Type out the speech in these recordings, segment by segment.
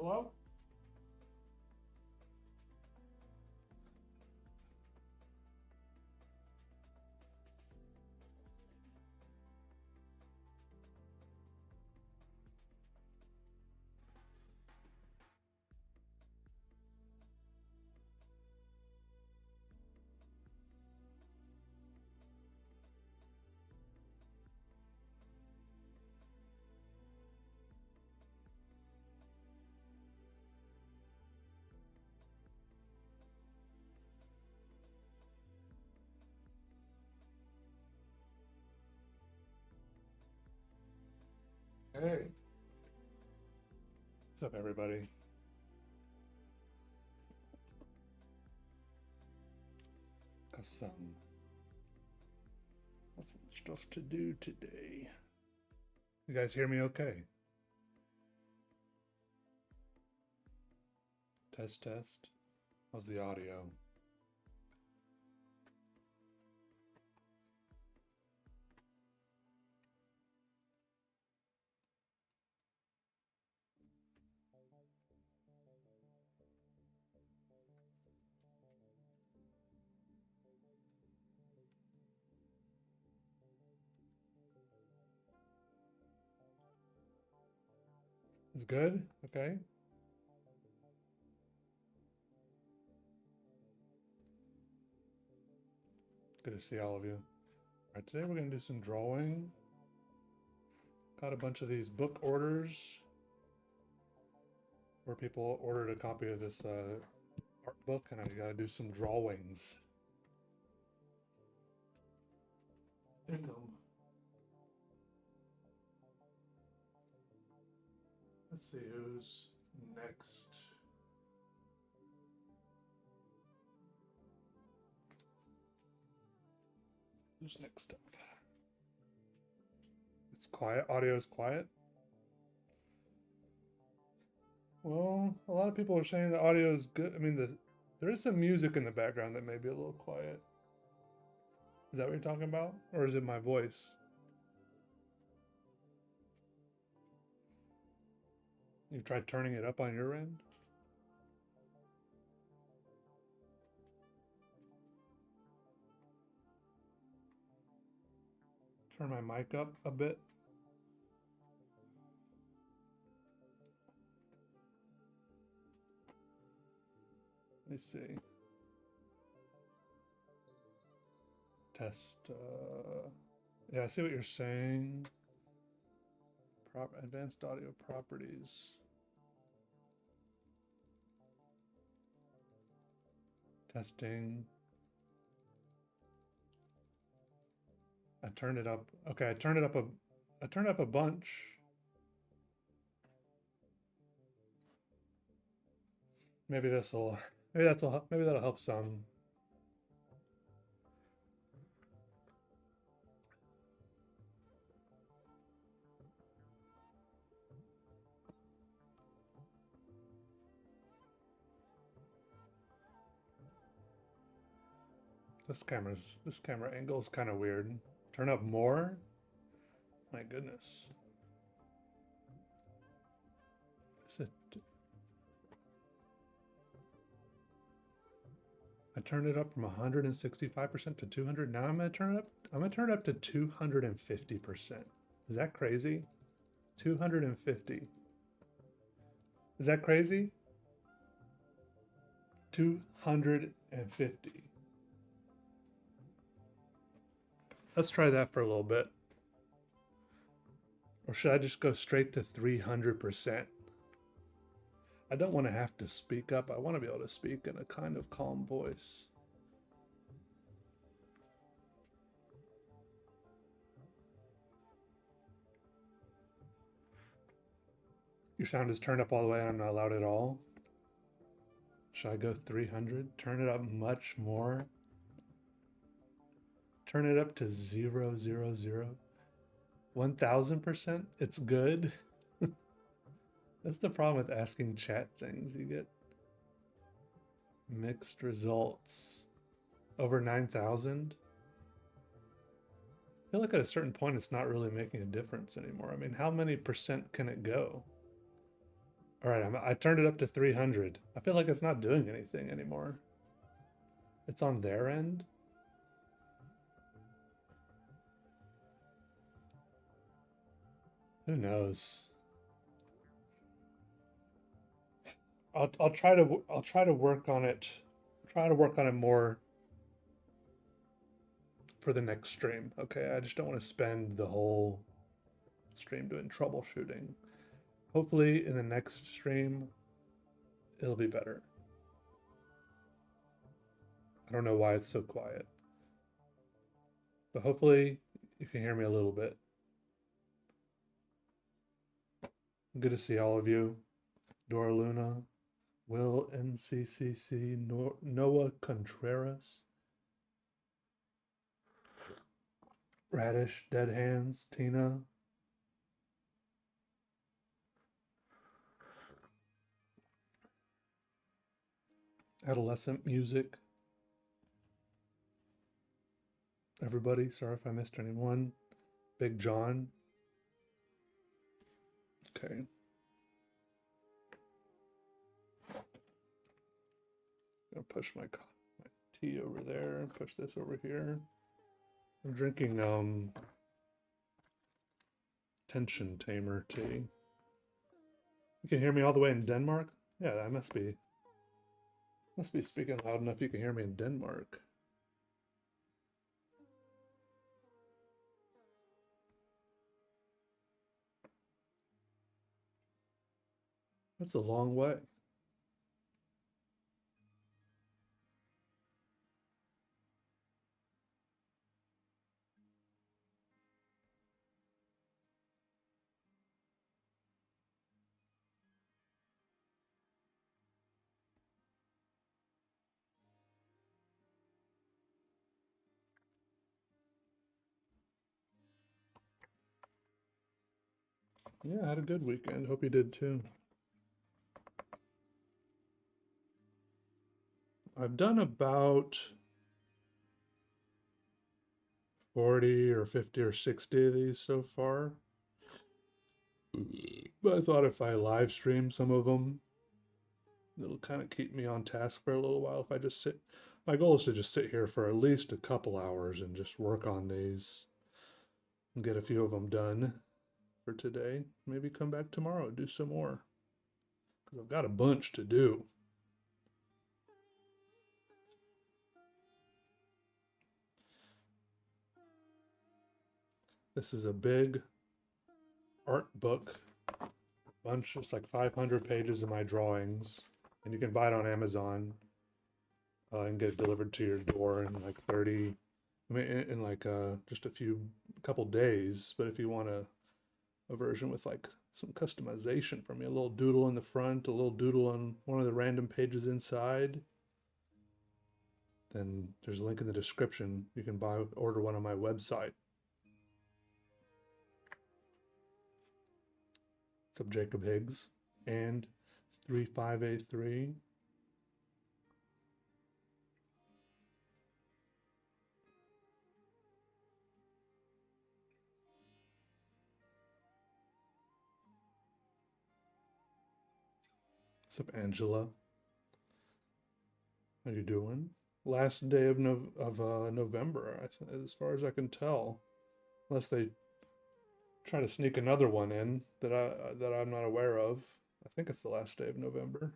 Hello? Hey. What's up, everybody? Got some stuff to do today. You guys hear me okay? Test, test. How's the audio? It's good? Okay. Good to see all of you. All right, today we're going to do some drawing. Got a bunch of these book orders where people ordered a copy of this art book, and I got to do some drawings in them. Let's see who's next. Who's next up? It's quiet. Audio is quiet. Well, a lot of people are saying the audio is good. I mean, there is some music in the background that may be a little quiet. Is that what you're talking about? Or is it my voice? You tried turning it up on your end? Turn my mic up a bit. Let me see. Test. Yeah, I see what you're saying. Advanced audio properties. Testing. I turned it up. Okay, I turned it up a bunch. Maybe that'll help some. This camera angle is kind of weird. Turn up more? My goodness. Is it? I turned it up from 165% to 200. Now I'm gonna turn it up to 250%. Is that crazy? 250. Is that crazy? 250. Let's try that for a little bit. Or should I just go straight to 300%? I don't want to have to speak up. I want to be able to speak in a kind of calm voice. Your sound is turned up all the way and I'm not loud at all. Should I go 300? Turn it up much more. Turn it up to 0, 0, 0. 1000%? It's good. That's the problem with asking chat things. You get mixed results. Over 9,000? I feel like at a certain point it's not really making a difference anymore. I mean, how many percent can it go? All right, I turned it up to 300. I feel like it's not doing anything anymore. It's on their end. Who knows? I'll try to work on it. Try to work on it more for the next stream. Okay, I just don't want to spend the whole stream doing troubleshooting. Hopefully, in the next stream, it'll be better. I don't know why it's so quiet, but hopefully, you can hear me a little bit. Good to see all of you. Dora Luna, Will NCCC, Noah Contreras, Radish, Dead Hands, Tina, Adolescent Music, everybody. Sorry if I missed anyone. Big John. Okay. Gonna push my tea over there and push this over here. I'm drinking tension tamer tea. You can hear me all the way in Denmark? Yeah, I must be speaking loud enough you can hear me in Denmark. That's a long way. Yeah, I had a good weekend. Hope you did too. I've done about 40 or 50 or 60 of these so far. But I thought if I live stream some of them, it'll kind of keep me on task for a little while. If I just sit, my goal is to just sit here for at least a couple hours and just work on these and get a few of them done for today. Maybe come back tomorrow and do some more because I've got a bunch to do. This is a big art book bunch. It's like 500 pages of my drawings, and you can buy it on Amazon and get it delivered to your door in like 30, I mean, in like just a couple days. But if you want a version with like some customization for me, a little doodle in the front, a little doodle on one of the random pages inside, then there's a link in the description. You can order one on my website. What's up, Jacob Higgs? And 35A3. What's up, Angela? How you doing? Last day of November, as far as I can tell, unless they try to sneak another one in that I'm not aware of. I think it's the last day of November.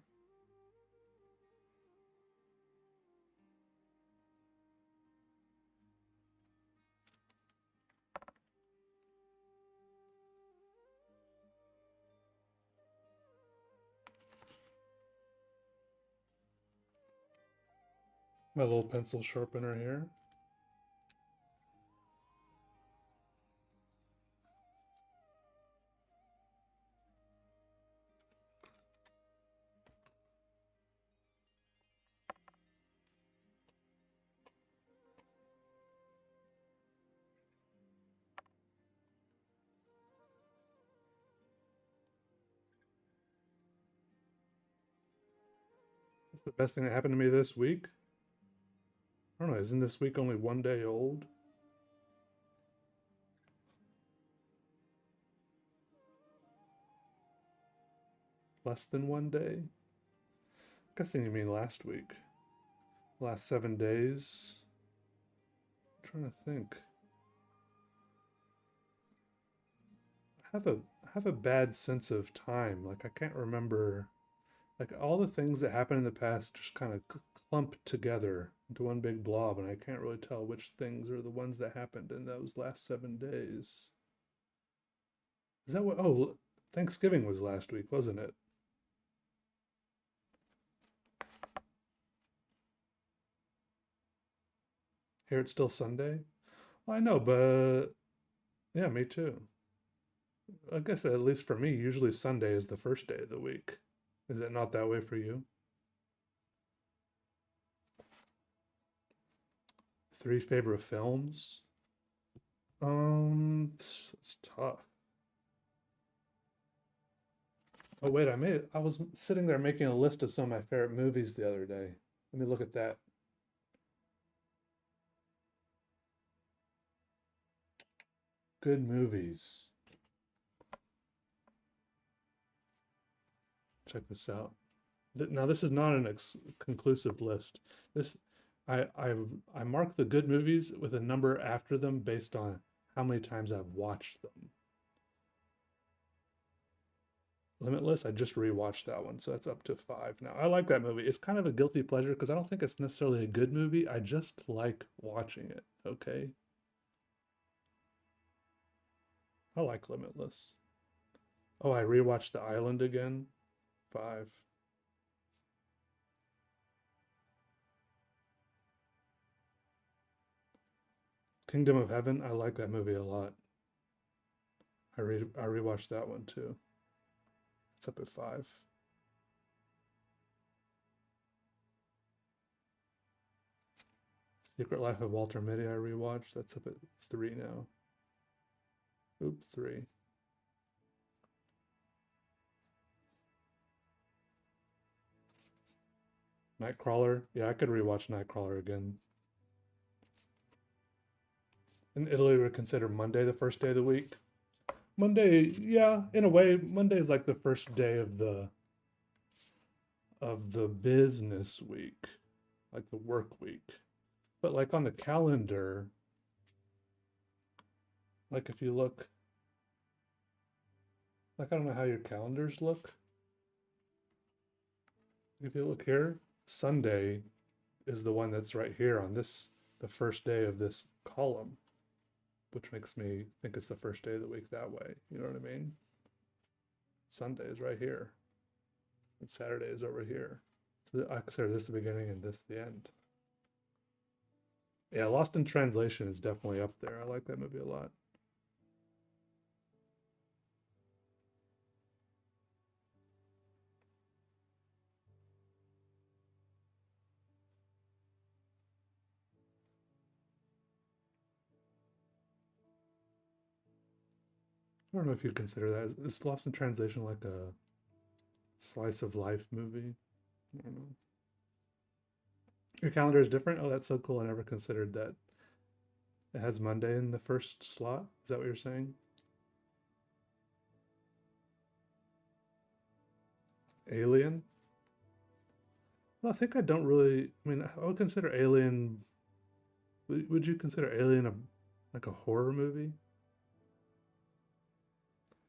My little pencil sharpener here. That's the best thing that happened to me this week. I don't know, isn't this week only one day old? Less than 1 day? Guessing you mean last week. Last 7 days. I'm trying to think. I have a bad sense of time. Like I can't remember. Like all the things that happened in the past just kind of clump together into one big blob, and I can't really tell which things are the ones that happened in those last 7 days. Is that what? Oh, Thanksgiving was last week, wasn't it? Here it's still Sunday. Well, I know, but yeah, me too. I guess at least for me, usually Sunday is the first day of the week. Is it not that way for you? Three favorite films? It's tough. Oh wait, I was sitting there making a list of some of my favorite movies the other day. Let me look at that. Good movies. Check this out. Now this is not an conclusive list. This I I I mark the good movies with a number after them based on how many times I've watched them. Limitless, I just rewatched that one, so that's up to 5 now. I like that movie. It's kind of a guilty pleasure because I don't think it's necessarily a good movie. I just like watching it. Okay, I like Limitless. Oh, I rewatched The Island again. 5. Kingdom of Heaven, I like that movie a lot. I rewatched that one too. It's up at 5. Secret Life of Walter Mitty, I rewatched. That's up at 3 now. Oop, 3. Nightcrawler, yeah, I could rewatch Nightcrawler again. In Italy, we consider Monday the first day of the week. Monday, yeah, in a way, Monday is like the first day of the business week, like the work week. But like on the calendar, like if you look, like I don't know how your calendars look. If you look here, Sunday is the one that's right here on this, the first day of this column, which makes me think it's the first day of the week that way. You know what I mean? Sunday is right here, and Saturday is over here. So I consider this the beginning and this the end. Yeah, Lost in Translation is definitely up there. I like that movie a lot. I don't know if you'd consider that. Is Lost in Translation like a slice of life movie? I don't know. Your calendar is different? Oh, that's so cool. I never considered that. It has Monday in the first slot. Is that what you're saying? Alien? Well, I think I don't really. I mean, I would consider Alien. Would you consider Alien a like a horror movie?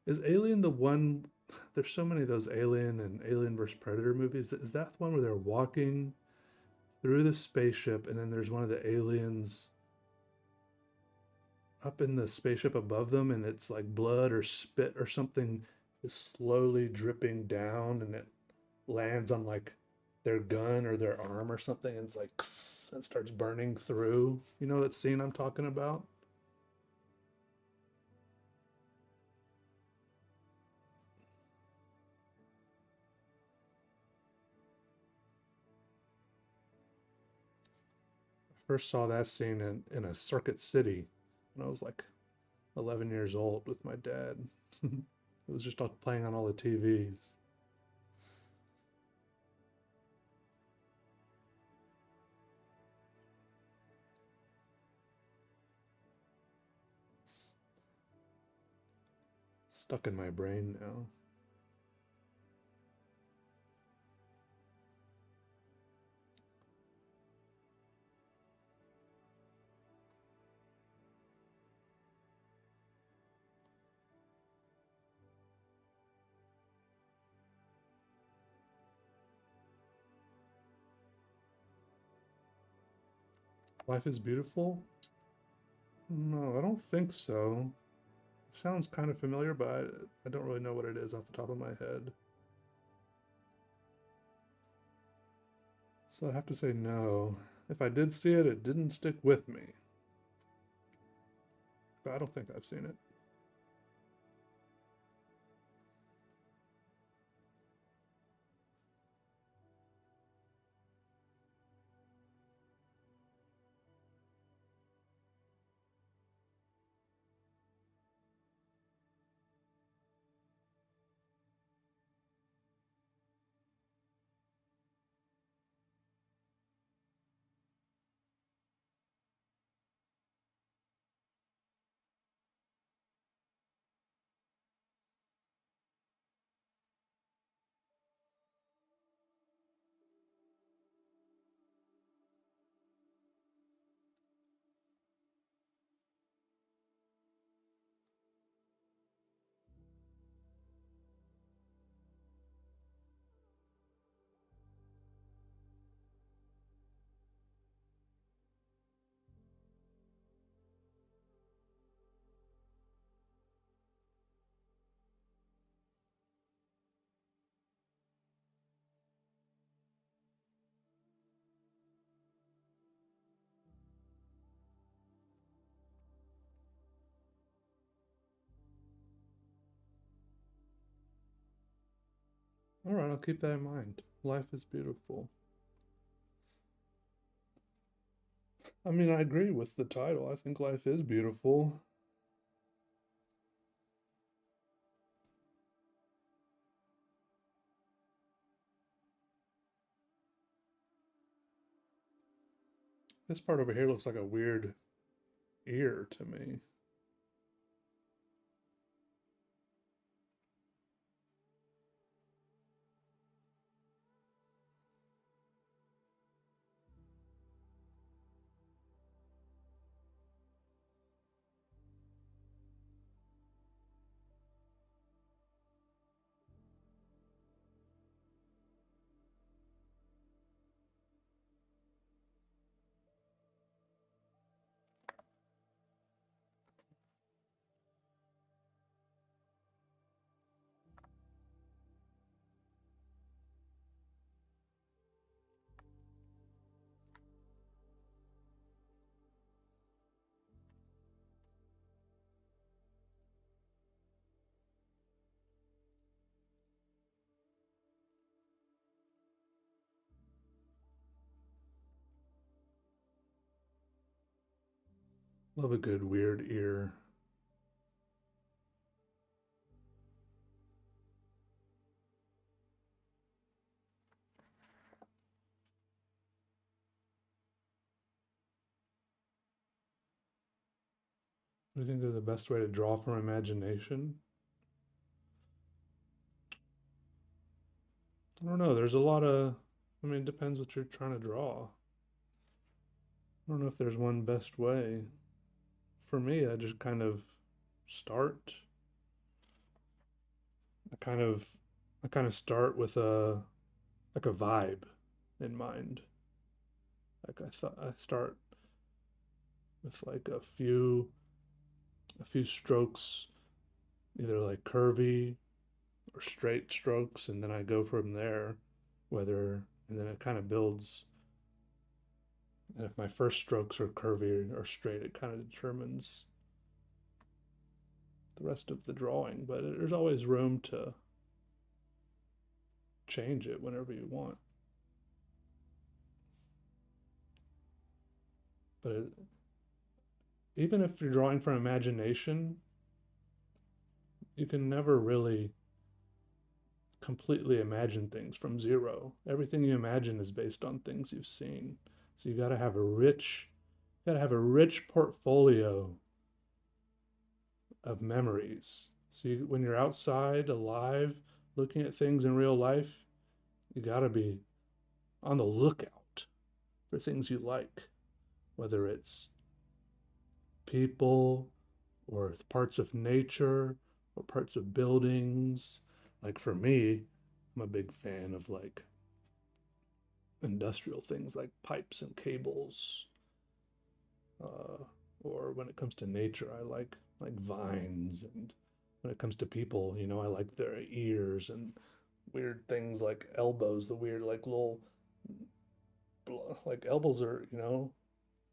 Is Alien the one? There's so many of those Alien and Alien vs Predator movies. Is that the one where they're walking through the spaceship and then there's one of the aliens up in the spaceship above them and it's like blood or spit or something is slowly dripping down and it lands on like their gun or their arm or something and it's like and starts burning through. You know that scene I'm talking about? I first saw that scene in a Circuit City when I was like 11 years old with my dad. It was just playing on all the TVs. It's stuck in my brain now. Life is beautiful? No, I don't think so. It sounds kind of familiar, but I don't really know what it is off the top of my head. So I have to say no. If I did see it, it didn't stick with me. But I don't think I've seen it. All right, I'll keep that in mind. Life is beautiful. I mean, I agree with the title. I think life is beautiful. This part over here looks like a weird ear to me. Love a good weird ear. What do you think is the best way to draw from imagination? I don't know. There's a lot of, I mean, it depends what you're trying to draw. I don't know if there's one best way. For me, I just kind of start. I kind of, I kind of start with a vibe in mind. Like I thought, I start with like a few strokes, either like curvy or straight strokes, and then I go from there. Whether and then it kind of builds. And if my first strokes are curvy or straight, it kind of determines the rest of the drawing. But there's always room to change it whenever you want. But even if you're drawing from imagination, you can never really completely imagine things from zero. Everything you imagine is based on things you've seen. So you got to have a rich portfolio of memories. So when you're outside, alive, looking at things in real life, you got to be on the lookout for things you like, whether it's people or parts of nature or parts of buildings. Like for me, I'm a big fan of like industrial things like pipes and cables Uh, or when it comes to nature, I like vines, and when it comes to people, you know, I like their ears and weird things like elbows, the weird like little like elbows are, you know,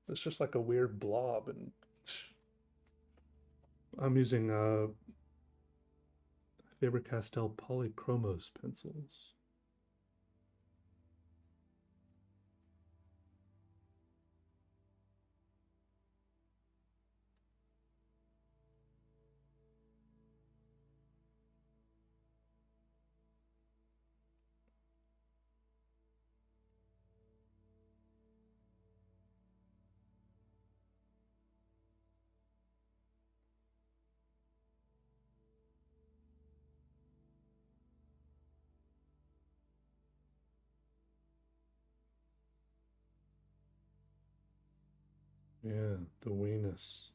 it's just like a weird blob. And I'm using Faber-Castell Polychromos pencils. Yeah, the weenus.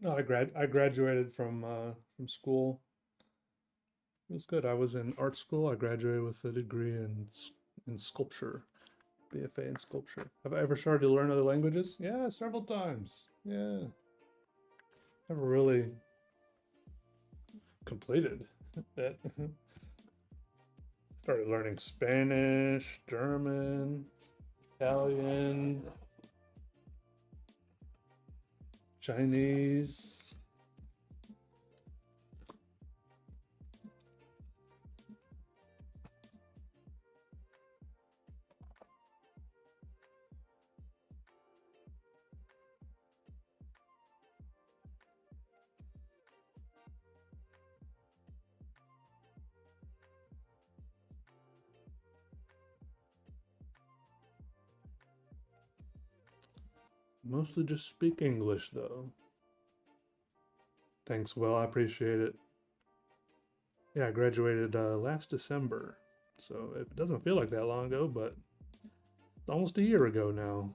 No, I graduated from school. It was good. I was in art school. I graduated with a degree in sculpture, BFA in sculpture. Have I ever started to learn other languages? Yeah, several times. Yeah, never really completed it. Started learning Spanish, German, Italian, Chinese. Mostly just speak English though. Thanks, Will. I appreciate it. Yeah, I graduated last December, so it doesn't feel like that long ago, but almost a year ago now.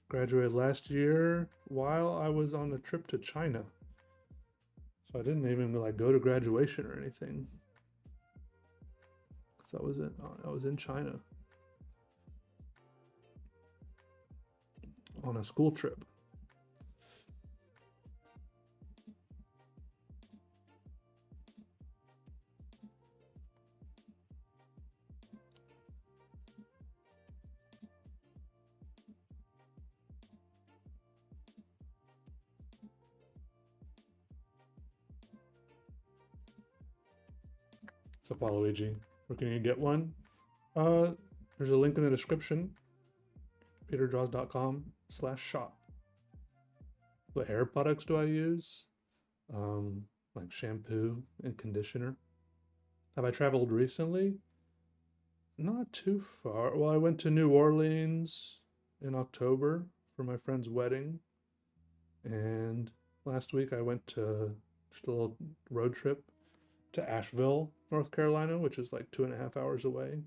Graduated last year while I was on a trip to China, so I didn't even like go to graduation or anything. So I was in China on a school trip. So Waluigi, where can you get one? Uh, there's a link in the description. peterdraws.com/shop. What hair products do I use? Like shampoo and conditioner. Have I traveled recently? Not too far. Well, I went to New Orleans in October for my friend's wedding, and last week I went to just a little road trip to Asheville, North Carolina, which is like 2.5 hours away.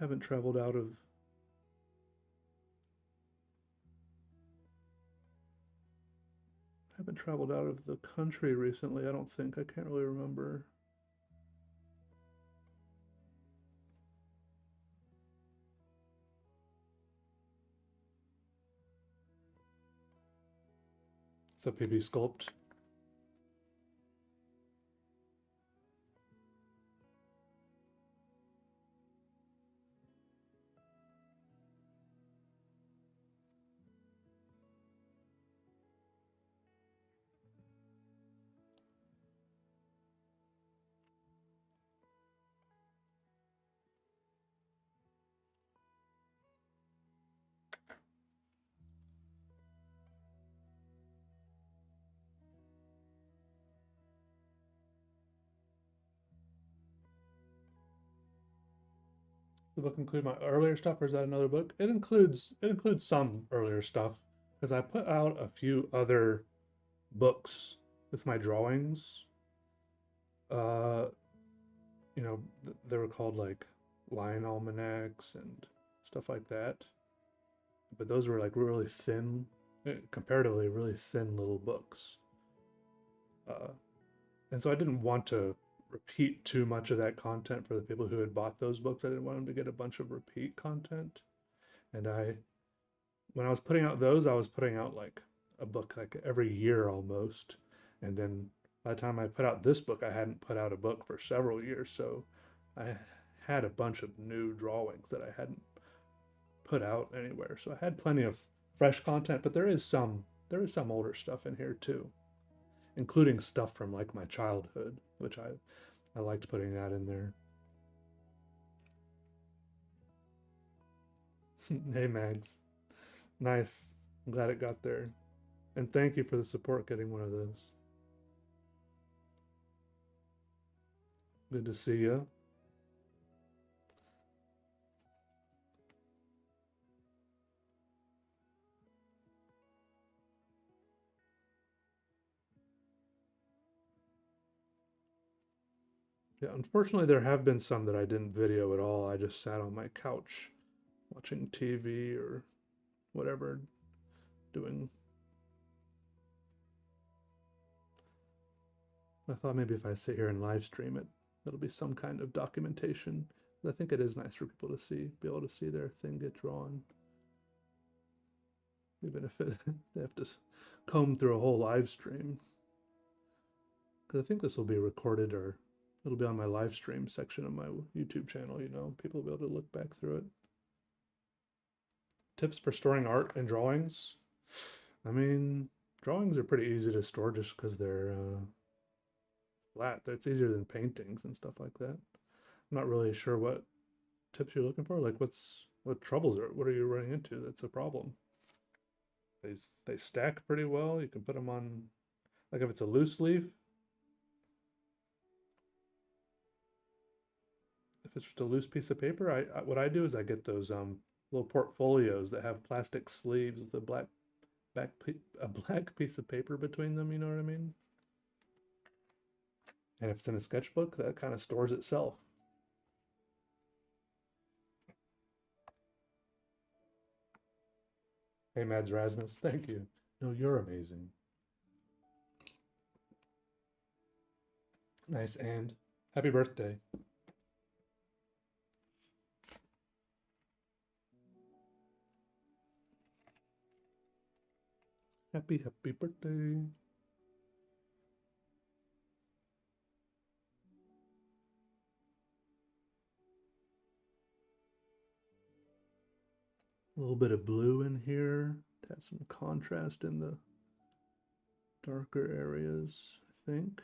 Haven't traveled out of haven't traveled out of the country recently, I don't think. I can't really remember. What's up, PB Sculpt? the book include my earlier stuff, or is that another book? It includes some earlier stuff because I put out a few other books with my drawings. Uh, they were called like Lion Almanacs and stuff like that. But those were like really thin, comparatively really thin little books. Uh, and so I didn't want to repeat too much of that content for the people who had bought those books. I didn't want them to get a bunch of repeat content. And when I was putting out those, I was putting out like a book like every year almost. And then by the time I put out this book, I hadn't put out a book for several years. So I had a bunch of new drawings that I hadn't put out anywhere. So I had plenty of fresh content, but there is some older stuff in here too, including stuff from like my childhood, which I liked putting that in there. Hey Mags, nice. I'm glad it got there, and thank you for the support getting one of those. Good to see you. Yeah, unfortunately, there have been some that I didn't video at all. I just sat on my couch watching TV or whatever, doing. I thought maybe if I sit here and live stream it, that'll be some kind of documentation. I think it is nice for people to be able to see their thing get drawn. Even if they have to comb through a whole live stream. Because I think this will be recorded, or it'll be on my live stream section of my YouTube channel, people will be able to look back through it. Tips for storing art and drawings. I mean, drawings are pretty easy to store just because they're flat. It's easier than paintings and stuff like that. I'm not really sure what tips you're looking for. Like what troubles what are you running into that's a problem? They stack pretty well. You can put them on, like if it's a loose leaf, if it's just a loose piece of paper, what I do is I get those little portfolios that have plastic sleeves with a black piece of paper between them. You know what I mean? And if it's in a sketchbook, that kind of stores itself. Hey, Mads Rasmus, thank you. No, you're amazing. Nice, and happy birthday. Happy birthday. A little bit of blue in here to add some contrast in the darker areas, I think.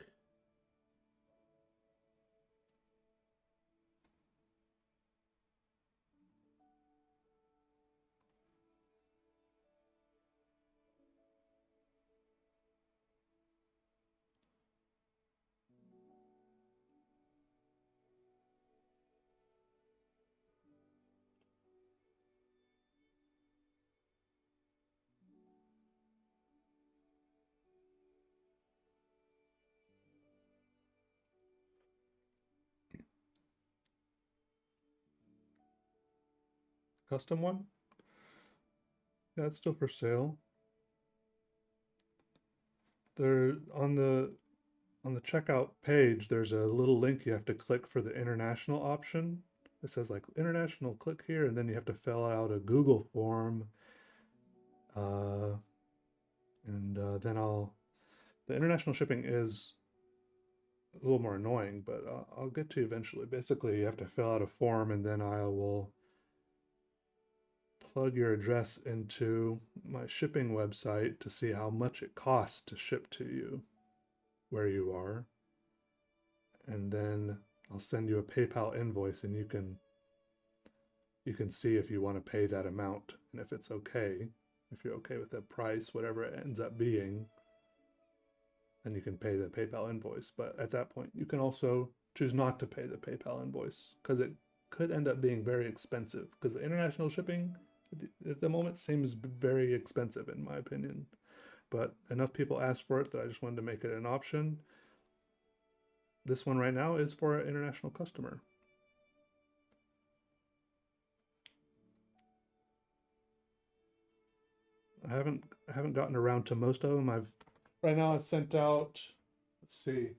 Custom one? Yeah, it's still for sale. There on the checkout page, there's a little link you have to click for the international option. It says like international, click here, and then you have to fill out a Google form. And then the international shipping is a little more annoying, but I'll get to eventually. Basically, you have to fill out a form, and then I will plug your address into my shipping website to see how much it costs to ship to you where you are. And then I'll send you a PayPal invoice, and you can see if you want to pay that amount and if it's okay. If you're okay with the price, whatever it ends up being, then you can pay the PayPal invoice. But at that point, you can also choose not to pay the PayPal invoice because could end up being very expensive because the international shipping at the moment seems very expensive in my opinion. But enough people asked for it that I just wanted to make it an option. This one right now is for an international customer. I haven't gotten around to most of them. Right now I've sent out, let's see.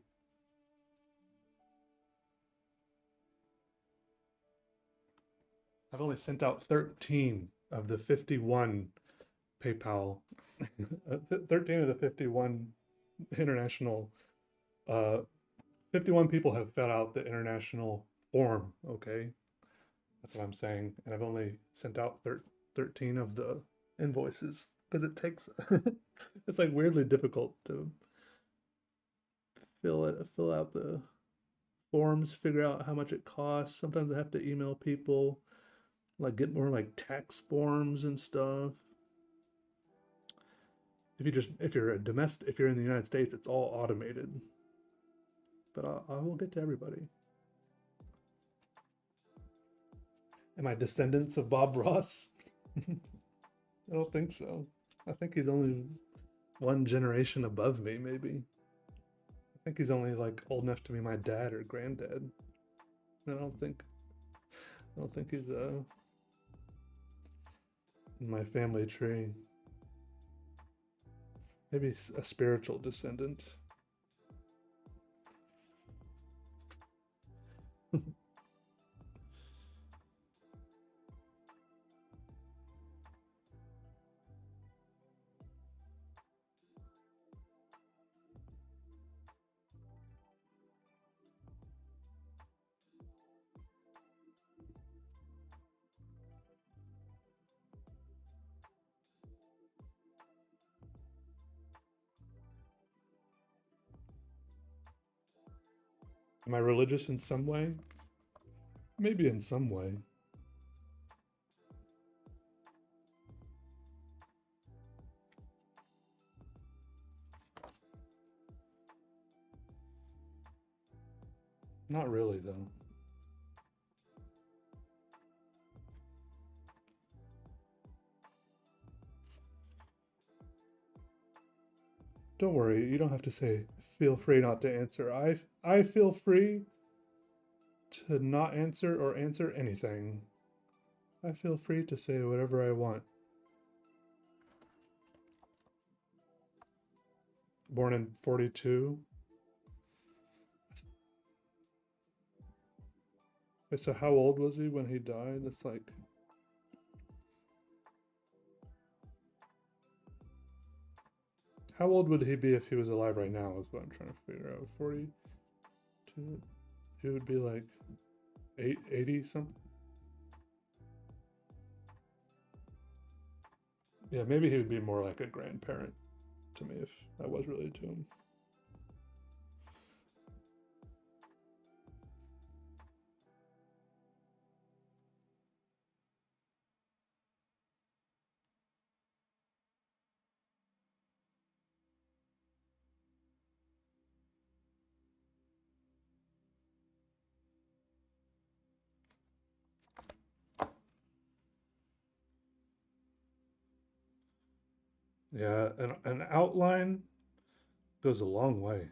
I've only sent out 13 of the 51 PayPal. 13 of the 51 international 51 people have filled out the international form, okay? That's what I'm saying. And I've only sent out 13 of the invoices because it takes it's like weirdly difficult to fill out the forms, figure out how much it costs. Sometimes I have to email people, like get more like tax forms and stuff. If you're a domestic, if you're in the United States, it's all automated. But I will get to everybody. Am I descendants of Bob Ross? I don't think so. I think he's only one generation above me, maybe. I think he's only like old enough to be my dad or granddad. I don't think he's in my family tree. Maybe a spiritual descendant. Am I religious in some way? Maybe in some way. Not really, though. Don't worry, you don't have to say feel free not to answer. I feel free to not answer or answer anything. I feel free to say whatever I want. Born in 42. Wait, so how old was he when he died? It's like how old would he be if he was alive right now is what I'm trying to figure out. 42. He would be like 80 something. Yeah, maybe he would be more like a grandparent to me if I was related to him. Yeah, an outline goes a long way.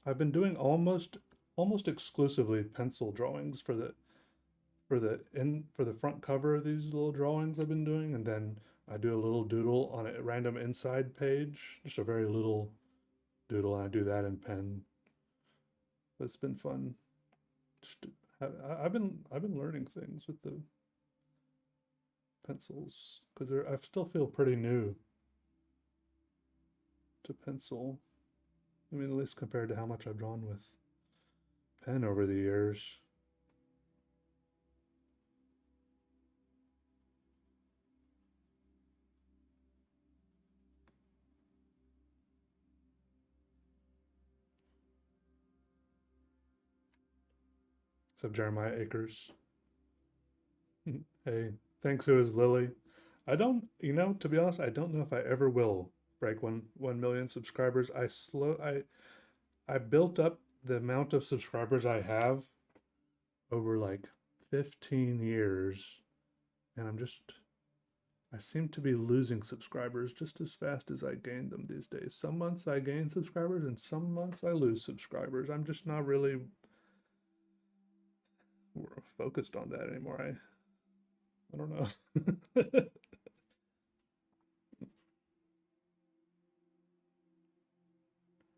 I've been doing almost exclusively pencil drawings for the front cover of these little drawings I've been doing, and then I do a little doodle on a random inside page, just a very little doodle, and I do that in pen. But it's been fun. Just I've been learning things with the pencils because I still feel pretty new to pencil. I mean, at least compared to how much I've drawn with pen over the years. Except Jeremiah Akers. Hey, thanks to his Lily. I don't, to be honest, I don't know if I ever will break 1 million subscribers. I built up the amount of subscribers I have over like 15 years, and I seem to be losing subscribers just as fast as I gain them these days. Some months I gain subscribers and some months I lose subscribers. I'm just not really focused on that anymore. I don't know.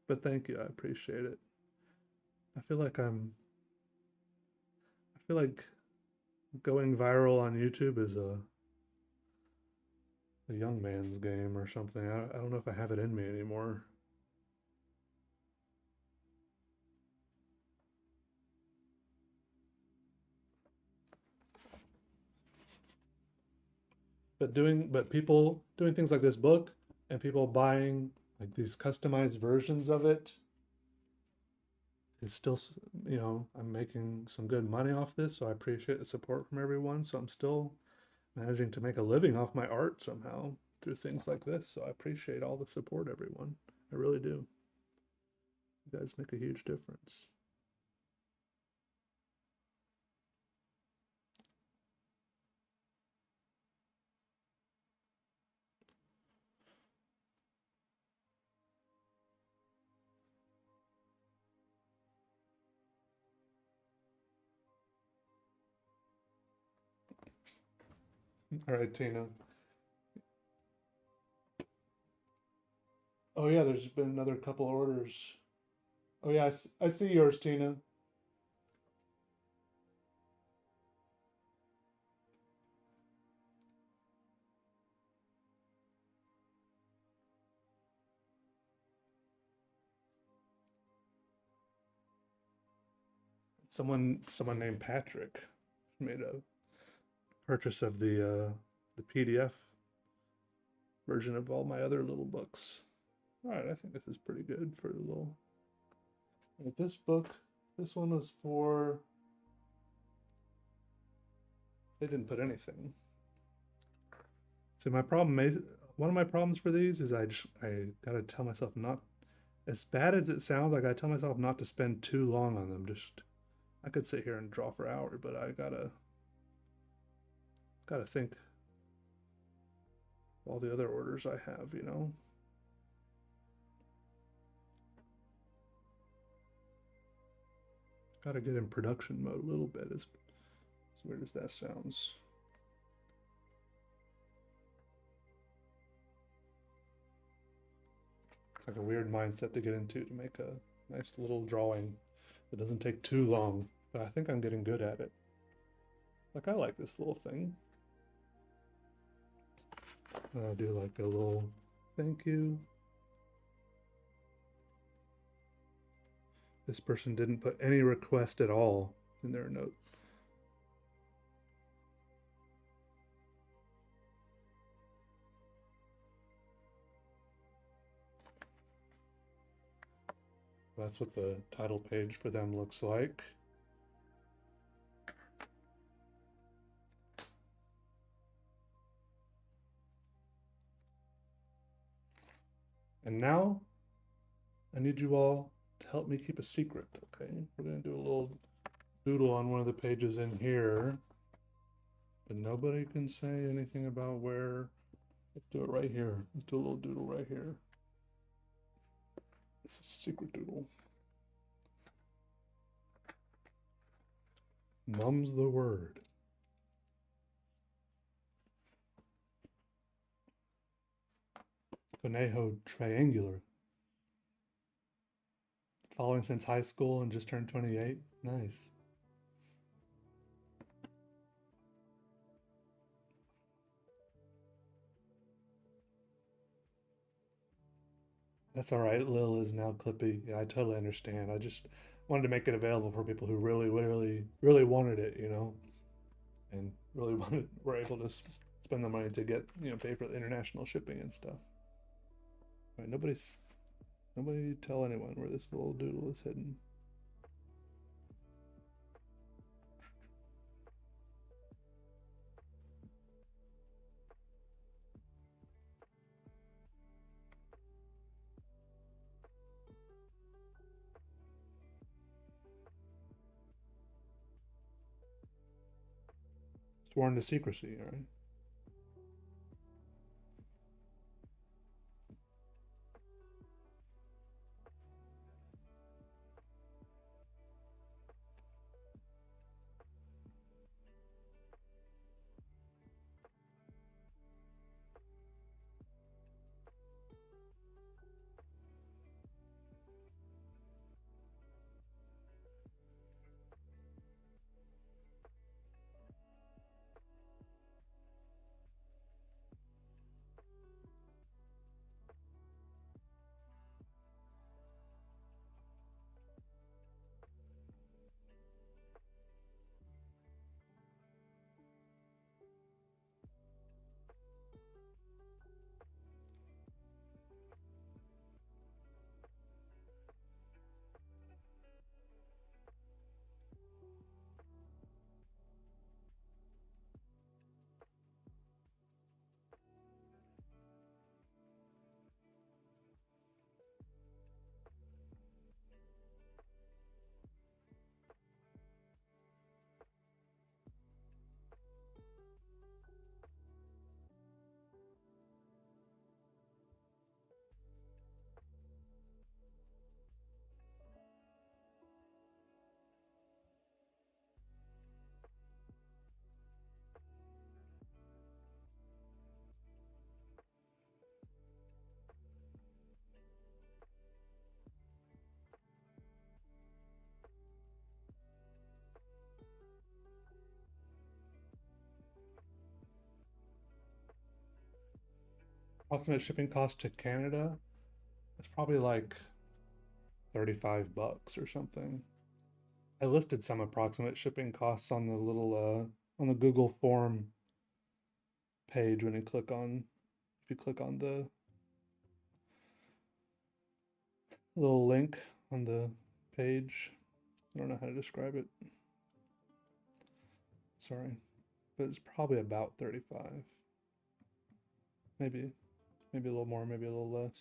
But thank you. I appreciate it. I feel like I feel like going viral on YouTube is a young man's game or something. I don't know if I have it in me anymore. But people doing things like this book and people buying like these customized versions of it is still, I'm making some good money off this, so I appreciate the support from everyone. So I'm still managing to make a living off my art somehow through things like this. So I appreciate all the support, everyone. I really do. You guys make a huge difference. All right, Tina. Oh yeah, there's been another couple orders. Oh yeah, I see yours, Tina. Someone named Patrick made a purchase of the PDF version of all my other little books. All right, I think this is pretty good for a little. With this book, this one was for. They didn't put anything. See, one of my problems for these is I gotta tell myself not, as bad as it sounds, I gotta tell myself not to spend too long on them. Just I could sit here and draw for hours, but I gotta think all the other orders I have. Gotta get in production mode a little bit, as weird as that sounds. It's like a weird mindset to get into to make a nice little drawing that doesn't take too long, but I think I'm getting good at it. Like, I like this little thing. I'll do like a little thank you. This person didn't put any request at all in their note. That's what the title page for them looks like. And now I need you all to help me keep a secret, okay? We're gonna do a little doodle on one of the pages in here, but nobody can say anything about where. Let's do it right here. Let's do a little doodle right here. This is a secret doodle. Mum's the word. Conejo triangular. Following since high school and just turned 28. Nice. That's all right. Lil is now Clippy. Yeah, I totally understand. I just wanted to make it available for people who really, really, really wanted it, and really were able to spend the money to get, pay for the international shipping and stuff. All right, nobody tell anyone where this little doodle is hidden. sworn to secrecy, right? Approximate shipping cost to Canada, it's probably like 35 bucks or something. I listed some approximate shipping costs on the little on the Google form page when you click on if you click on the little link on the page. I don't know how to describe it. Sorry. But it's probably about 35. Maybe a little more, maybe a little less.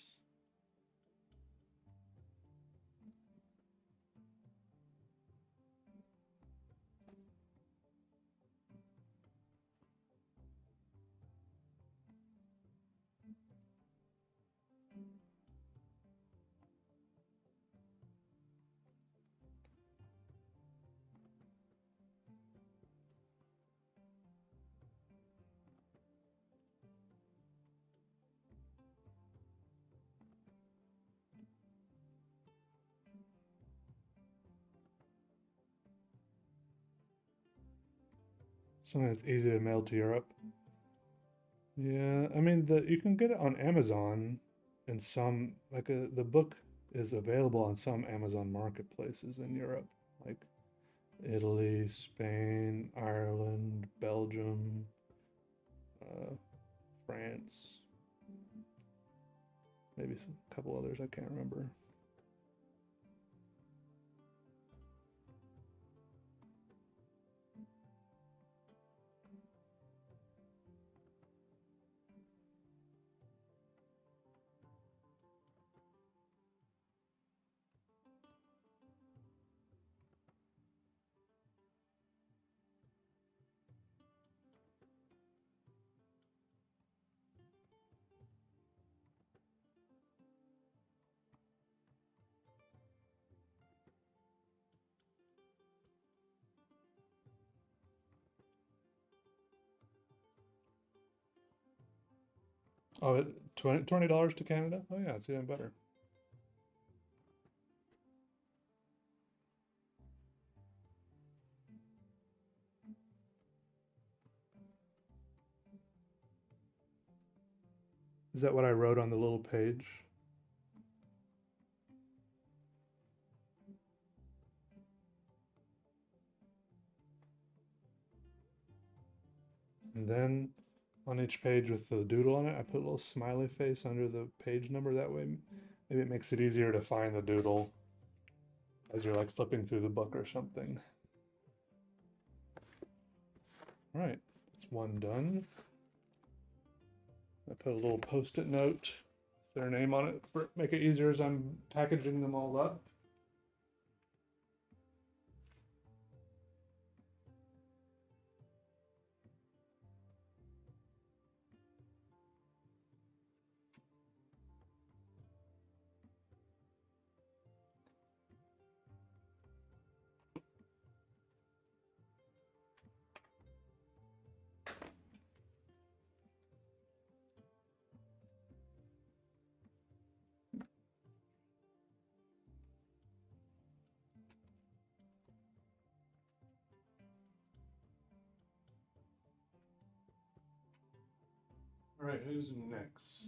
Something that's easy to mail to Europe. Yeah, I mean you can get it on Amazon, and some the book is available on some Amazon marketplaces in Europe, like Italy, Spain, Ireland, Belgium, France, maybe a couple others I can't remember. Oh, $20 to Canada? Oh yeah, it's even better. Is that what I wrote on the little page? And then on each page with the doodle on it, I put a little smiley face under the page number. That way, maybe it makes it easier to find the doodle as you're like flipping through the book or something. All right, that's one done. I put a little post-it note with their name on it for make it easier as I'm packaging them all up. All right, who's next?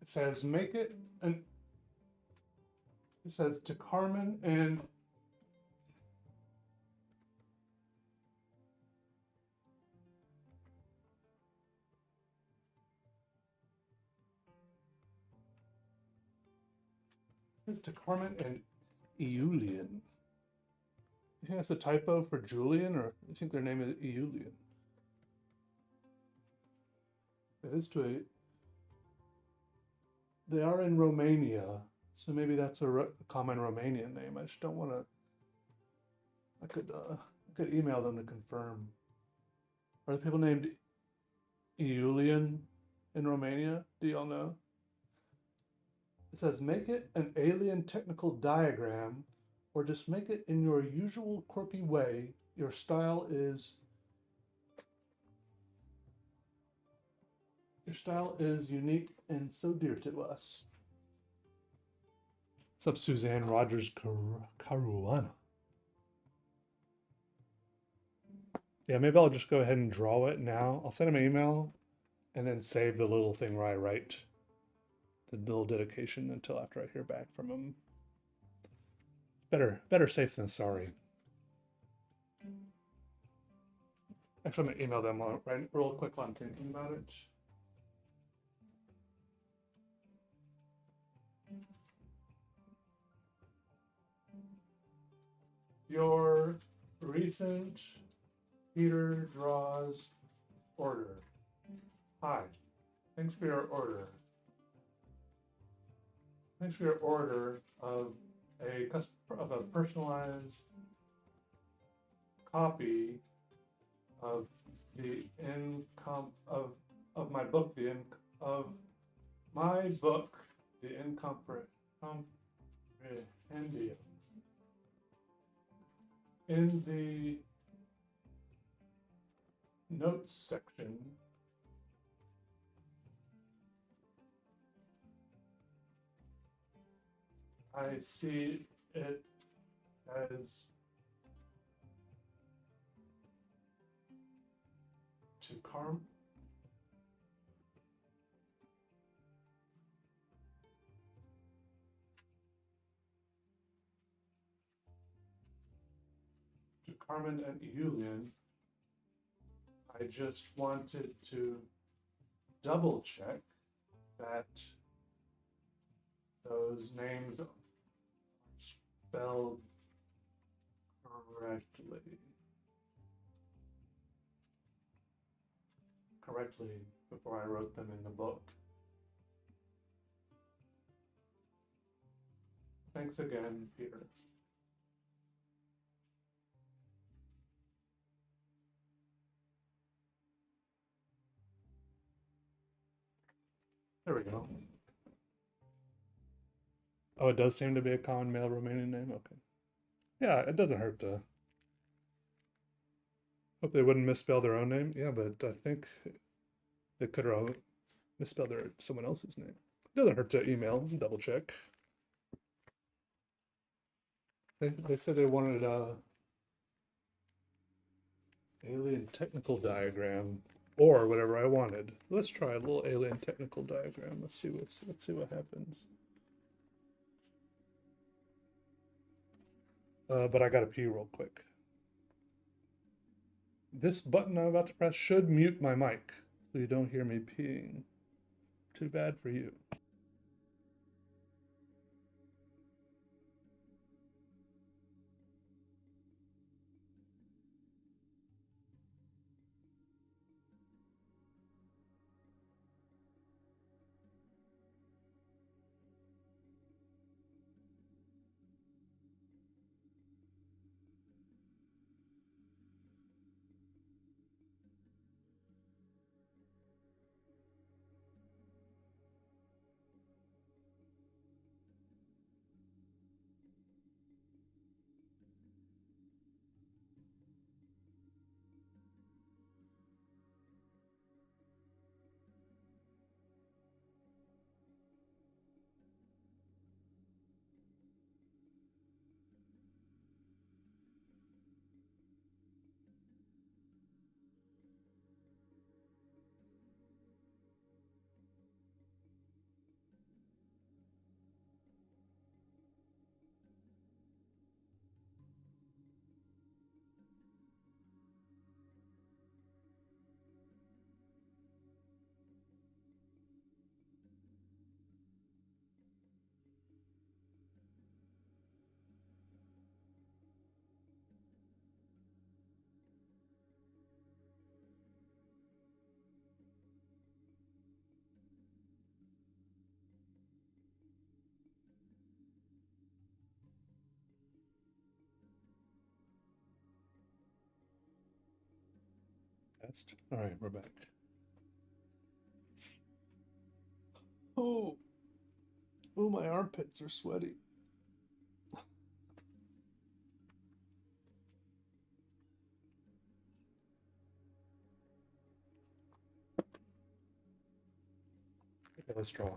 It says make it an. It says to Carmen and it's to Carmen and Eulian. You think that's a typo for Julian, or you think their name is Eulian? It is to a. They are in Romania, so maybe that's a common Romanian name. I just don't want to. I could email them to confirm. Are the people named Eulian in Romania? Do y'all know? It says make it an alien technical diagram, or just make it in your usual quirky way. Your style is unique and so dear to us. What's up, Suzanne Rogers Caruana? Yeah, maybe I'll just go ahead and draw it now. I'll send him an email and then save the little thing where I write the little dedication until after I hear back from him. Better safe than sorry. Actually, I'm gonna email them right real quick while I'm thinking about it. Your recent Peter Draws order. Hi, thanks for your order. Thanks for your order of a personalized copy of the of my book, the Incomprehendium. In the notes section, I see it as to Carmen and Julian. I just wanted to double check that those names are spelled correctly before I wrote them in the book. Thanks again, Peter. There we go. Oh, it does seem to be a common male Romanian name? Okay. Yeah, it doesn't hurt to. Hope they wouldn't misspell their own name. Yeah, but I think they could have misspelled someone else's name. It doesn't hurt to email and double check. They said they wanted a alien technical diagram or whatever I wanted. Let's try a little alien technical diagram. Let's see what happens. But I gotta pee real quick. This button I'm about to press should mute my mic, so you don't hear me peeing. Too bad for you. Test. All right, we're back. Oh, oh, my armpits are sweaty. Okay, let's draw.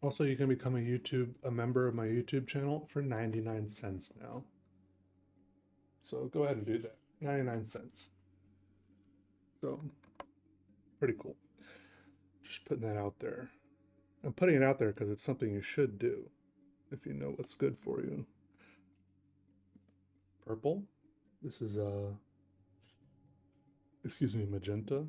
Also, you can become a member of my YouTube channel for 99 cents now. So go ahead and do that. 99 cents. So pretty cool. Just putting that out there. I'm putting it out there because it's something you should do if you know what's good for you. Purple. This is excuse me, magenta.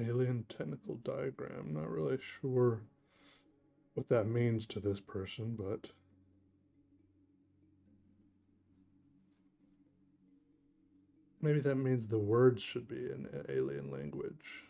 Alien technical diagram. Not really sure what that means to this person, but maybe that means the words should be in alien language.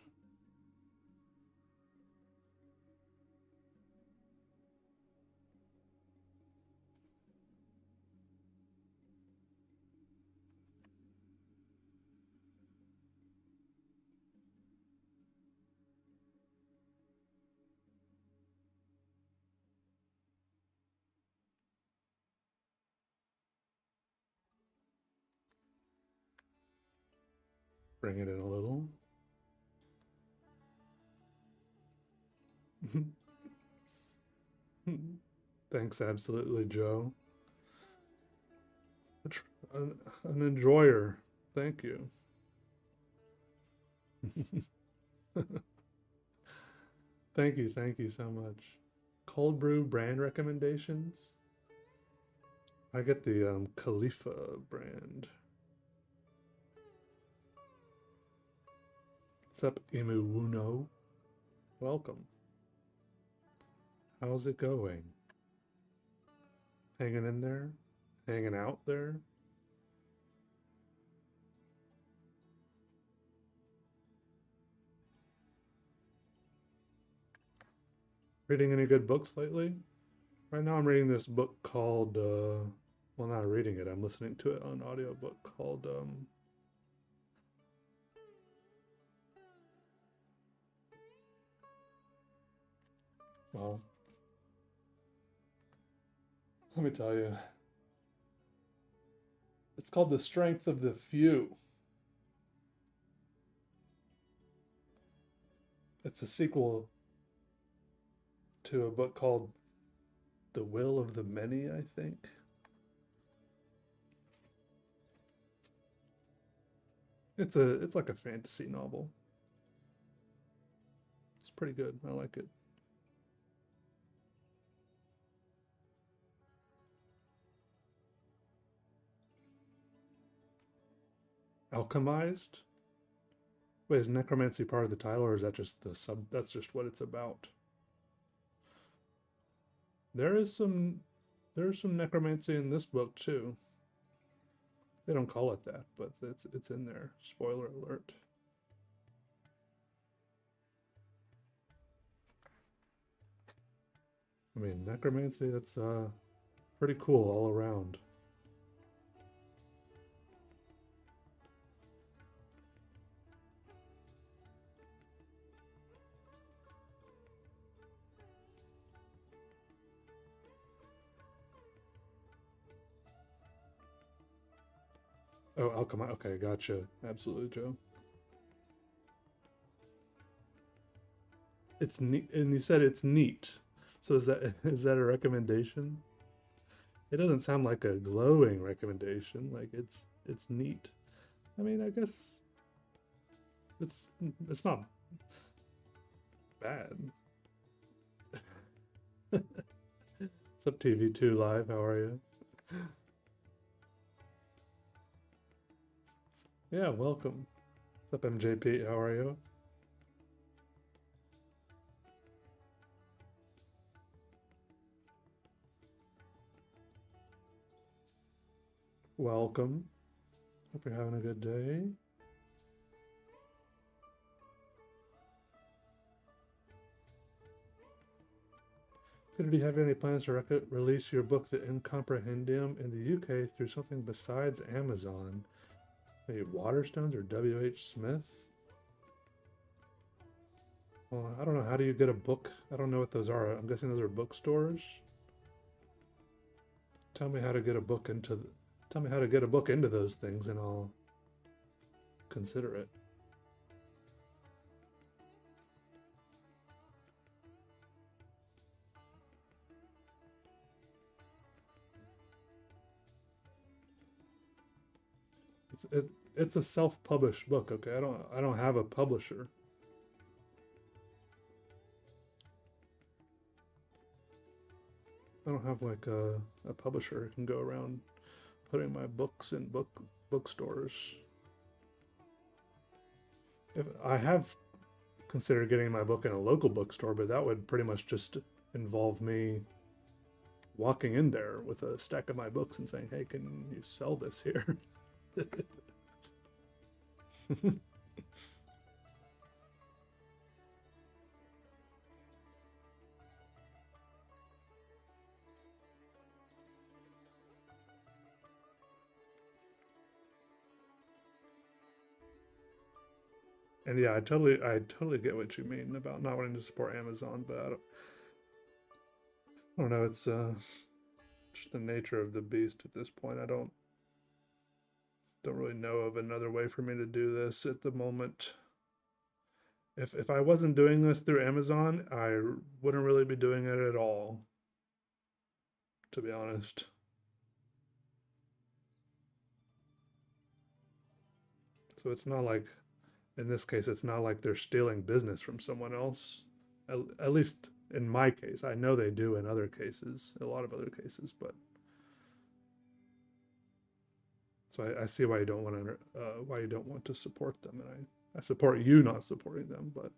Bring it in a little. Thanks, absolutely, Joe. An enjoyer. Thank you. Thank you so much. Cold brew brand recommendations. I get the Khalifa brand. What's up, Imuwuno? Welcome. How's it going? Hanging in there? Hanging out there? Reading any good books lately? Right now I'm reading this book called, well, not reading it, I'm listening to it on audiobook called, well, let me tell you. It's called The Strength of the Few. It's a sequel to a book called The Will of the Many, I think. It's like a fantasy novel. It's pretty good. I like it. Alchemized? Wait, is necromancy part of the title, or is that just the sub? That's just what it's about. There's some necromancy in this book too. They don't call it that, but it's in there. Spoiler alert. I mean, necromancy, that's pretty cool all around. Oh, alchemy. Okay, gotcha. Absolutely, Joe. It's neat, and you said it's neat. So is that a recommendation? It doesn't sound like a glowing recommendation. Like it's neat. I mean, I guess it's not bad. What's up, TV2 Live? How are you? Yeah, welcome. What's up, MJP? How are you? Welcome. Hope you're having a good day. Do you have any plans to release your book, The Incomprehendium, in the UK through something besides Amazon? Maybe Waterstones or W.H. Smith? Well, I don't know. How do you get a book? I don't know what those are. I'm guessing those are bookstores. Tell me how to get a book into. Tell me how to get a book into those things, and I'll consider it. It's a self-published book. Okay, I don't have a publisher. I don't have like a publisher who can go around putting my books in bookstores. If I have considered getting my book in a local bookstore, but that would pretty much just involve me walking in there with a stack of my books and saying, "Hey, can you sell this here?" And yeah, I totally get what you mean about not wanting to support Amazon, but I don't know. It's just the nature of the beast at this point. I don't really know of another way for me to do this at the moment. If I wasn't doing this through Amazon, I wouldn't really be doing it at all, to be honest. So it's not like, in this case, it's not like they're stealing business from someone else. At least in my case, I know they do in other cases, a lot of other cases, but so I see why you don't want to support them, and I support you not supporting them, but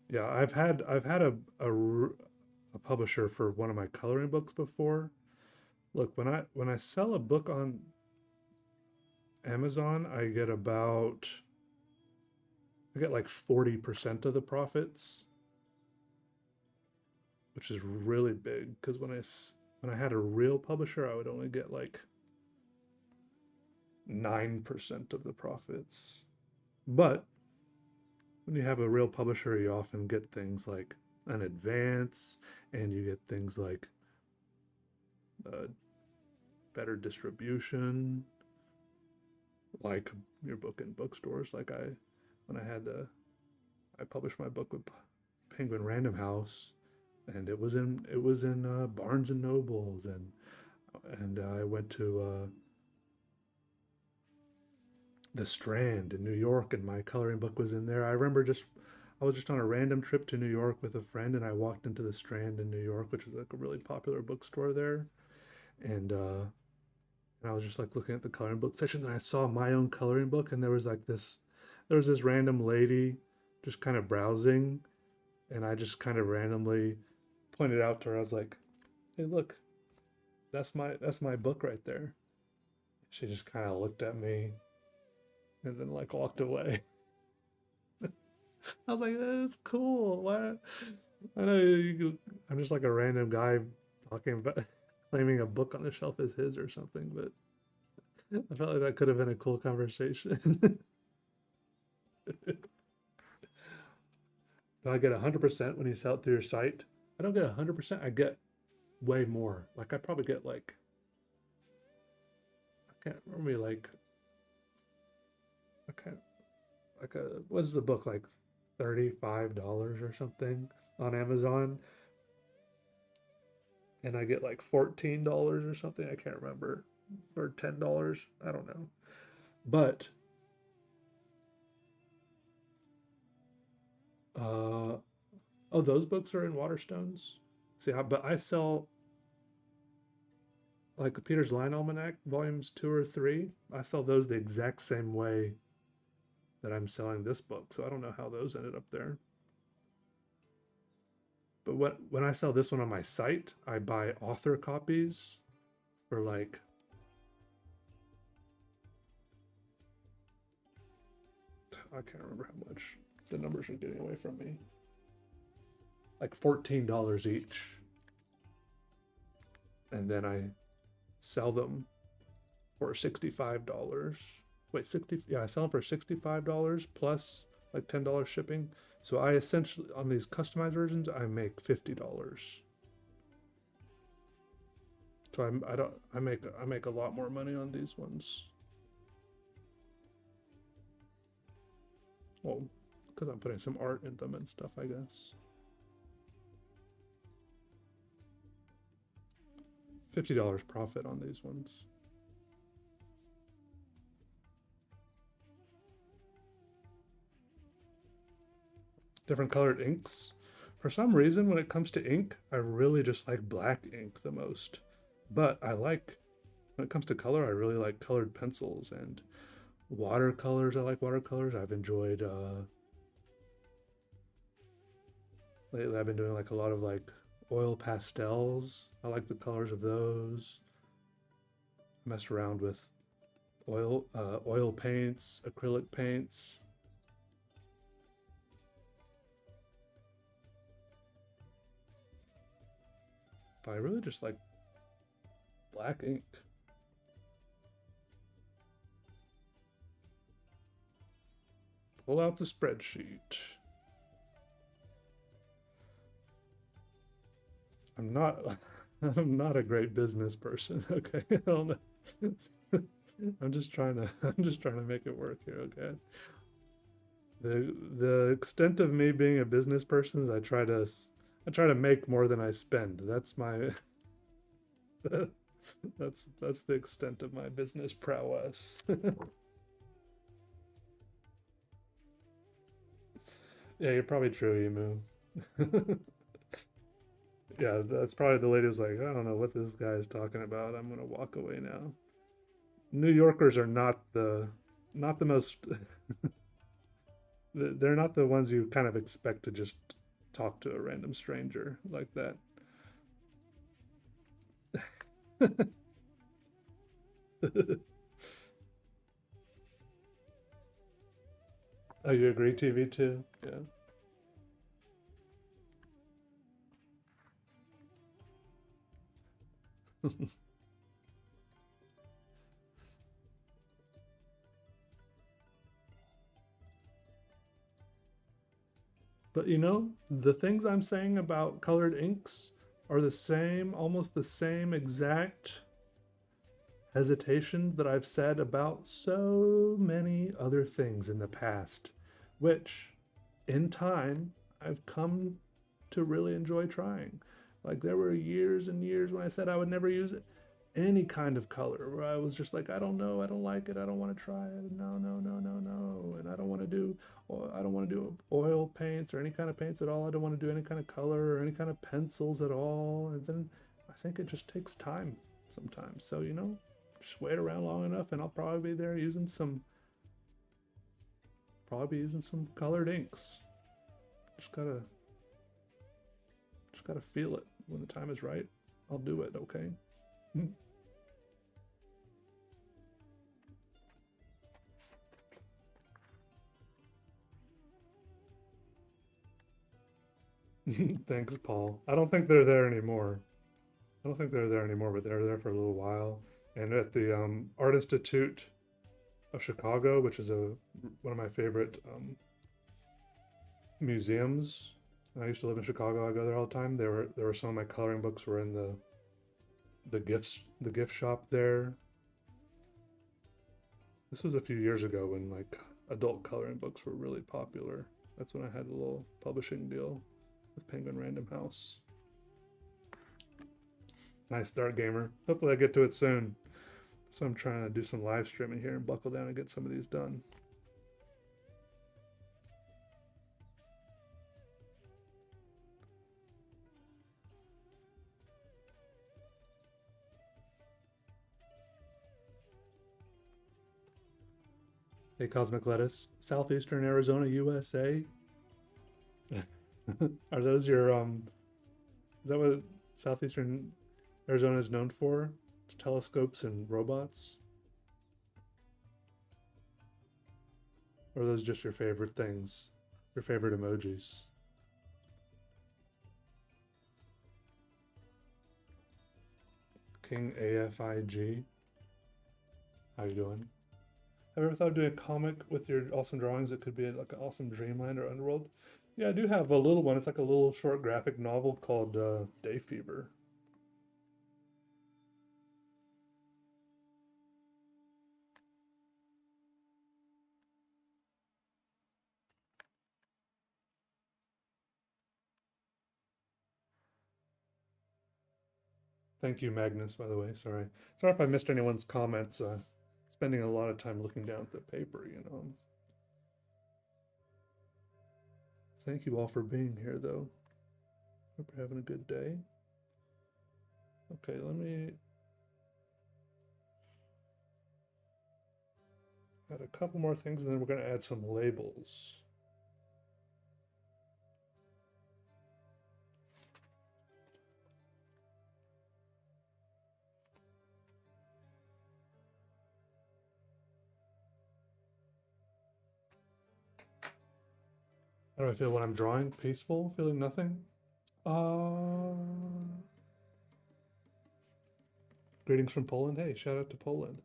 yeah, I've had a publisher for one of my coloring books before. Look, when I sell a book on Amazon, I get like 40% of the profits, which is really big because when I had a real publisher, I would only get like 9% of the profits. But when you have a real publisher, you often get things like an advance, and you get things like better distribution, like your book in bookstores. Like when I published my book with Penguin Random House, and it was in Barnes and Nobles, and I went to the Strand in New York, and my coloring book was in there. I was just on a random trip to New York with a friend, and I walked into the Strand in New York, which is like a really popular bookstore there, and I was just like looking at the coloring book section, and I saw my own coloring book, and there was this random lady just kind of browsing, and I just kind of randomly pointed out to her. I was like, "Hey, look, that's my book right there." She just kind of looked at me and then like walked away. I was like, "That's cool. Why?" I know I'm just like a random guy talking about claiming a book on the shelf is his or something, but I felt like that could have been a cool conversation. Do I get 100% when you sell it through your site? I don't get 100%. I get way more. Like I probably get like, I can't remember, like, I can't, like what's the book, like $35 or something on Amazon, and I get like $14 or something. I can't remember, or $10. I don't know, but uh, oh, those books are in Waterstones. See, but I sell like the Peter's Line Almanac volumes 2 or 3. I sell those the exact same way that I'm selling this book, so I don't know how those ended up there. But when I sell this one on my site, I buy author copies for like I can't remember how much. The numbers are getting away from me. Like $14 each. And then I sell them for $65. Wait, 60, yeah, I sell them for $65 plus like $10 shipping. So I essentially, on these customized versions, I make $50. So I make a lot more money on these ones. Well, because I'm putting some art in them and stuff, I guess. $50 profit on these ones. Different colored inks. For some reason, when it comes to ink, I really just like black ink the most. But when it comes to color, I really like colored pencils and watercolors. I like watercolors. I've enjoyed, lately I've been doing like a lot of like oil pastels. I like the colors of those. I messed around with oil paints, acrylic paints. But I really just like black ink. Pull out the spreadsheet. I'm not a great business person, okay? I don't know. I'm just trying to make it work here, okay? The extent of me being a business person is I try to make more than I spend. That's my that's the extent of my business prowess. Yeah, you're probably true, Emu. Yeah, that's probably the lady who's like, I don't know what this guy is talking about. I'm gonna walk away now. New Yorkers are not the most they're not the ones you kind of expect to just talk to a random stranger like that. Oh, you agree, TV too? Yeah. But you know, the things I'm saying about colored inks are the same, almost the same exact hesitation that I've said about so many other things in the past, which in time I've come to really enjoy trying. Like there were years and years when I said I would never use it, any kind of color where I was just like, I don't know, I don't like it, I don't want to try it, no, no, no, no, no, and I don't want to do, I don't want to do oil paints or any kind of paints at all. I don't want to do any kind of color or any kind of pencils at all. And then I think it just takes time sometimes. So you know, just wait around long enough, and I'll probably be there using some colored inks. Just gotta feel it when the time is right. I'll do it, okay? Thanks, Paul. I don't think they're there anymore. I don't think they're there anymore, but they were there for a little while. And at the Art Institute of Chicago, which is one of my favorite museums. I used to live in Chicago. I go there all the time. There were some of my coloring books were in the gift shop there. This was a few years ago when like adult coloring books were really popular. That's when I had a little publishing deal with Penguin Random House. Nice Dark Gamer. Hopefully I get to it soon. So I'm trying to do some live streaming here and buckle down and get some of these done. Hey, Cosmic Lettuce. Southeastern Arizona, USA. Are those your Is that what southeastern Arizona is known for? It's telescopes and robots? Or are those just your favorite things? Your favorite emojis? King AFIG. How you doing? Have you ever thought of doing a comic with your awesome drawings? It could be like an awesome dreamland or underworld. Yeah, I do have a little one. It's like a little short graphic novel called Day Fever. Thank you, Magnus, by the way. Sorry if I missed anyone's comments. Spending a lot of time looking down at the paper, you know. Thank you all for being here, though. Hope you're having a good day. Okay, let me add a couple more things, and then we're going to add some labels. How do I feel when I'm drawing? Peaceful? Feeling nothing? Uh, Greetings from Poland. Hey, shout out to Poland.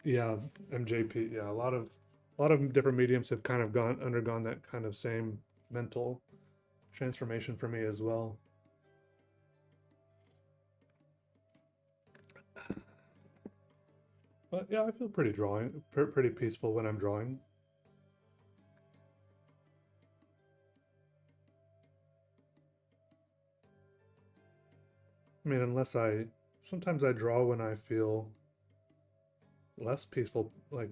Yeah, MJP. Yeah, a lot of different mediums have kind of undergone that kind of same mental transformation for me as well. But yeah, I feel pretty peaceful when I'm drawing. I mean, sometimes I draw when I feel less peaceful, like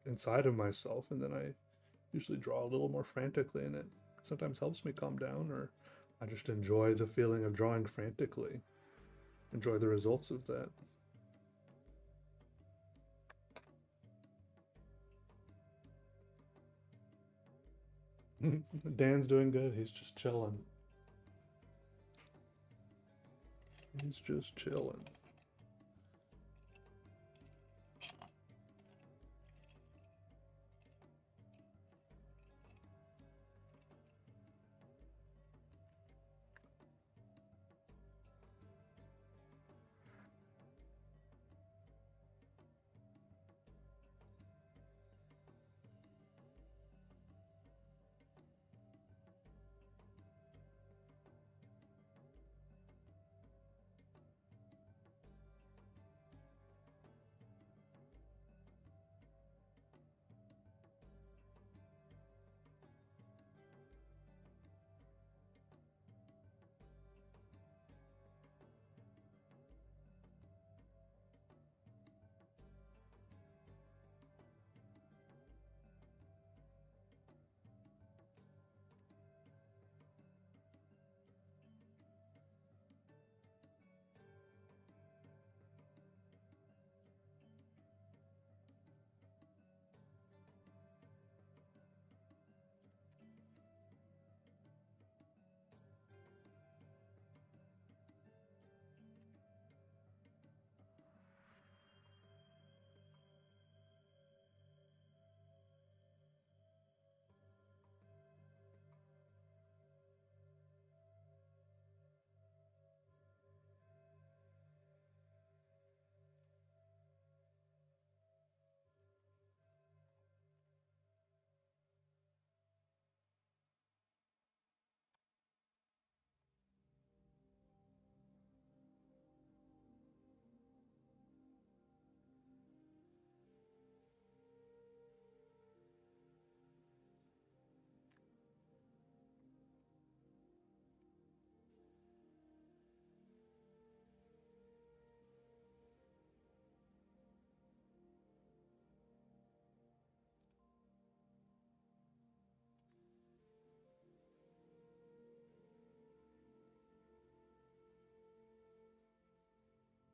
inside of myself, and then I usually draw a little more frantically, and it sometimes helps me calm down, or I just enjoy the feeling of drawing frantically, enjoy the results of that. Dan's doing good. He's just chilling. He's just chilling.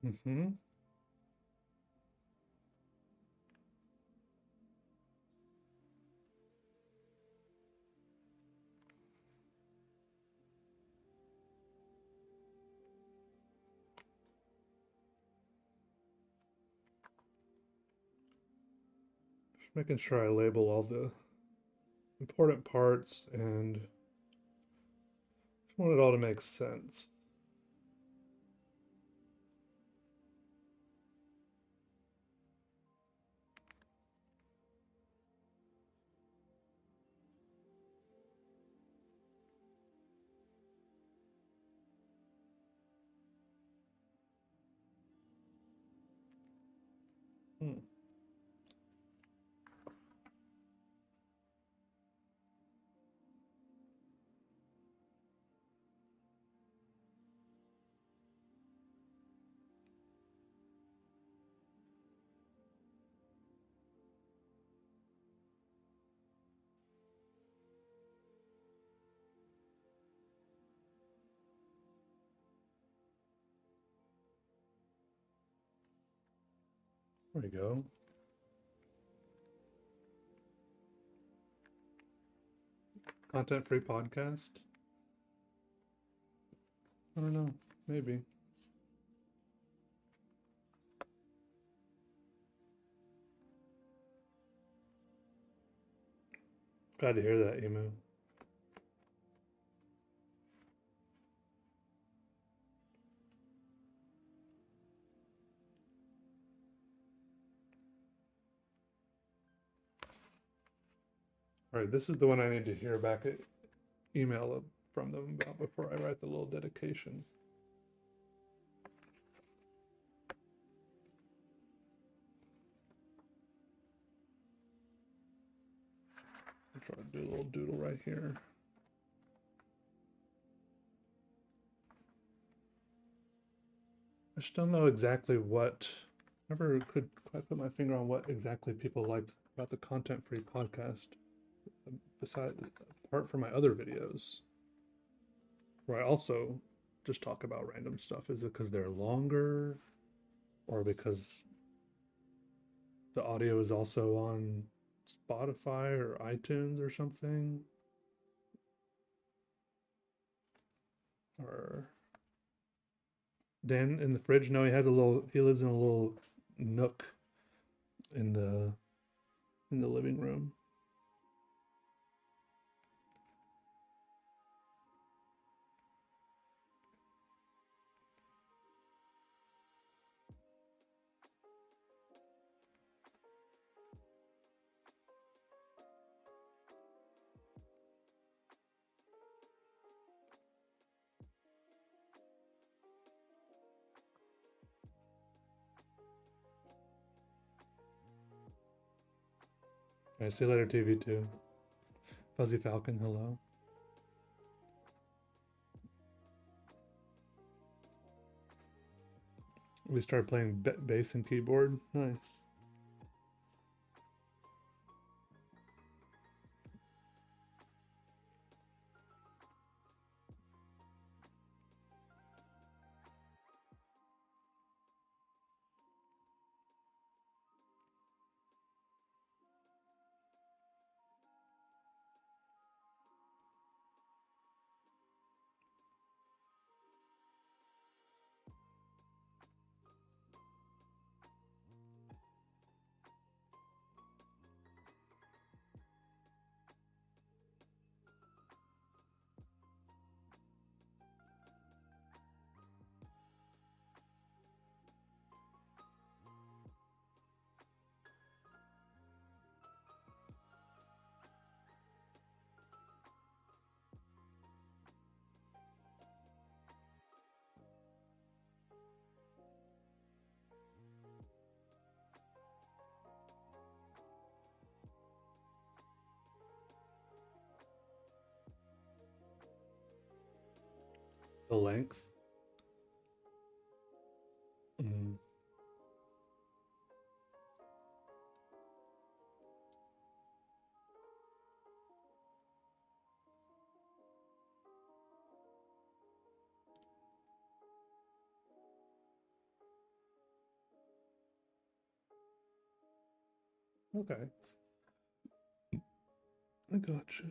Mm-hmm. Just making sure I label all the important parts and just want it all to make sense. Hmm. There we go. Content-free podcast? I don't know. Maybe. Glad to hear that, Emu. All right, this is the one I need to hear back at email from them about before I write the little dedication. I'll try to do a little doodle right here. I just don't know exactly what, never could quite put my finger on what exactly people liked about the content-free podcast, apart from my other videos, where I also just talk about random stuff. Is it because they're longer, or because the audio is also on Spotify or iTunes or something? Or Dan in the fridge? No, he lives in a little nook in the living room. All right, see you later, TV2. Fuzzy Falcon, hello. We started playing bass and keyboard. Nice. The length. Mm. Okay. I gotcha.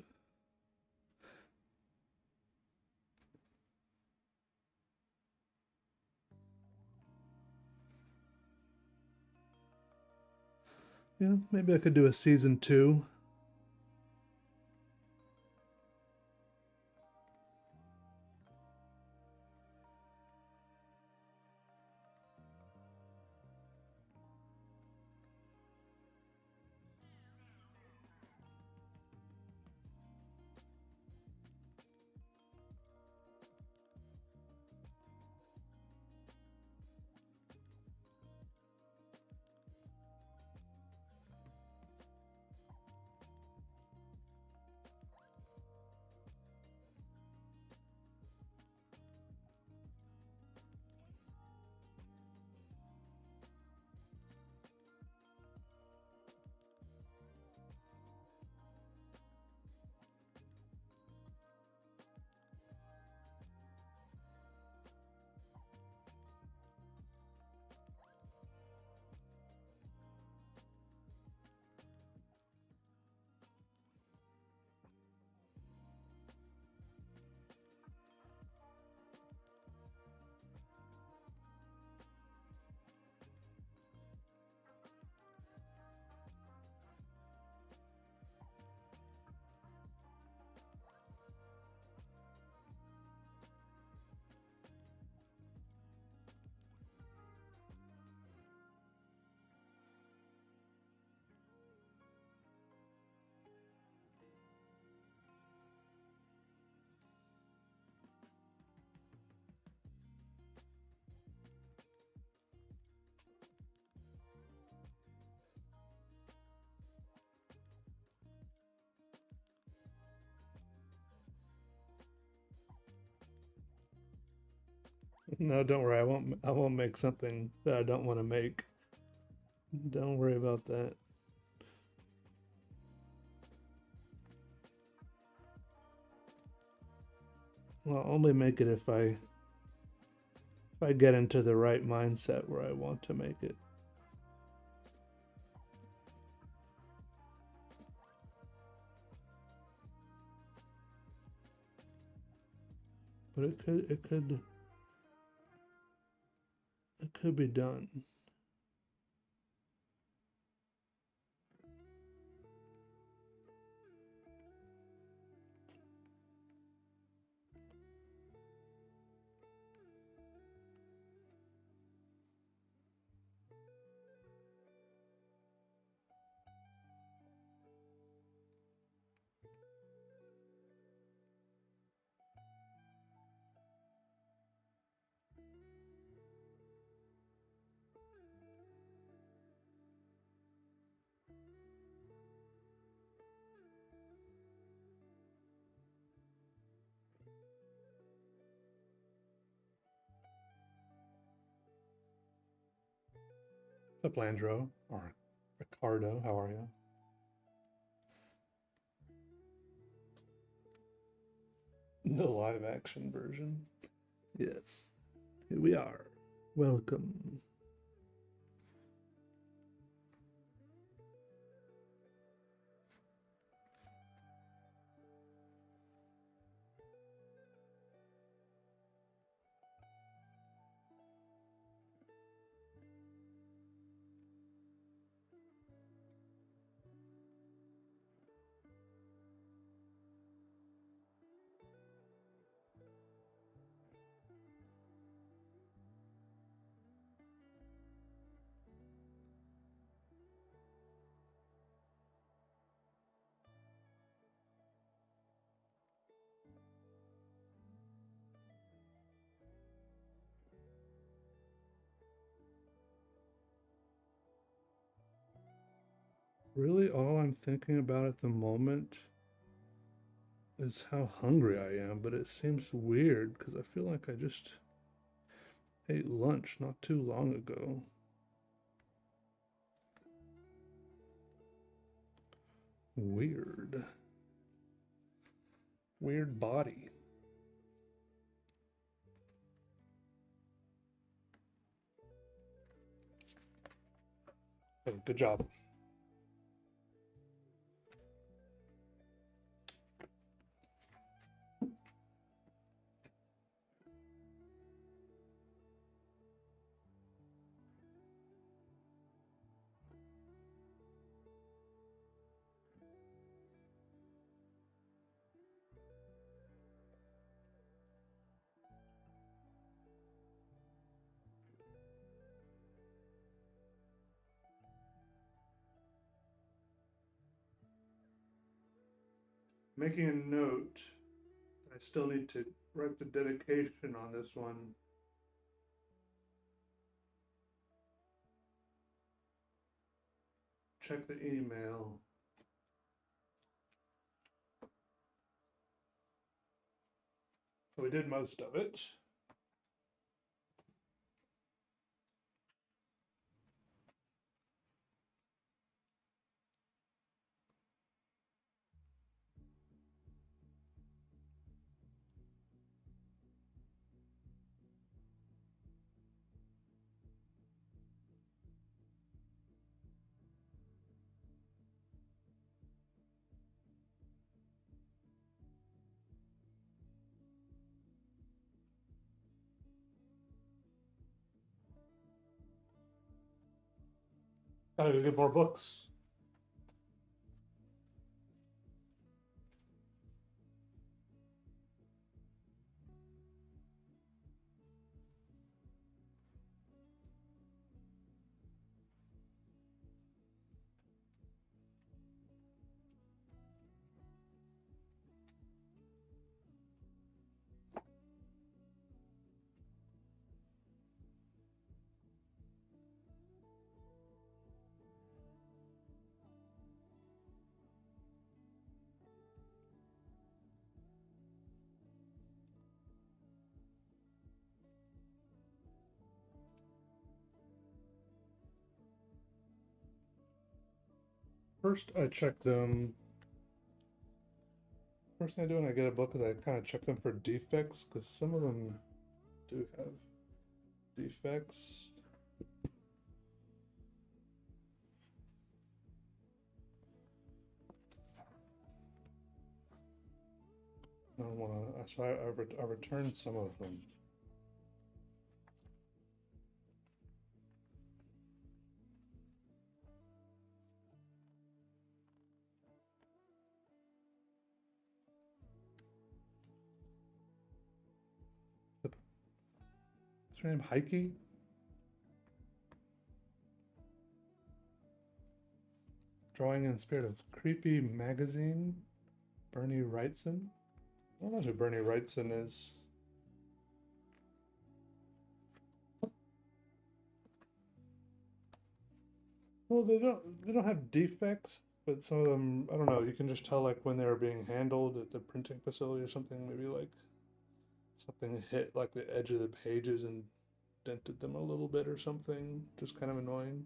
Yeah, maybe I could do a season 2. No, don't worry. I won't make something that I don't want to make. Don't worry about that. I'll only make it if I get into the right mindset where I want to make it. But it could be done. What's up, Landro? Or Ricardo, how are you? The live action version. Yes. Here we are. Welcome. Really, all I'm thinking about at the moment is how hungry I am, but it seems weird because I feel like I just ate lunch not too long ago. Weird. Weird body. Oh, good job. Making a note. I still need to write the dedication on this one. Check the email. So we did most of it. Gotta go get more books. First, I check them. First thing I do when I get a book is I kind of check them for defects, because some of them do have defects. I don't want to, so I returned some of them. Is her name Heike? Drawing in Spirit of Creepy Magazine, Bernie Wrightson. I don't know who Bernie Wrightson is. Well, they don't have defects, but some of them, I don't know, you can just tell like when they were being handled at the printing facility or something, maybe like something hit like the edge of the pages and dented them a little bit or something. Just kind of annoying.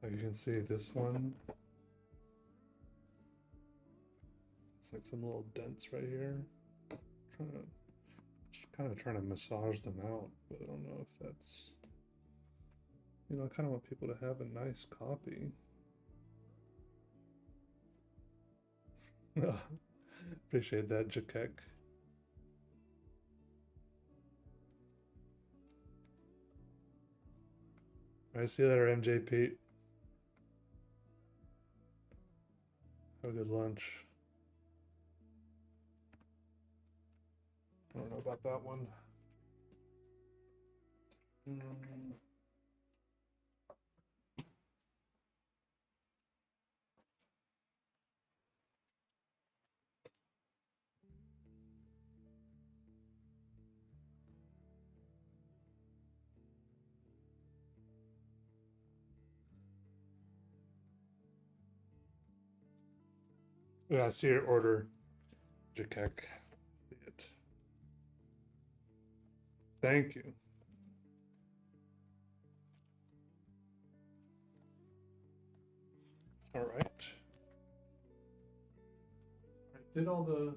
Like you can see this one. It's like some little dents right here. Kind of trying to massage them out, but I don't know if that's, you know, I kind of want people to have a nice copy. Appreciate that, Jakek. All right, see you later, MJ Pete. Have a good lunch. I don't know about that one. Yeah, I see your order, Jakek. See it. Thank you. All right. I did all the.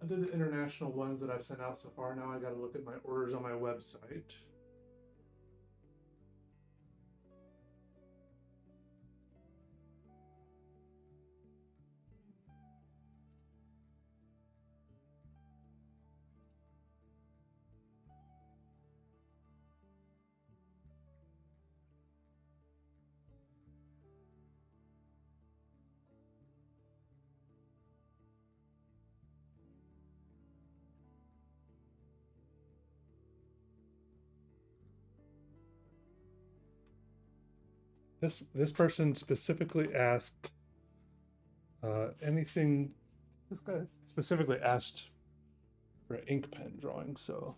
I did the international ones that I've sent out so far. Now I got to look at my orders on my website. This person specifically asked anything. This guy specifically asked for an ink pen drawing, so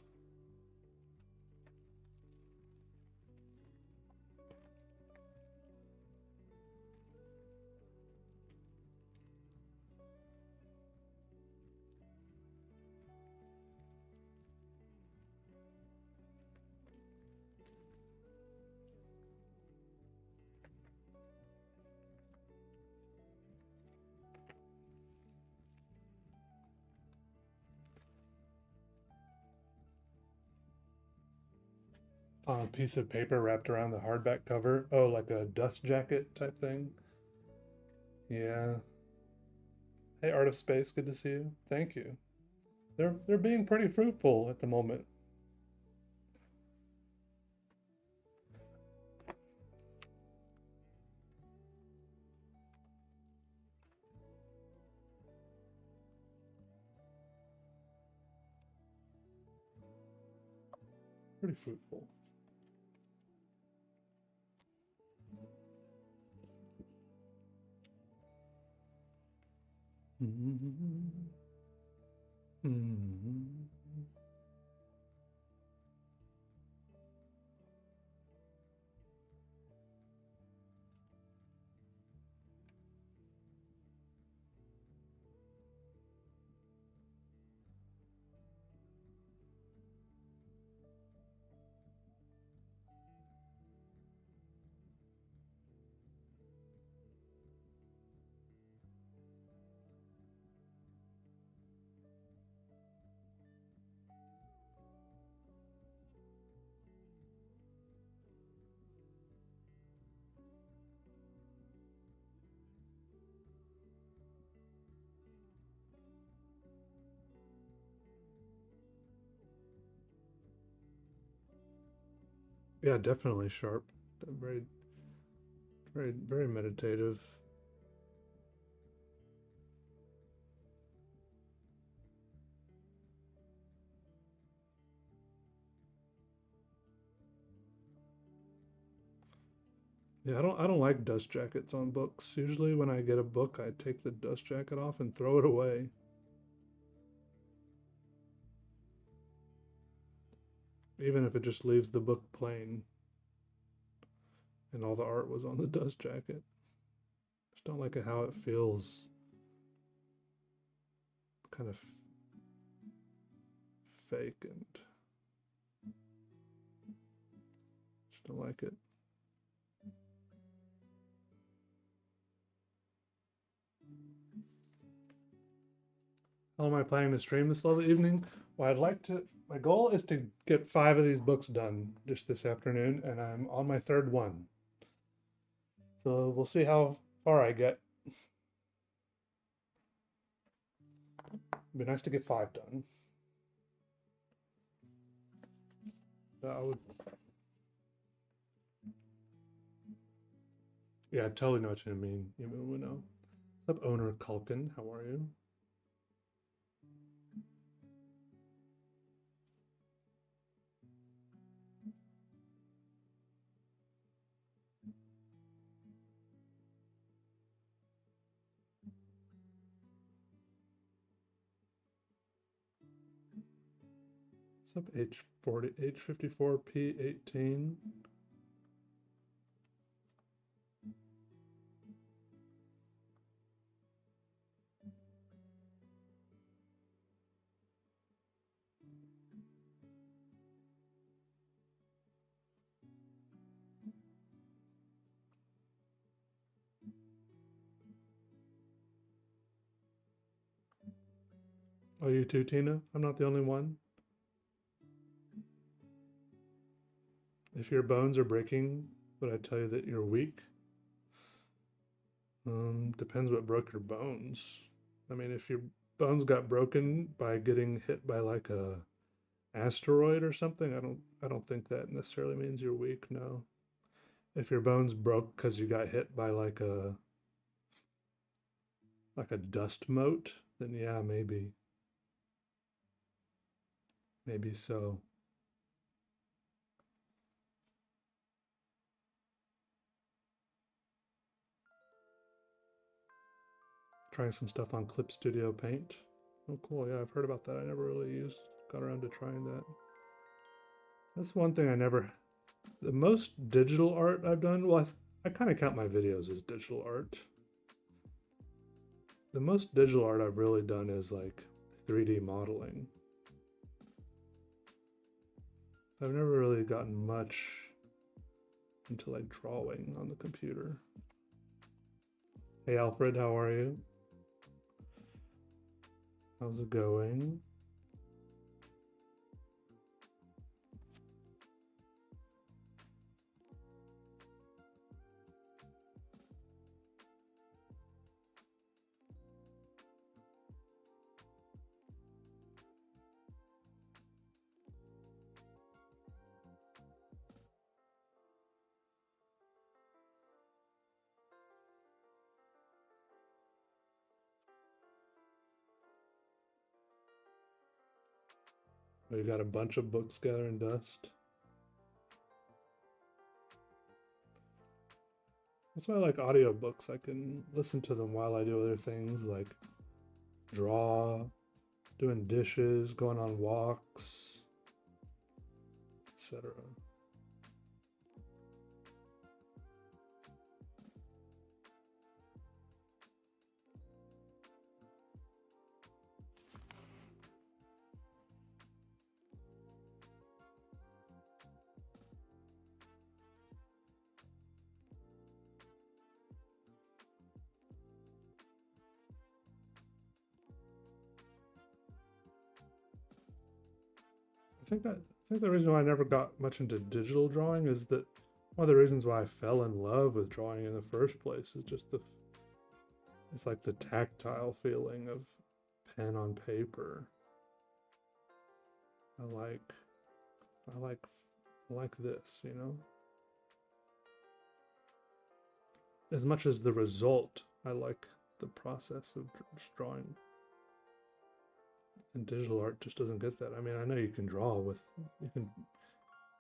on a piece of paper wrapped around the hardback cover. Oh, like a dust jacket type thing. Yeah. Hey, Art of Space, good to see you. Thank you. They're being pretty fruitful at the moment. Pretty fruitful. Mm-hmm. Mm-hmm. Yeah, definitely sharp. Very, very meditative. Yeah, I don't like dust jackets on books. Usually when I get a book, I take the dust jacket off and throw it away. Even if it just leaves the book plain and all the art was on the dust jacket. Just don't like how it feels kind of fake and just don't like it. How am I planning to stream this lovely evening? Well, my goal is to get 5 of these books done just this afternoon, and I'm on my third one. So we'll see how far I get. It'd be nice to get 5 done. I would, yeah, I totally know what you mean. You know. What's up, owner Culkin? How are you? What's up, H40, H54P18? Oh, you too, Tina? I'm not the only one. If your bones are breaking, would I tell you that you're weak? Depends what broke your bones. I mean, if your bones got broken by getting hit by like a asteroid or something, I don't think that necessarily means you're weak, no. If your bones broke because you got hit by like a dust mote, then yeah, maybe. Maybe so. trying some stuff on Clip Studio Paint. Oh, cool. Yeah, I've heard about that. I never really got around to trying that. That's one thing I never, the most digital art I've done, well, I kind of count my videos as digital art. The most digital art I've really done is like 3D modeling. I've never really gotten much into like drawing on the computer. Hey Alfred, how are you? How's it going? We got a bunch of books gathering dust. That's why I like audiobooks. I can listen to them while I do other things like draw, doing dishes, going on walks, etc. I think the reason why I never got much into digital drawing is that one of the reasons why I fell in love with drawing in the first place is just it's like the tactile feeling of pen on paper. I like this, you know? As much as the result, I like the process of drawing. And digital art just doesn't get that. I mean, I know you can draw with, you can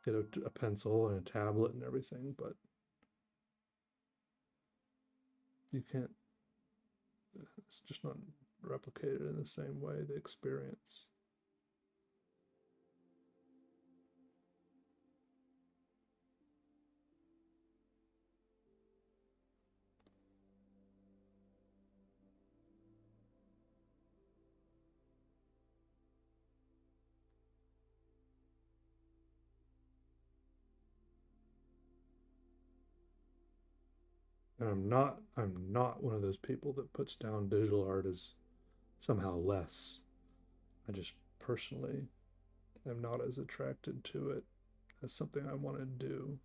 get a pencil and a tablet and everything, but you can't, it's just not replicated in the same way, the experience. And I'm not one of those people that puts down digital art as somehow less. I just personally am not as attracted to it as something I want to do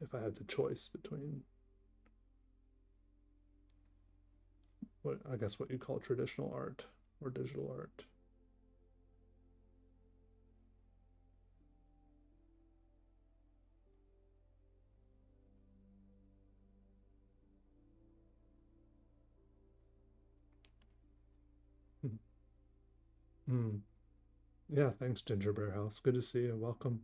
if I had the choice between what I guess what you call traditional art or digital art. Mm. Yeah, thanks, Ginger Bear House. Good to see you. Welcome.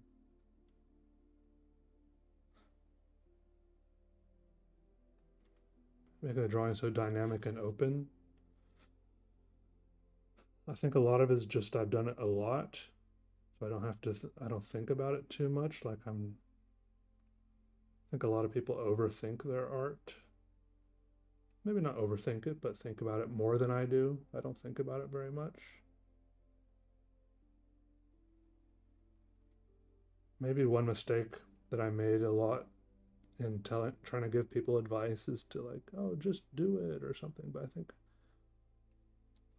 Making the drawing so dynamic and open. I think a lot of it is just I've done it a lot, so I don't have to. I don't think about it too much. Like I think a lot of people overthink their art. Maybe not overthink it, but think about it more than I do. I don't think about it very much. Maybe one mistake that I made a lot in trying to give people advice is to like, oh, just do it or something. But I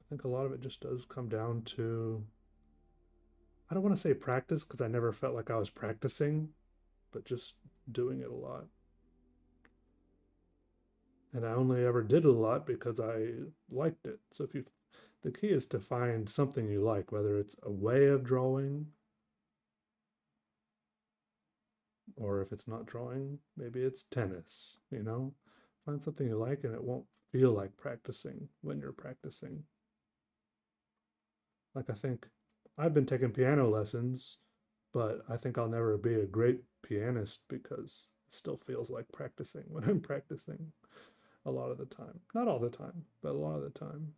think a lot of it just does come down to, I don't want to say practice because I never felt like I was practicing, but just doing it a lot. And I only ever did it a lot because I liked it. So the key is to find something you like, whether it's a way of drawing, or if it's not drawing, maybe it's tennis, you know? Find something you like and it won't feel like practicing when you're practicing. Like I think I've been taking piano lessons, but I think I'll never be a great pianist because it still feels like practicing when I'm practicing. a lot of the time. Not all the time, but a lot of the time.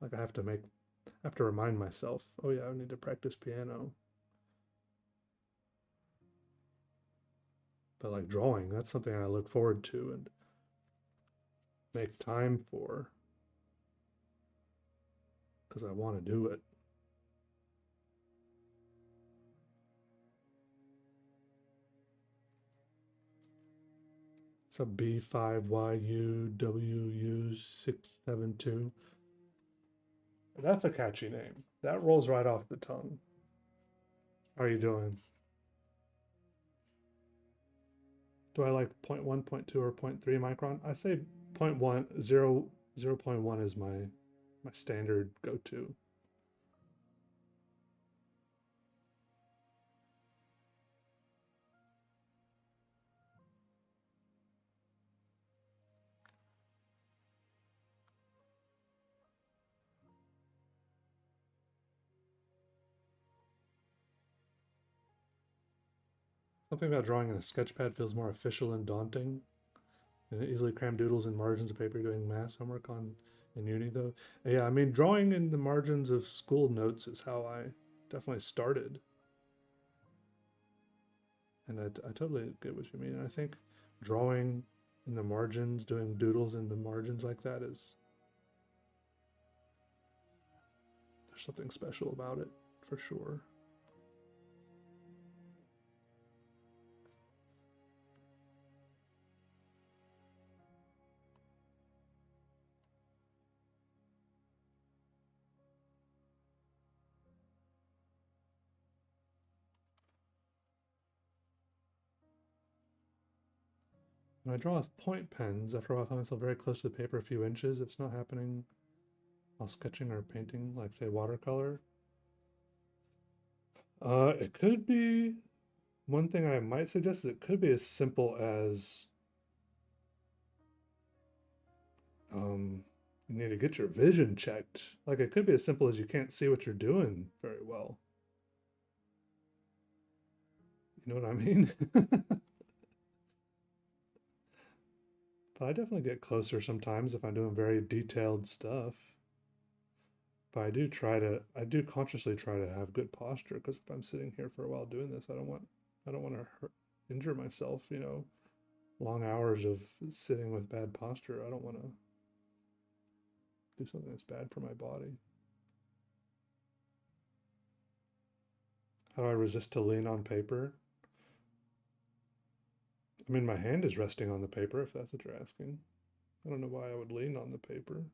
Like I have to remind myself, oh yeah, I need to practice piano. But like drawing, that's something I look forward to and make time for because I want to do it. It's a B5YUWU672. That's a catchy name. That rolls right off the tongue. How are you doing? Do I like 0.1, 0.2, or 0.3 micron? I say 0.1, 0.1 is my standard go-to. Something about drawing in a sketchpad feels more official and daunting. And easily cram doodles in margins of paper doing math homework on in uni though. Yeah, I mean drawing in the margins of school notes is how I definitely started. And I totally get what you mean. And I think drawing in the margins, doing doodles in the margins like that is there's something special about it for sure. When I draw with point pens, after a while I find myself very close to the paper, a few inches. If it's not happening while sketching or painting, like say watercolor. It could be, one thing I might suggest is it could be as simple as you need to get your vision checked. Like it could be as simple as you can't see what you're doing very well. You know what I mean? But I definitely get closer sometimes if I'm doing very detailed stuff. But I do consciously try to have good posture because if I'm sitting here for a while doing this, I don't want to injure myself, you know. Long hours of sitting with bad posture, I don't want to do something that's bad for my body. How do I resist to lean on paper? I mean, my hand is resting on the paper, if that's what you're asking. I don't know why I would lean on the paper.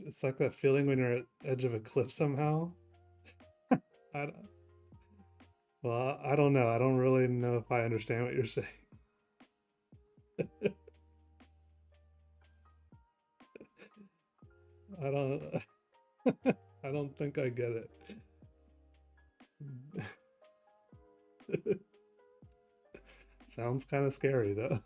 It's like that feeling when you're at the edge of a cliff somehow. I don't, well, I don't know. I don't really know if I understand what you're saying. I don't I don't think I get it. Sounds kind of scary though.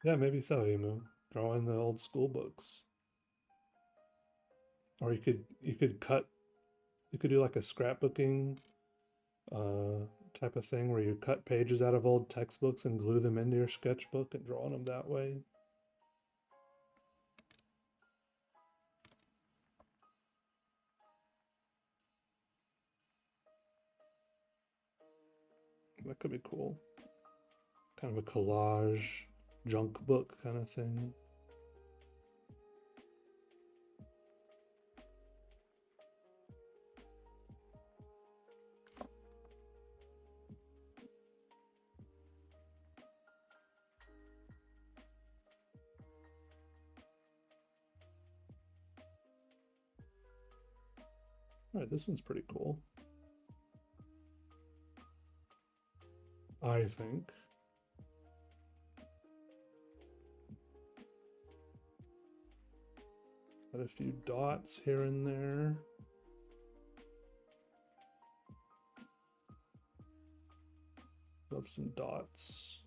Yeah, maybe so, Emu. Draw in the old school books. Or you could do like a scrapbooking type of thing where you cut pages out of old textbooks and glue them into your sketchbook and draw on them that way. That could be cool. Kind of a collage, junk book kind of thing. All right, this one's pretty cool. I think. Got a few dots here and there. Love some dots.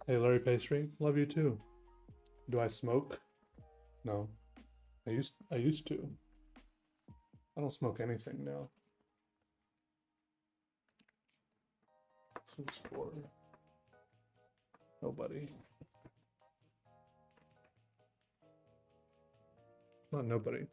Hey, Larry Pastry, love you too. Do I smoke? No. I used to. I don't smoke anything now. This is for nobody. Not nobody.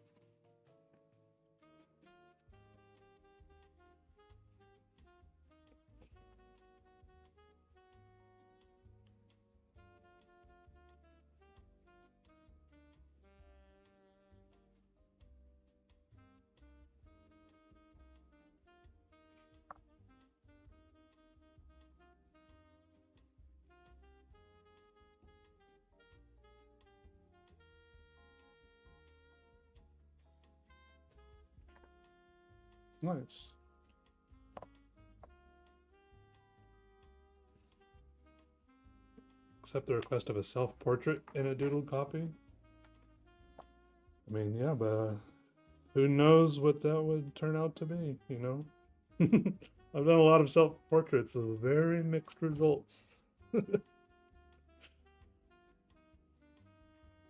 Nice. Accept the request of a self-portrait in a doodle copy. I mean, yeah, but who knows what that would turn out to be, you know? I've done a lot of self-portraits with very mixed results. Do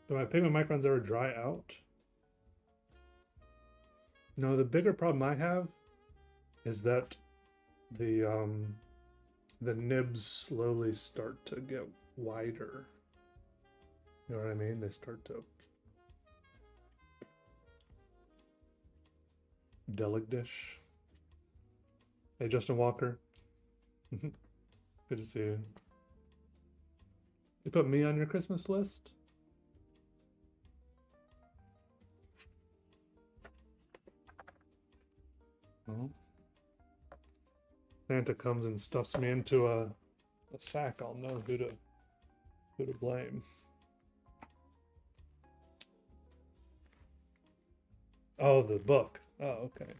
my pigment microns ever dry out? No, the bigger problem I have is that the nibs slowly start to get wider. You know what I mean? They start to Deligdish. Hey, Justin Walker. Good to see you. You put me on your Christmas list? Well, Santa comes and stuffs me into a sack, I'll know who to blame. Oh, the book. Oh, okay.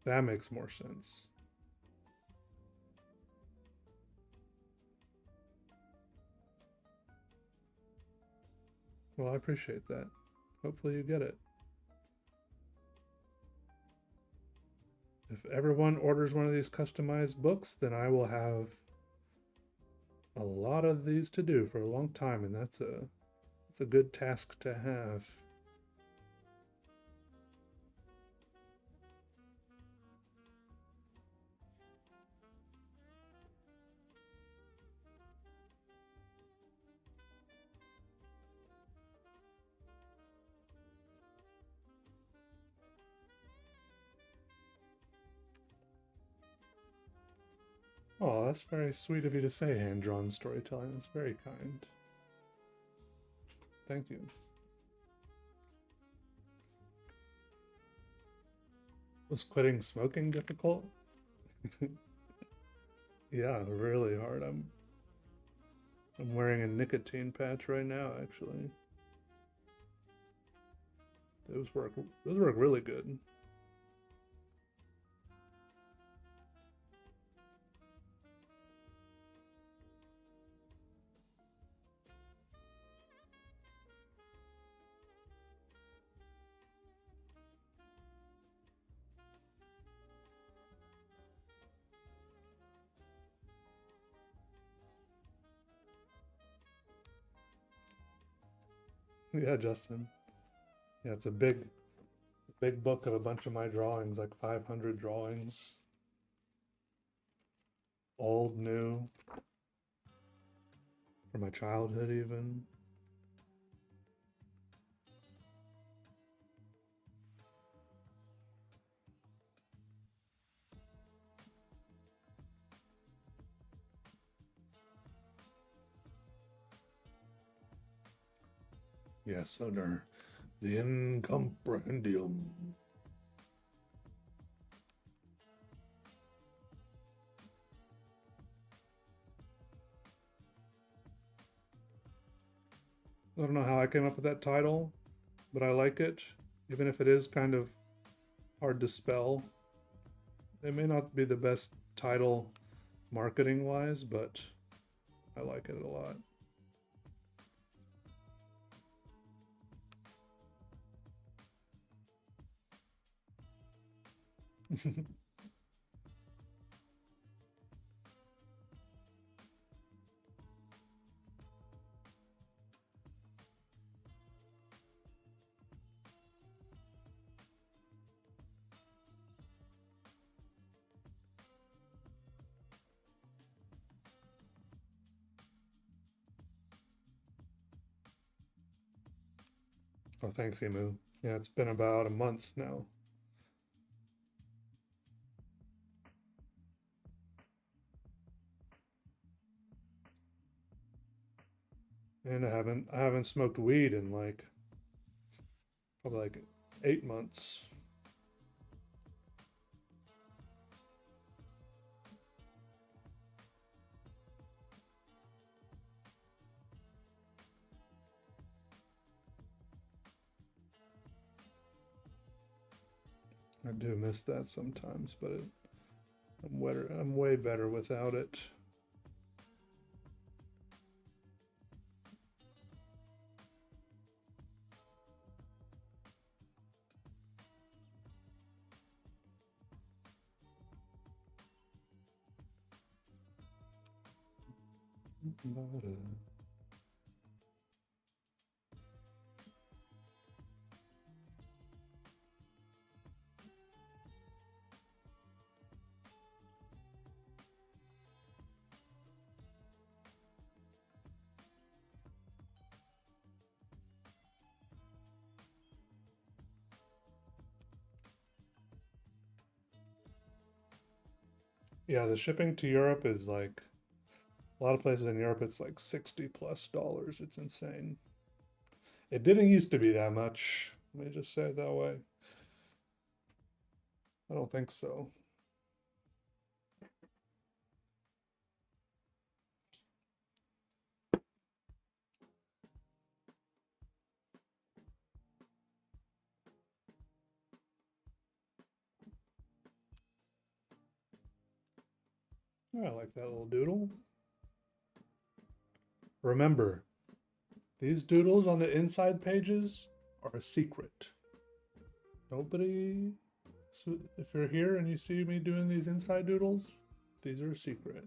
That makes more sense. Well, I appreciate that. Hopefully you get it. If everyone orders one of these customized books, then I will have a lot of these to do for a long time, and that's a good task to have. Oh, that's very sweet of you to say, hand-drawn storytelling. That's very kind. Thank you. Was quitting smoking difficult? Yeah, really hard. I'm wearing a nicotine patch right now, actually. Those work really good. Yeah, Justin. Yeah, it's a big big book of a bunch of my drawings, like 500 drawings. Old, new, from my childhood even. Yes, under the incomprehendium. I don't know how I came up with that title, but I like it, even if it is kind of hard to spell. It may not be the best title marketing wise, but I like it a lot. Oh, thanks, Emu. Yeah, it's been about a month now. And I haven't smoked weed in like probably like 8 months. I do miss that sometimes, but I'm way better without it. Yeah, the shipping to Europe is like a lot of places in Europe. It's like $60+. It's insane. It didn't used to be that much. Let me just say it that way. I don't think so. I like that little doodle. Remember, these doodles on the inside pages are a secret. Nobody, so if you're here and you see me doing these inside doodles, these are a secret.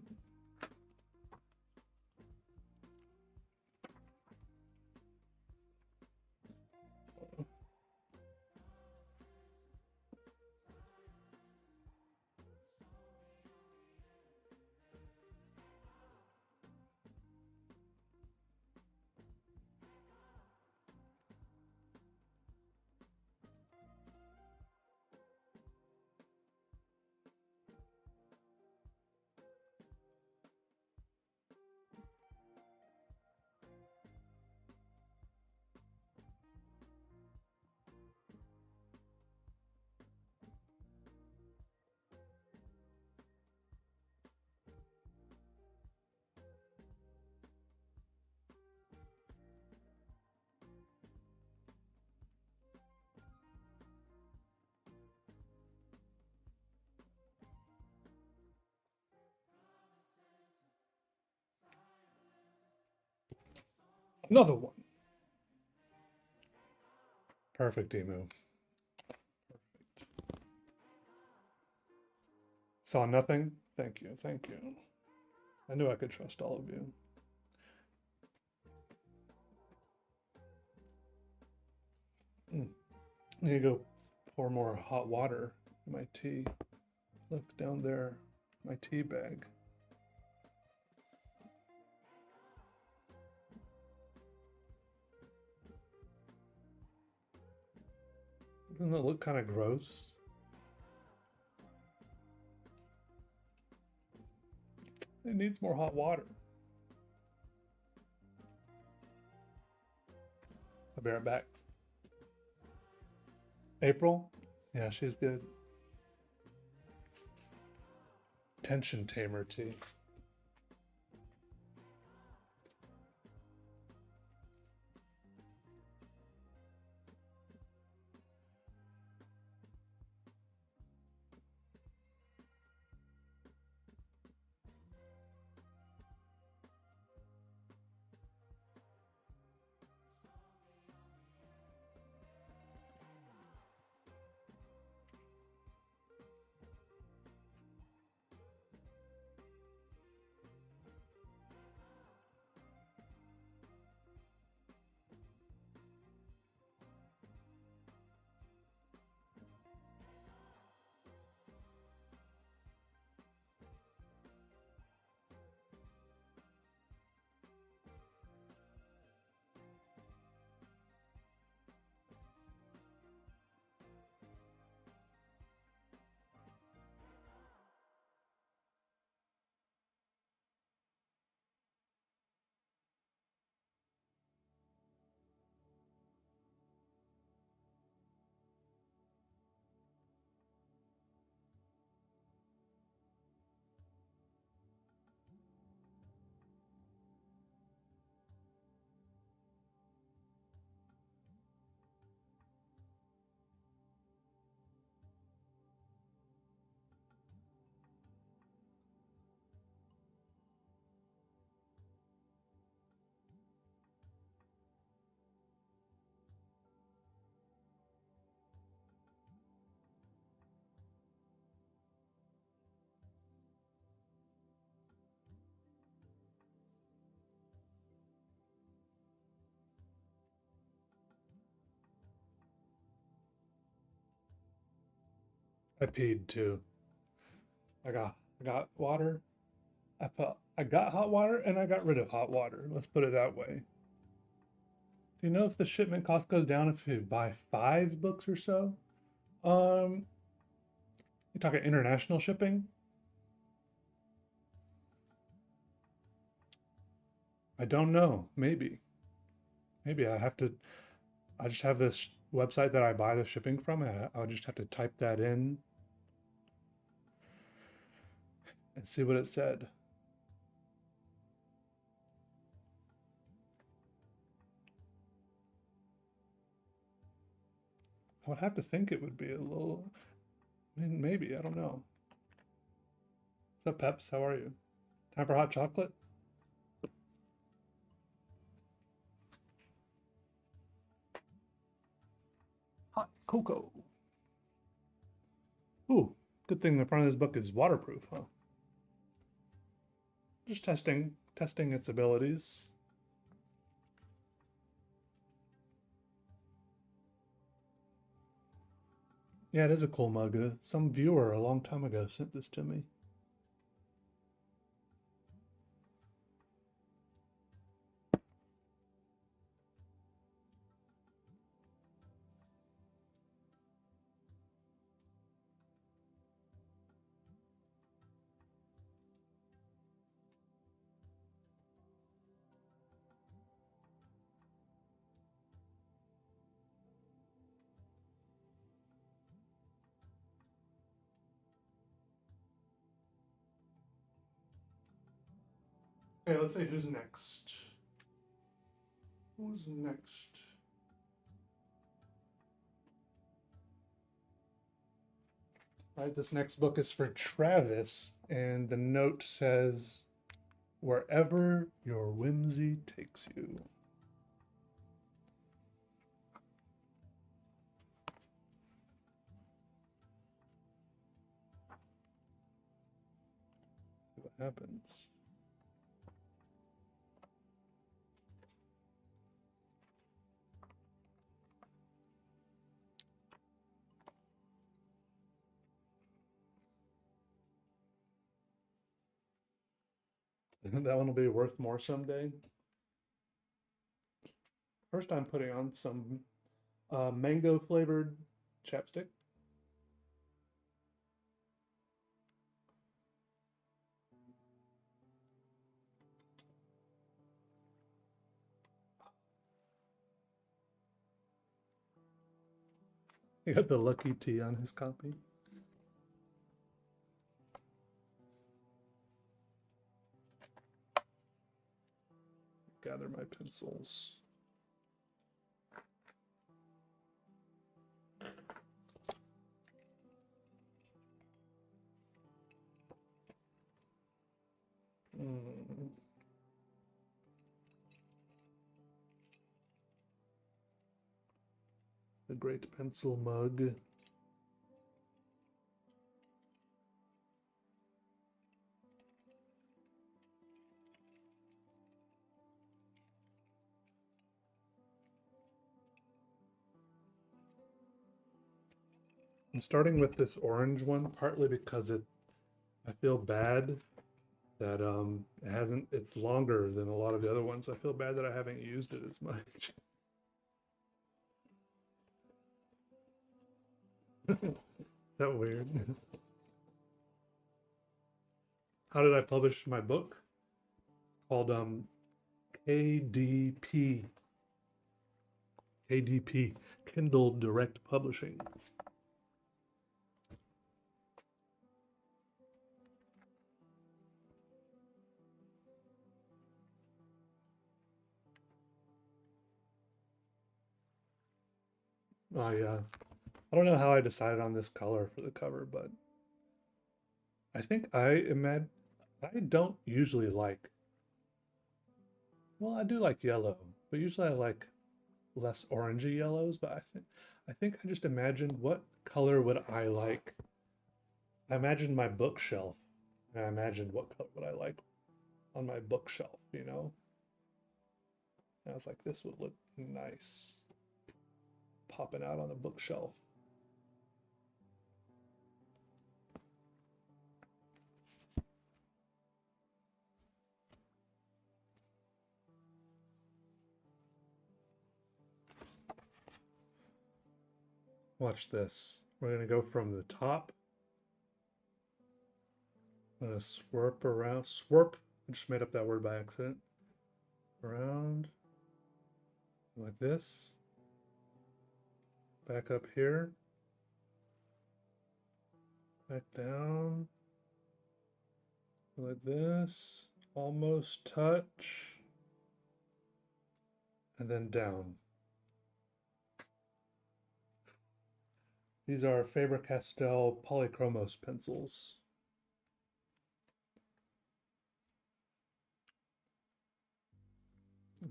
Another one. Perfect, Emu. Perfect. Saw nothing? Thank you, thank you. I knew I could trust all of you. There you go. pour more hot water in my tea. Look down there, my tea bag. Doesn't it look kind of gross? It needs more hot water. I'll be right back. April? Yeah, she's good. Tension tamer tea. I peed too. I got water. I got hot water and I got rid of hot water. Let's put it that way. Do you know if the shipment cost goes down if you buy 5 books or so? Um, you talking international shipping? I don't know. Maybe. Maybe I just have this website that I buy the shipping from. I'll just have to type that in and see what it said. I would have to think it would be a little, I mean, maybe, I don't know. What's up, Peps? How are you? Time for hot chocolate? Hot cocoa. Ooh, good thing the front of this book is waterproof, huh? Just testing its abilities. Yeah, it is a cool mug. Some viewer a long time ago sent this to me. Okay, let's say who's next. Who's next? All right, this next book is for Travis, and the note says, "Wherever your whimsy takes you." See what happens. That one will be worth more someday. First I'm putting on some mango flavored chapstick. He got the lucky T on his copy. Gather my pencils. The great pencil mug. I'm starting with this orange one partly because I feel bad that it's longer than a lot of the other ones. I feel bad that I haven't used it as much. Is that weird? How did I publish my book? Called KDP. KDP, Kindle Direct Publishing. Oh yeah. I don't know how I decided on this color for the cover, but I think I don't usually like, well, I do like yellow, but usually I like less orangey yellows, but I think I just imagined what color would I like. I imagined my bookshelf, and I imagined what color would I like on my bookshelf, you know? And I was like, this would look nice popping out on the bookshelf. Watch this. We're going to go from the top. I'm going to swerp around. Swerp. I just made up that word by accident. Around. Like this. Back up here. Back down. Like this. Almost touch. And then down. These are Faber-Castell Polychromos pencils.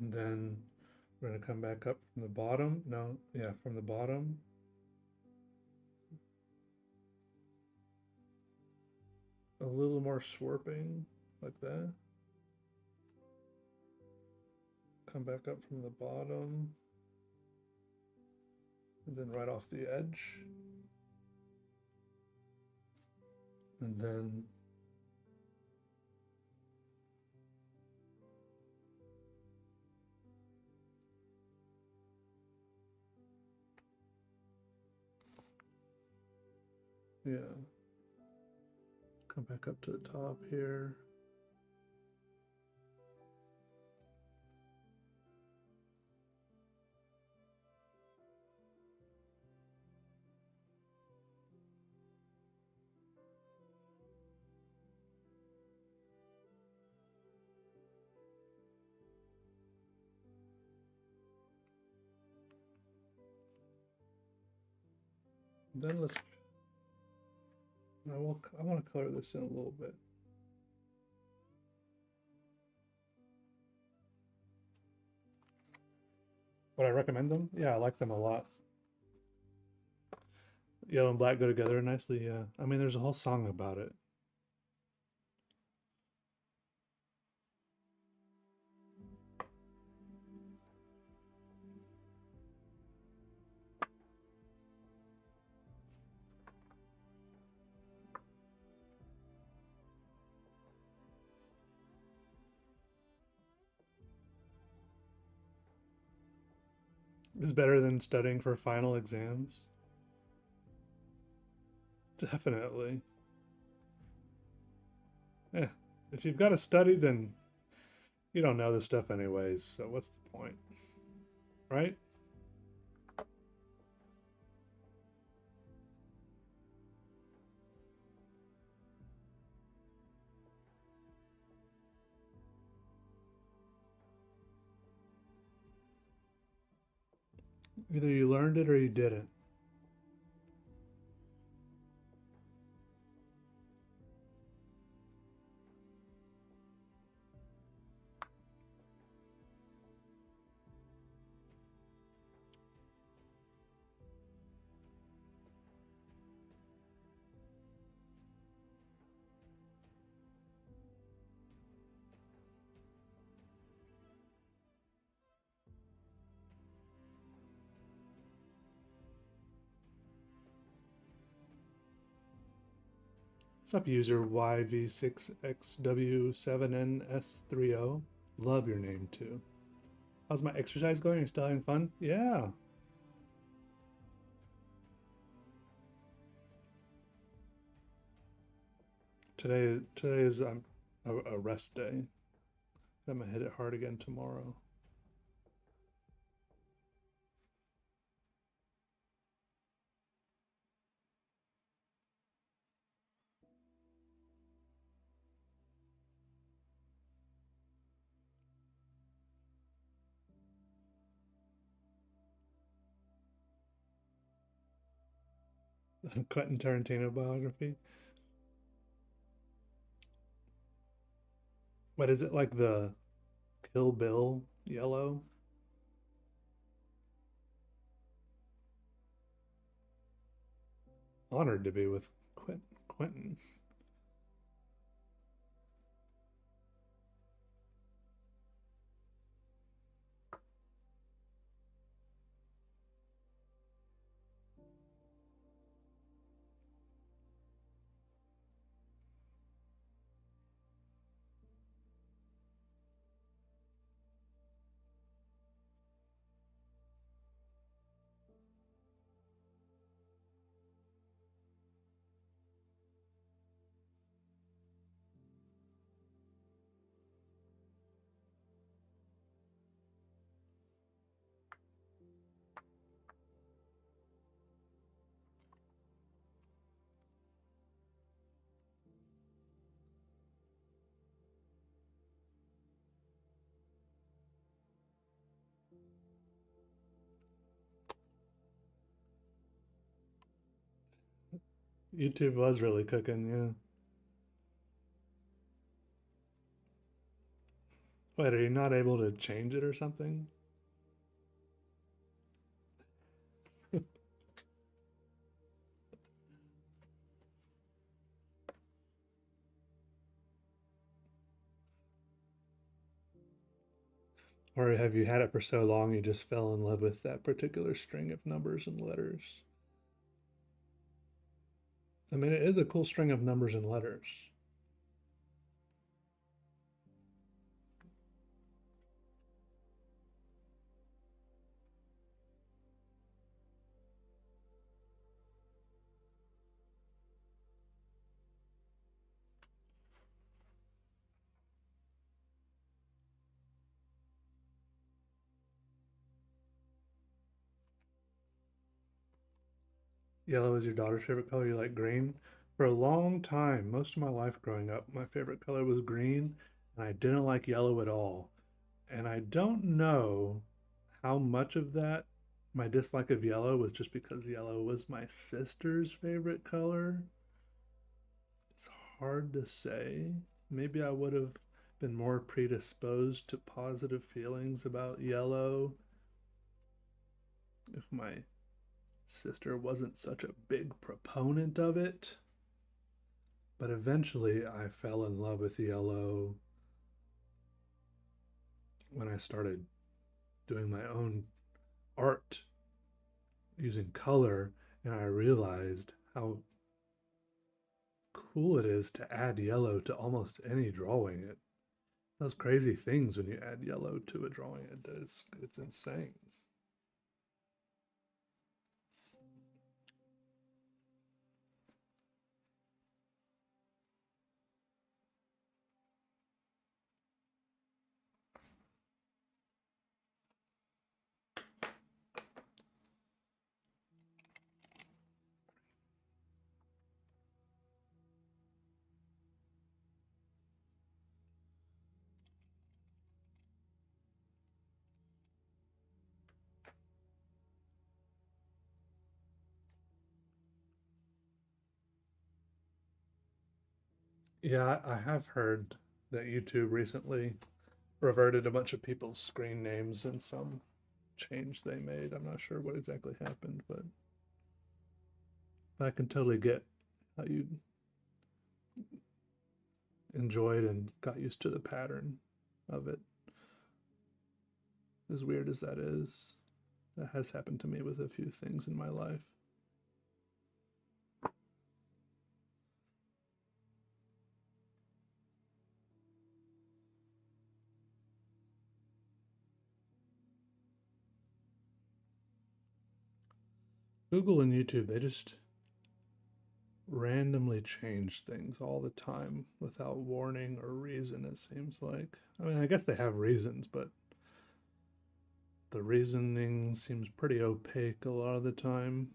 And then we're going to come back up from the bottom. No, yeah, from the bottom. A little more swerping, like that. Come back up from the bottom. And then right off the edge. And then yeah, come back up to the top here. Then I want to color this in a little bit. Would I recommend them? Yeah, I like them a lot. Yellow and black go together nicely, yeah. I mean, there's a whole song about it. Is better than studying for final exams. Definitely. Yeah. If you've got to study, then you don't know this stuff anyways, so what's the point? Right? Either you learned it or you didn't. What's up, user YV6XW7NS30? Love your name too. How's my exercise going? You're still having fun? Yeah. Today is a rest day. I'm gonna hit it hard again tomorrow. Quentin Tarantino biography. What is it, like the Kill Bill yellow? Honored to be with Quentin. YouTube was really cooking, yeah. Wait, are you not able to change it or something? Or have you had it for so long you just fell in love with that particular string of numbers and letters? I mean, it is a cool string of numbers and letters. Yellow is your daughter's favorite color. You like green? For a long time, most of my life growing up, my favorite color was green, and I didn't like yellow at all. And I don't know how much of that, my dislike of yellow, was just because yellow was my sister's favorite color. It's hard to say. Maybe I would have been more predisposed to positive feelings about yellow if my sister wasn't such a big proponent of it. But eventually I fell in love with yellow when I started doing my own art using color, and I realized how cool it is to add yellow to almost any drawing. It does crazy things when you add yellow to a drawing. It's insane. Yeah, I have heard that YouTube recently reverted a bunch of people's screen names and some change they made. I'm not sure what exactly happened, but I can totally get how you enjoyed and got used to the pattern of it. As weird as that is, that has happened to me with a few things in my life. Google and YouTube, they just randomly change things all the time without warning or reason, it seems like. I mean, I guess they have reasons, but the reasoning seems pretty opaque a lot of the time.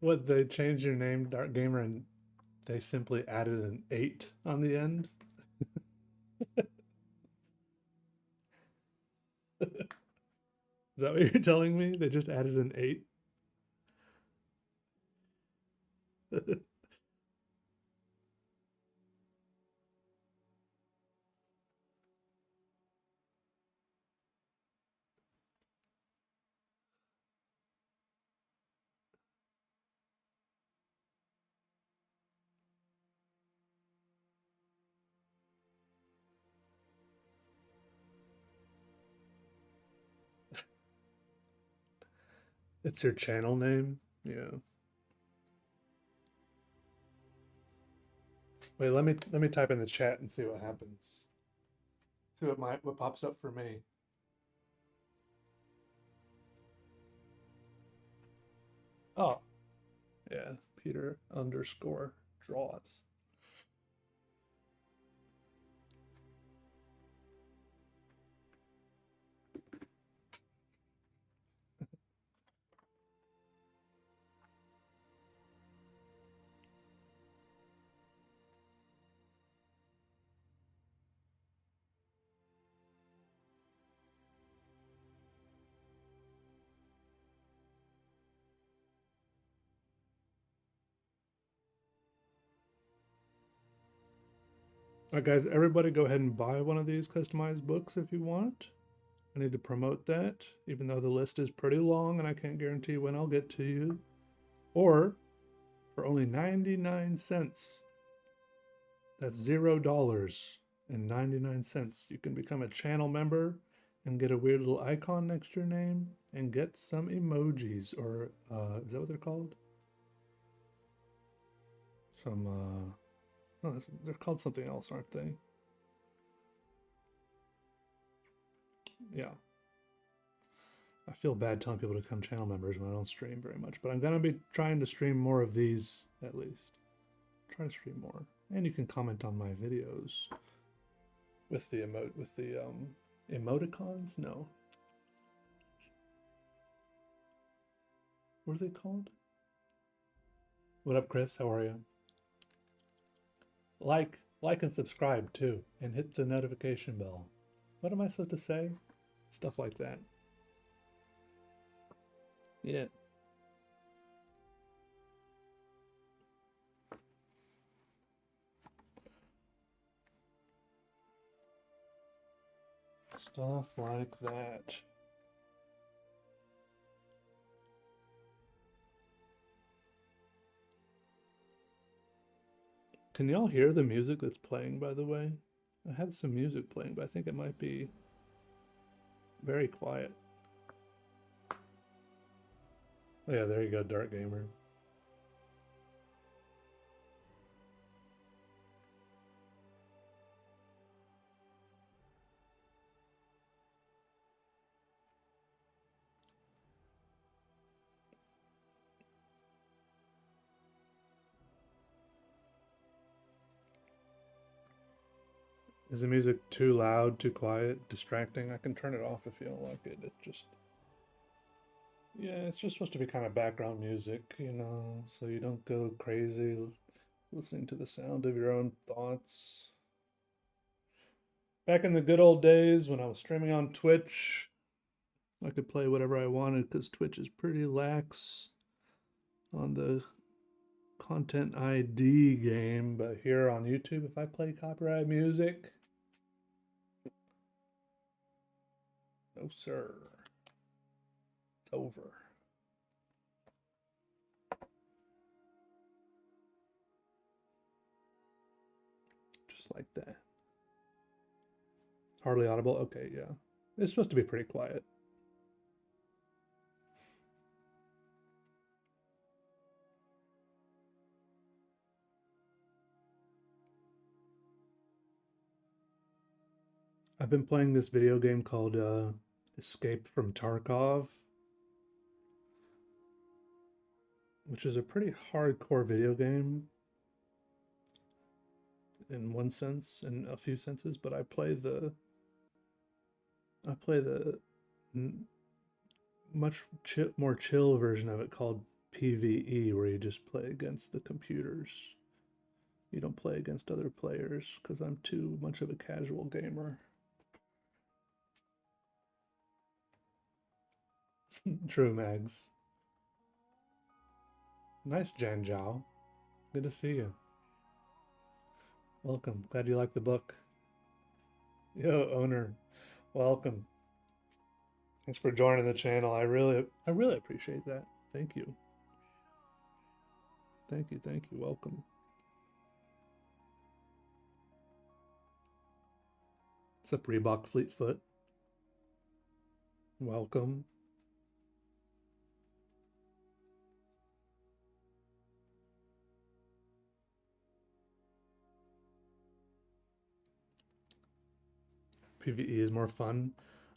What, they changed your name, Dark Gamer, and they simply added an 8 on the end? Is that what you're telling me? They just added an 8? It's your channel name? Yeah. Wait, let me type in the chat and see what happens. See what pops up for me. Oh, yeah, Peter underscore draws. All right, guys, everybody go ahead and buy one of these customized books if you want. I need to promote that, even though the list is pretty long and I can't guarantee when I'll get to you. Or for only 99 cents, that's $0.99. You can become a channel member and get a weird little icon next to your name and get some emojis, or is that what they're called? Some, no, they're called something else, aren't they? Yeah. I feel bad telling people to become channel members when I don't stream very much, but I'm gonna be trying to stream more of these at least. Try to stream more, and you can comment on my videos with the emoticons. No, what are they called? What up, Chris? How are you? Like, and subscribe too, and hit the notification bell. What am I supposed to say? Stuff like that. Yeah. Stuff like that. Can y'all hear the music that's playing, by the way? I have some music playing, but I think it might be very quiet. Oh yeah, there you go, Dark Gamer. Is the music too loud, too quiet, distracting? I can turn it off if you don't like it. It's just, yeah, it's just supposed to be kind of background music, you know, so you don't go crazy listening to the sound of your own thoughts. Back in the good old days when I was streaming on Twitch, I could play whatever I wanted because Twitch is pretty lax on the content ID game. But here on YouTube, if I play copyright music, no sir, it's over. Just like that. Hardly audible. Okay, yeah. It's supposed to be pretty quiet. I've been playing this video game called Escape from Tarkov, which is a pretty hardcore video game in one sense, in a few senses, but I play the much more chill version of it called PvE, where you just play against the computers. You don't play against other players because I'm too much of a casual gamer. True, Mags. Nice, Jan Zhao. Good to see you. Welcome. Glad you like the book. Yo, owner. Welcome. Thanks for joining the channel. I really appreciate that. Thank you. Thank you. Thank you. Welcome. What's up, Reebok Fleetfoot? Welcome. PvE is more fun.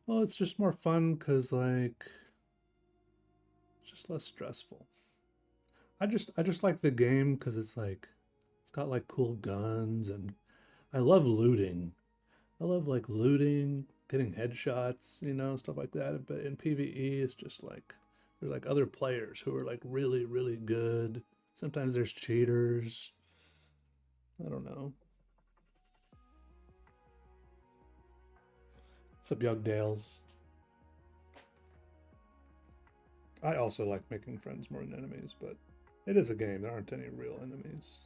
Well, it's just more fun because like it's just less stressful. I just like the game because it's like it's got like cool guns and I love looting. I love like looting, getting headshots, you know, stuff like that. But in PvE, it's just like there's like other players who are like really, really good. Sometimes there's cheaters. I don't know. What's up, Yugdales? I also like making friends more than enemies, but it is a game. There aren't any real enemies.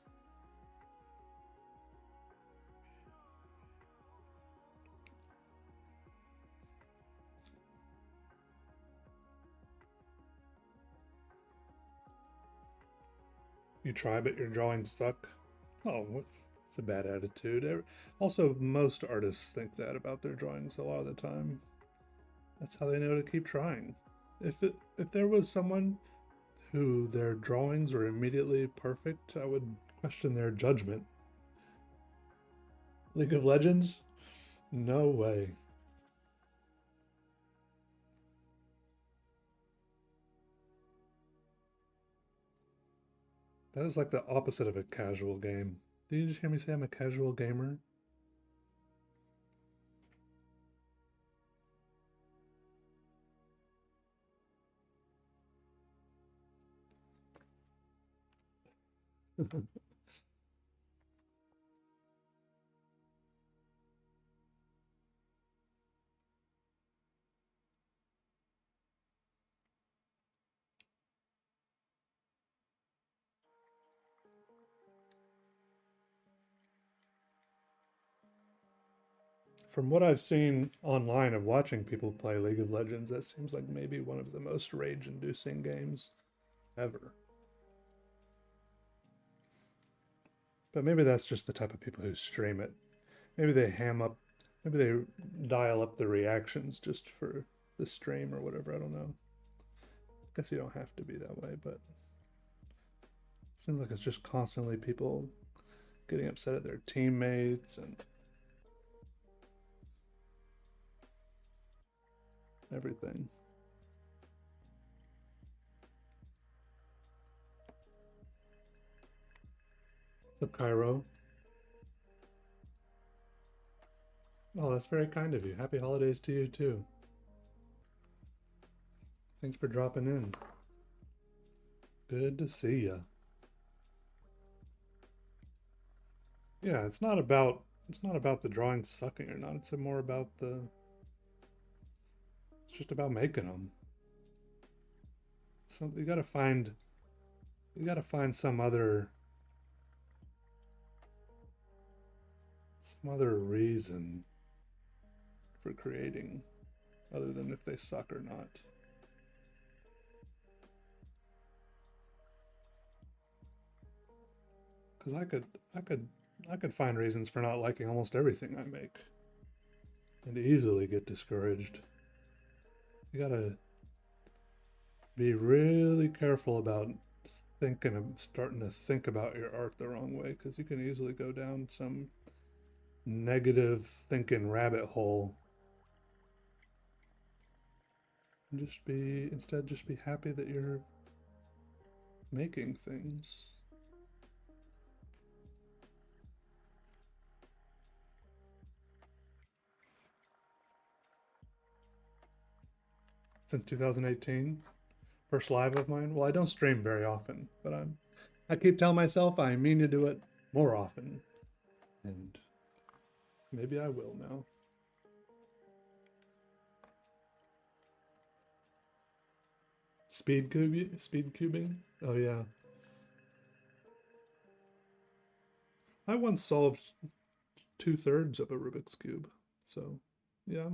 You try, but your drawings suck. Oh, it's a bad attitude. Also, most artists think that about their drawings a lot of the time. That's how they know to keep trying. If there was someone who their drawings were immediately perfect, I would question their judgment. League of Legends? No way. That is like the opposite of a casual game. Did you just hear me say I'm a casual gamer? From what I've seen online of watching people play League of Legends, that seems like maybe one of the most rage-inducing games ever. But maybe that's just the type of people who stream it. Maybe they maybe they dial up the reactions just for the stream or whatever. I don't know. Guess you don't have to be that way, but it seems like it's just constantly people getting upset at their teammates and everything. What's up, Cairo? Oh, that's very kind of you. Happy holidays to you too. Thanks for dropping in. Good to see you. Yeah, it's not about the drawings sucking or not. It's more about it's just about making them. So you gotta find some other reason for creating other than if they suck or not. Because I could find reasons for not liking almost everything I make and easily get discouraged. You gotta be really careful about thinking of starting to think about your art the wrong way because you can easily go down some negative thinking rabbit hole and just be happy that you're making things. Since 2018, first live of mine. Well, I don't stream very often, but I keep telling myself I mean to do it more often, and maybe I will now. Speed cubing. Oh yeah, I once solved 2/3 of a Rubik's cube. So yeah,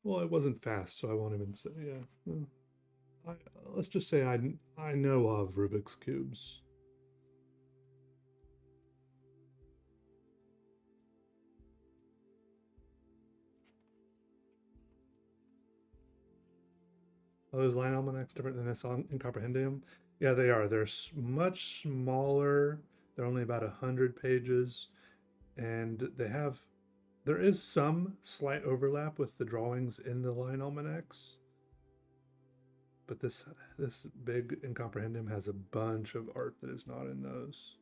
well, it wasn't fast, so I won't even say yeah. I, let's just say I know of Rubik's cubes. Are those line almanacs different than this on Incomprehendium? Yeah, they are. They're much smaller. They're only about 100 pages, and there is some slight overlap with the drawings in the line almanacs, but this big Incomprehendium has a bunch of art that is not in those.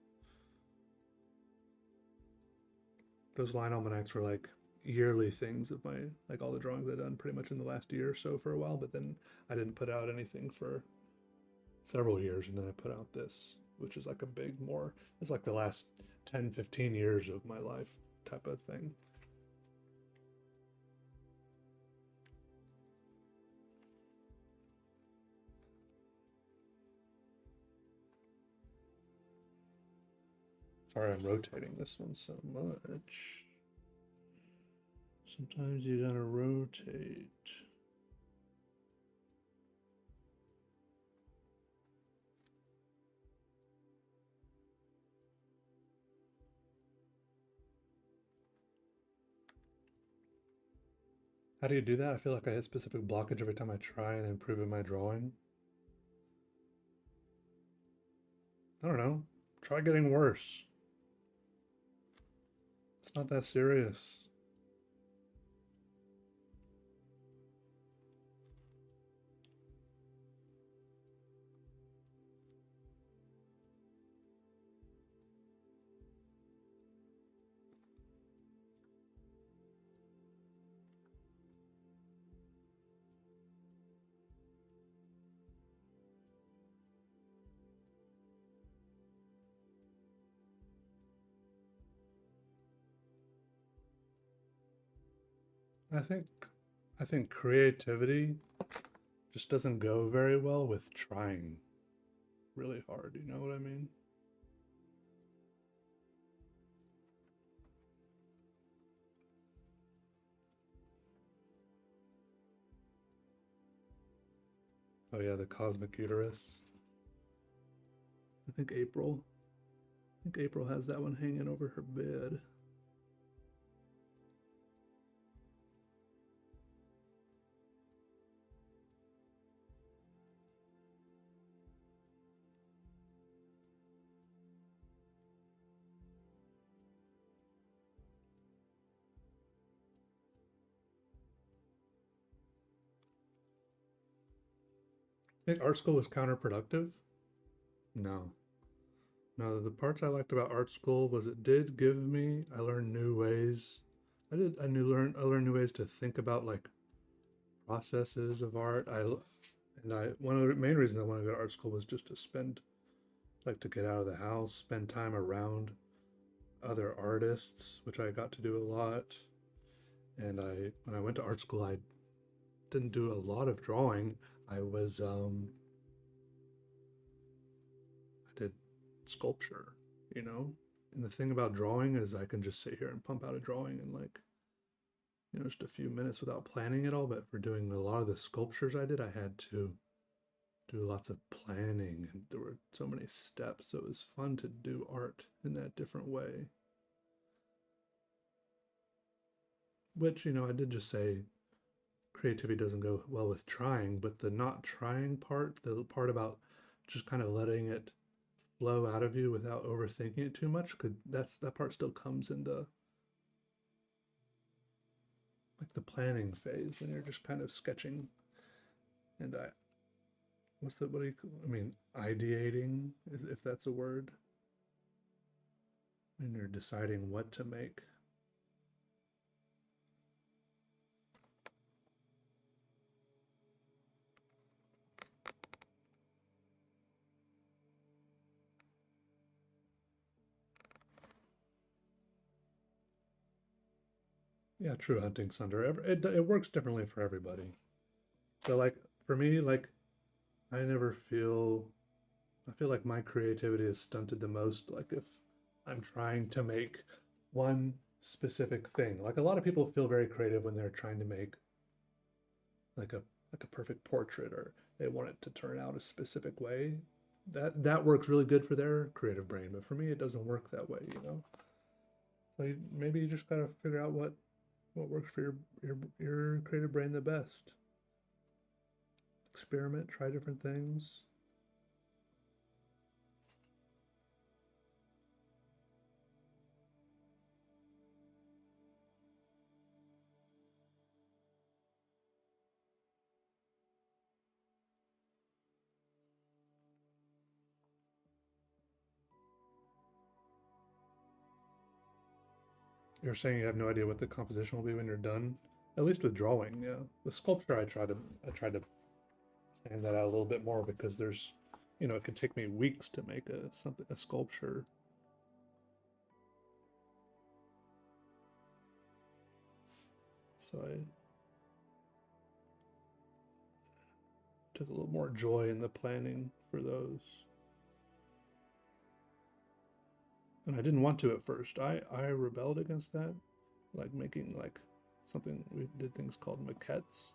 Those line almanacs were like yearly things of my like all the drawings I've done pretty much in the last year or so for a while, but then I didn't put out anything for several years, and then I put out this, which is like a big more it's like the last 10-15 years of my life type of thing. Sorry I'm rotating this one so much. Sometimes you gotta rotate. How do you do that? I feel like I hit specific blockage every time I try and improve in my drawing. I don't know. Try getting worse. It's not that serious. I think I think creativity just doesn't go very well with trying really hard, you know what I mean? Oh yeah, the cosmic uterus. I think April. I think April has that one hanging over her bed. I think art school was counterproductive. No, No, the parts I liked about art school was it did give me, I learned new ways. I learned new ways to think about like processes of art. One of the main reasons I wanted to go to art school was just to spend, like to get out of the house, spend time around other artists, which I got to do a lot. And when I went to art school, I didn't do a lot of drawing. I was, I did sculpture, you know? And the thing about drawing is I can just sit here and pump out a drawing in like, just a few minutes without planning it all. But for doing a lot of the sculptures I did, I had to do lots of planning and there were so many steps. So it was fun to do art in that different way. Which, I did just say creativity doesn't go well with trying, but the not trying part, the part about just kind of letting it flow out of you without overthinking it too much, that part still comes in the like the planning phase when you're just kind of sketching and what do you, I mean, ideating, is if that's a word, when you're deciding what to make. Yeah, true hunting thunder. It works differently for everybody. So like for me, like I never feel I feel like my creativity is stunted the most like if I'm trying to make one specific thing. Like a lot of people feel very creative when they're trying to make like a perfect portrait or they want it to turn out a specific way. That works really good for their creative brain, but for me it doesn't work that way. So maybe you just gotta figure out what works for your creative brain the best. Experiment, try different things. You're saying you have no idea what the composition will be when you're done? At least with drawing, yeah. With sculpture, I try to plan that out a little bit more because it could take me weeks to make a sculpture. So I took a little more joy in the planning for those. And I didn't want to at first. I rebelled against that, like making like something. We did things called maquettes,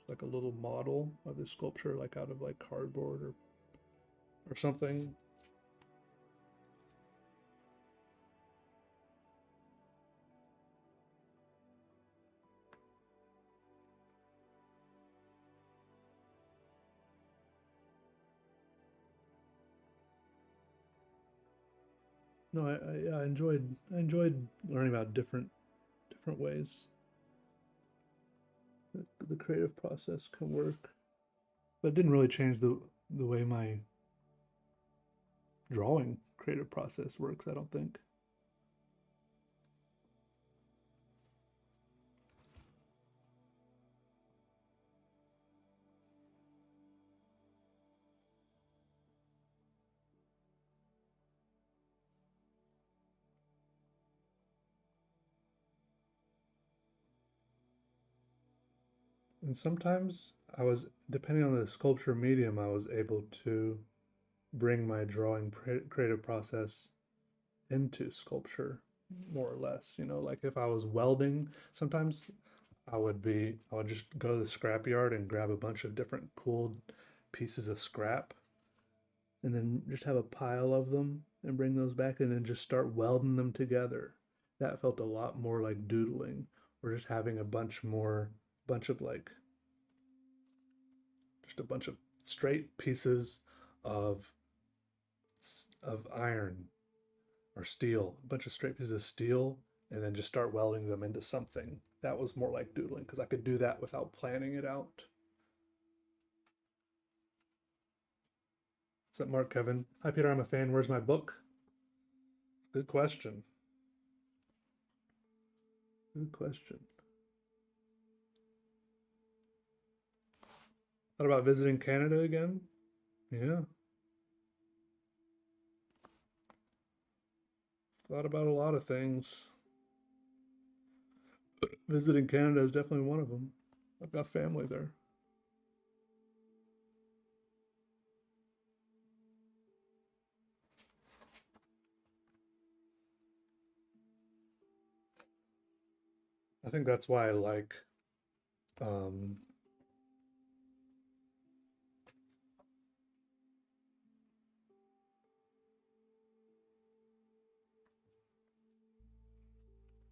like a little model of the sculpture, like out of like cardboard or something. No, yeah, I enjoyed learning about different ways that the creative process can work, but it didn't really change the way my drawing creative process works. I don't think. And sometimes depending on the sculpture medium, I was able to bring my drawing creative process into sculpture more or less. Like if I was welding, sometimes I would just go to the scrap yard and grab a bunch of different cool pieces of scrap and then just have a pile of them and bring those back and then just start welding them together. That felt a lot more like doodling or just having bunch of like just a bunch of straight pieces of iron or steel, a bunch of straight pieces of steel, and then just start welding them into something. That was more like doodling because I could do that without planning it out. What's up, Mark Kevin? Hi, Peter. I'm a fan. Where's my book? Good question. Good question. Thought about visiting Canada again? Yeah. Thought about a lot of things. Visiting Canada is definitely one of them. I've got family there. I think that's why I like um,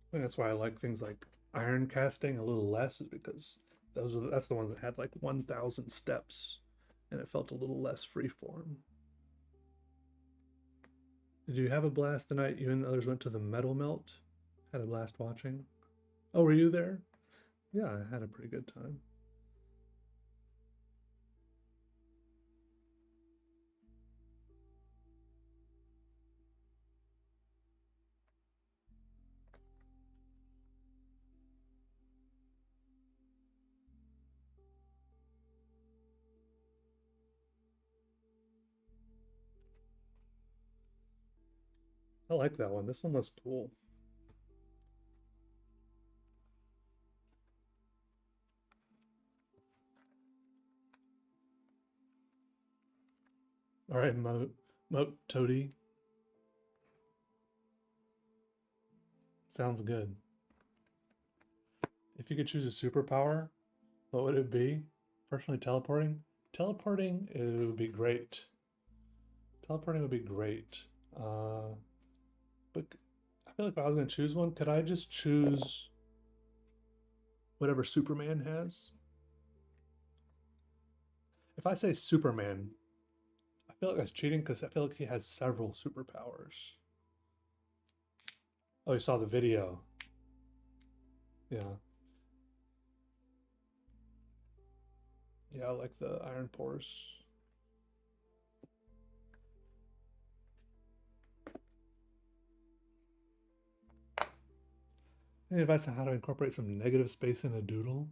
I think that's why I like things like iron casting a little less, is because that's the one that had like 1,000 steps, and it felt a little less freeform. Did you have a blast the night you and others went to the metal melt? Had a blast watching. Oh, were you there? Yeah, I had a pretty good time. I like that one. This one looks cool. All right, Moat Toady. Sounds good. If you could choose a superpower, what would it be? Personally, teleporting. Teleporting, it would be great. Teleporting would be great. But I feel like if I was going to choose one, could I just choose whatever Superman has? If I say Superman, I feel like that's cheating because I feel like he has several superpowers. Oh, you saw the video. Yeah. Yeah, I like the iron pores. Any advice on how to incorporate some negative space in a doodle?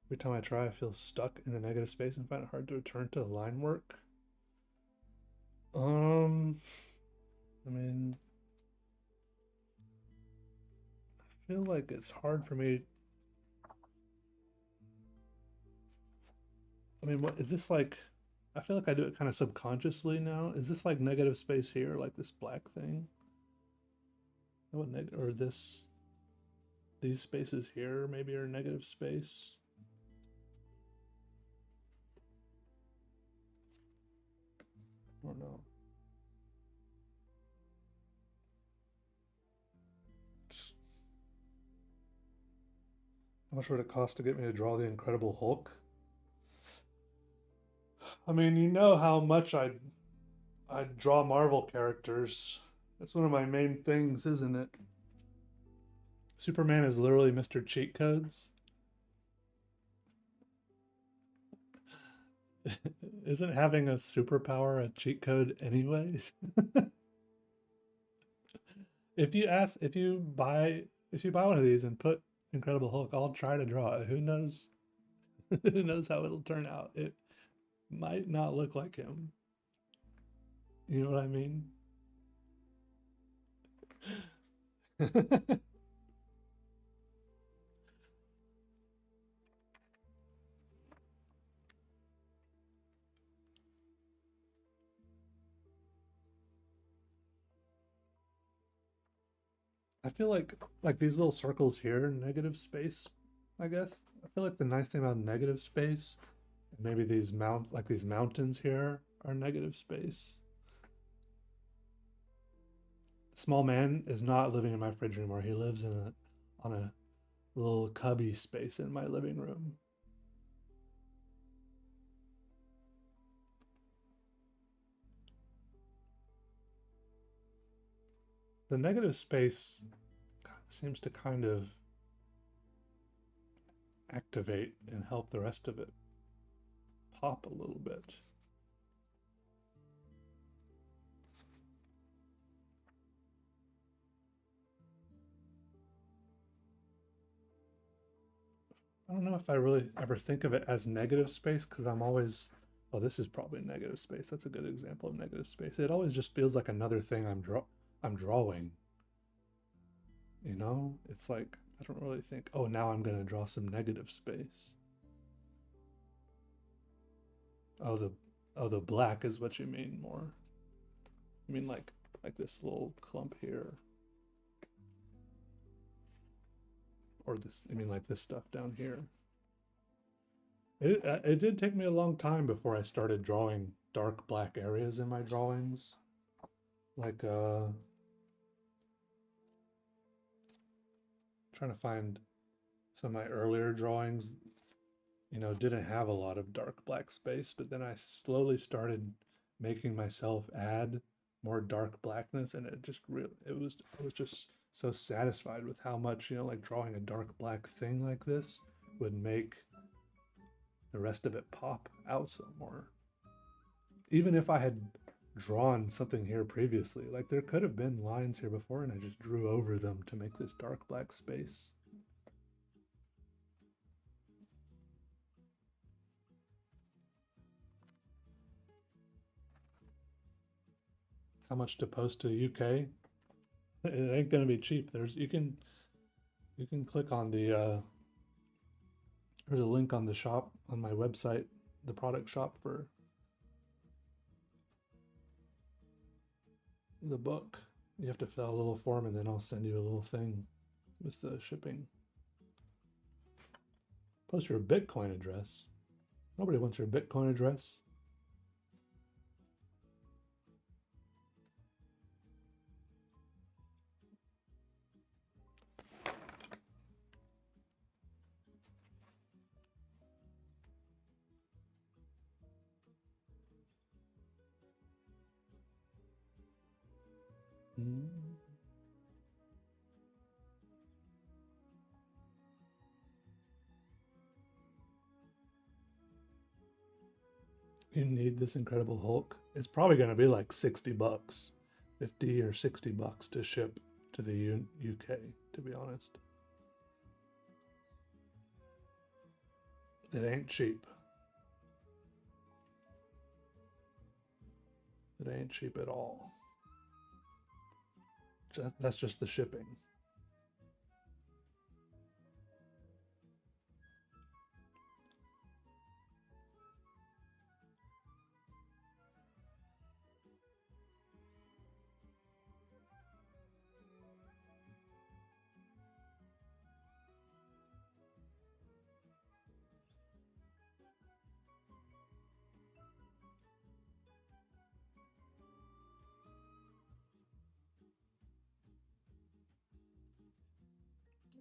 Every time I try, I feel stuck in the negative space and find it hard to return to the line work. I mean, I feel like it's hard for me. I mean, what is this like? I feel like I do it kind of subconsciously now. Is this like negative space here, like this black thing? What or this? These spaces here maybe are negative space. I don't know. How much would it cost to get me to draw the Incredible Hulk? I mean, you know how much I draw Marvel characters. That's one of my main things, isn't it? Superman is literally Mr. Cheat Codes. Isn't having a superpower a cheat code anyways? If you buy one of these and put Incredible Hulk, I'll try to draw it. Who knows? Who knows how it'll turn out? It might not look like him. You know what I mean? I feel like these little circles here, negative space, I guess. I feel like the nice thing about negative space, maybe these mountains here are negative space. The small man is not living in my fridge anymore. He lives on a little cubby space in my living room. The negative space seems to kind of activate and help the rest of it pop a little bit. I don't know if I really ever think of it as negative space because I'm always, oh, this is probably negative space. That's a good example of negative space. It always just feels like another thing I'm drawing. You know, it's like I don't really think, oh, now I'm gonna draw some negative space. Oh, the black is what you mean more. You mean like this little clump here, or this? I mean like this stuff down here. It did take me a long time before I started drawing dark black areas in my drawings. Like trying to find some of my earlier drawings, you know, didn't have a lot of dark black space, but then I slowly started making myself add more dark blackness, and it just really I was just so satisfied with how much, you know, like drawing a dark black thing like this would make the rest of it pop out some more. Even if I had drawn something here previously, like there could have been lines here before and I just drew over them to make this dark black space. How much to post to UK? It ain't gonna be cheap. You can click on the there's a link on the shop on my website, the product shop for the book. You have to fill out a little form and then I'll send you a little thing with the shipping. Post your Bitcoin address. Nobody wants your Bitcoin address. Mm. You need this Incredible Hulk. It's probably going to be like 60 bucks, 50 or 60 bucks to ship to the UK, to be honest. It ain't cheap. It ain't cheap at all. That's just the shipping.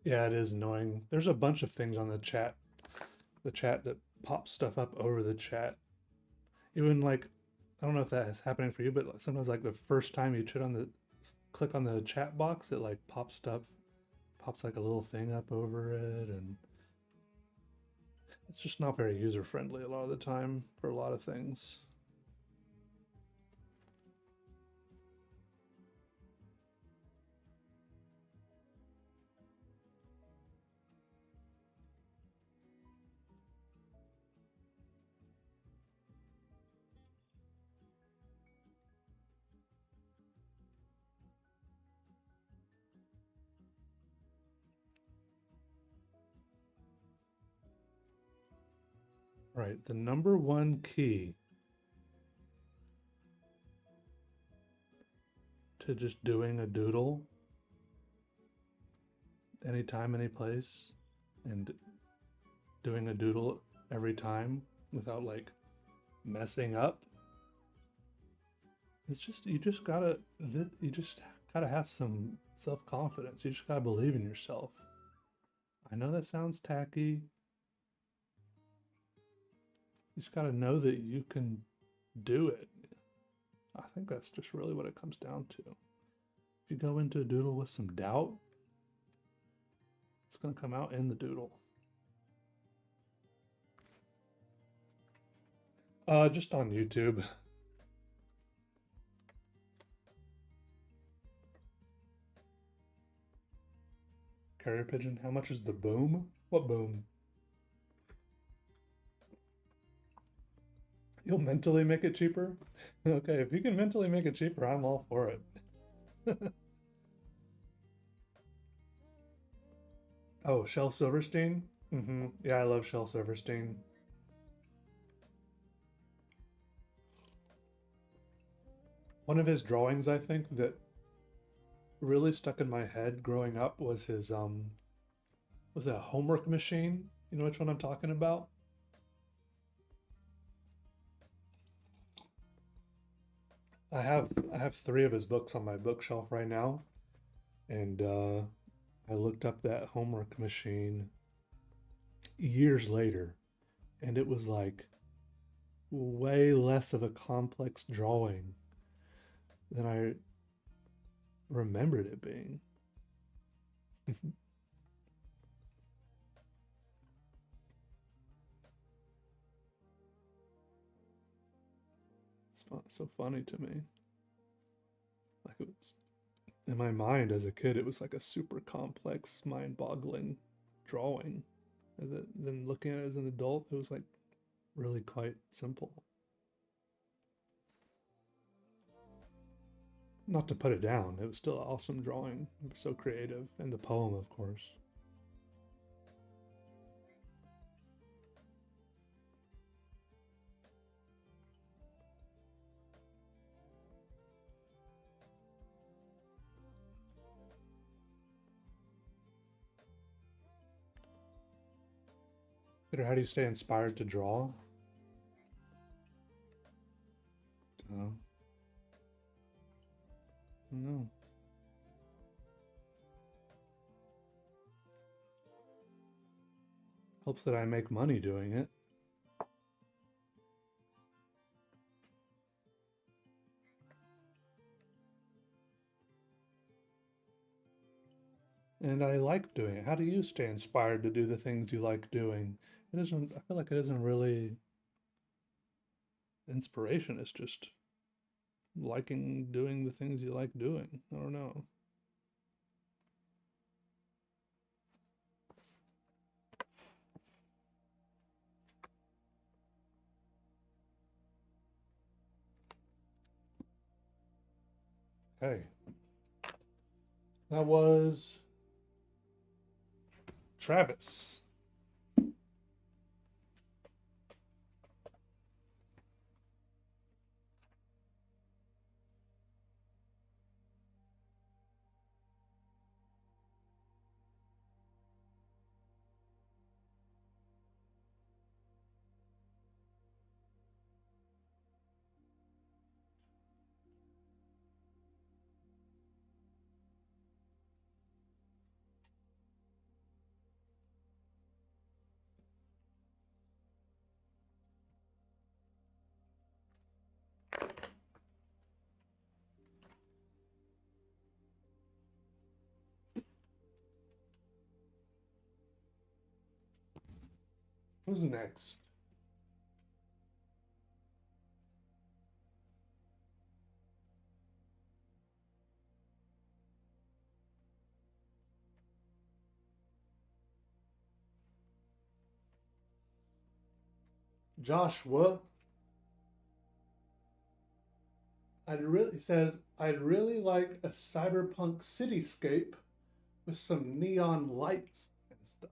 Yeah, it is annoying. There's a bunch of things on the chat that pops stuff up over the chat. Even like, I don't know if that is happening for you, but sometimes like the first time you click on the chat box, it like pops like a little thing up over it, and it's just not very user friendly a lot of the time for a lot of things. Right, the number one key to just doing a doodle anytime, any place, and doing a doodle every time without like messing up. It's just you just gotta have some self-confidence. You just gotta believe in yourself. I know that sounds tacky. You just gotta know that you can do it. I think that's just really what it comes down to. If you go into a doodle with some doubt, it's gonna come out in the doodle. Just on YouTube. Carrier pigeon. How much is the boom? What boom? You'll mentally make it cheaper? Okay, if you can mentally make it cheaper, I'm all for it. Oh, Shel Silverstein? Yeah, I love Shel Silverstein. One of his drawings, I think, that really stuck in my head growing up was his was that homework machine? You know which one I'm talking about? I have three of his books on my bookshelf right now, and I looked up that homework machine years later, and it was like way less of a complex drawing than I remembered it being. It's so funny to me. Like it was in my mind as a kid, it was like a super complex, mind-boggling drawing. And then looking at it as an adult, it was like really quite simple. Not to put it down, it was still an awesome drawing. It was so creative, and the poem, of course. Peter, how do you stay inspired to draw? Uh, I don't know. Helps that I make money doing it. And I like doing it. How do you stay inspired to do the things you like doing? It isn't, I feel like it isn't really inspiration. It's just liking doing the things you like doing. I don't know. Hey, that was Travis. Who's next? Joshua. He says, I'd really like a cyberpunk cityscape with some neon lights and stuff.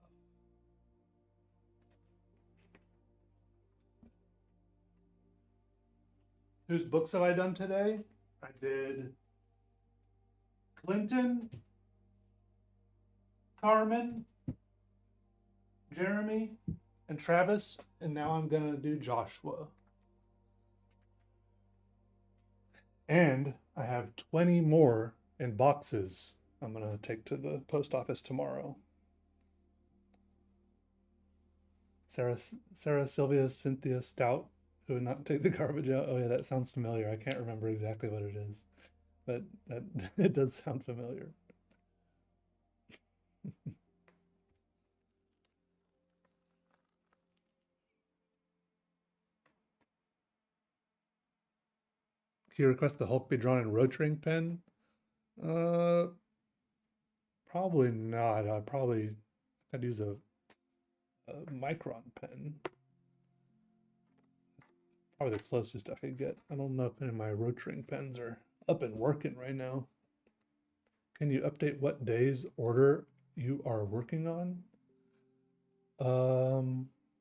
Whose books have I done today? I did Clinton, Carmen, Jeremy, and Travis, and now I'm gonna do Joshua. And I have 20 more in boxes I'm gonna take to the post office tomorrow. Sarah Sylvia Cynthia Stout, who would not take the garbage out. Oh yeah, that sounds familiar. I can't remember exactly what it is, but that it does sound familiar. Can you request the Hulk be drawn in rotary pen? Uh, Probably not. I'd use a micron pen. Probably the closest I could get. I don't know if any of my rotring pens are up and working right now. Can you update what day's order you are working on?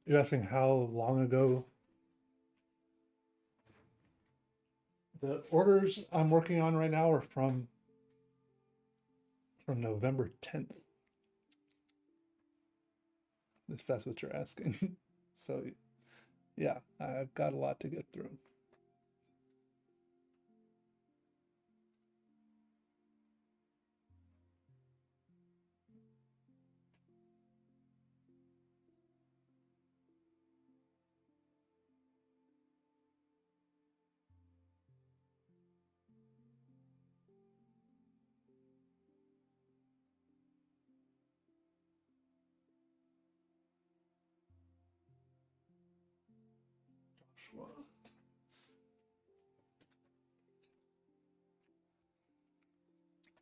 You're asking how long ago? The orders I'm working on right now are from November 10th, if that's what you're asking. So yeah, I've got a lot to get through.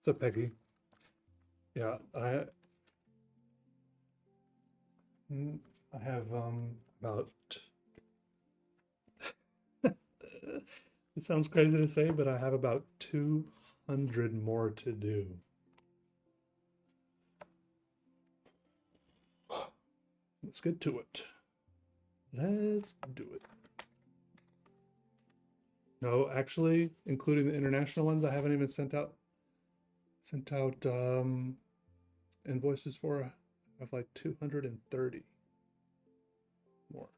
So Peggy, yeah, I have about it sounds crazy to say, but I have about 200 more to do. Let's get to it. Let's do it. No, actually, including the international ones, I haven't even sent out invoices for. I have like 230 more.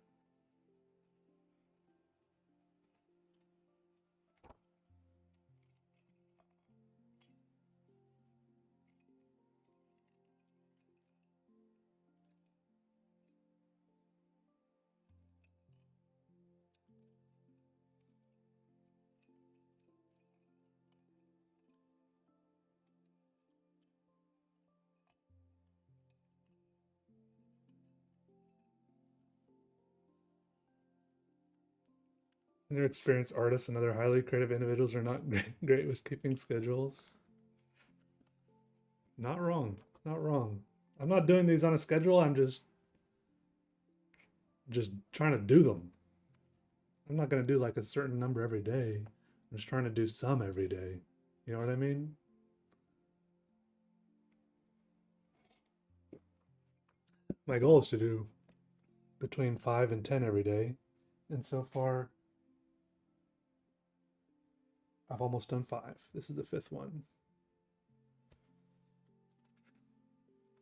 Inexperienced artists and other highly creative individuals are not great with keeping schedules. Not wrong. Not wrong. I'm not doing these on a schedule. I'm just trying to do them. I'm not going to do like a certain number every day. I'm just trying to do some every day. You know what I mean? My goal is to do between 5 and 10 every day. And so far, I've almost done 5. This is the 5th one.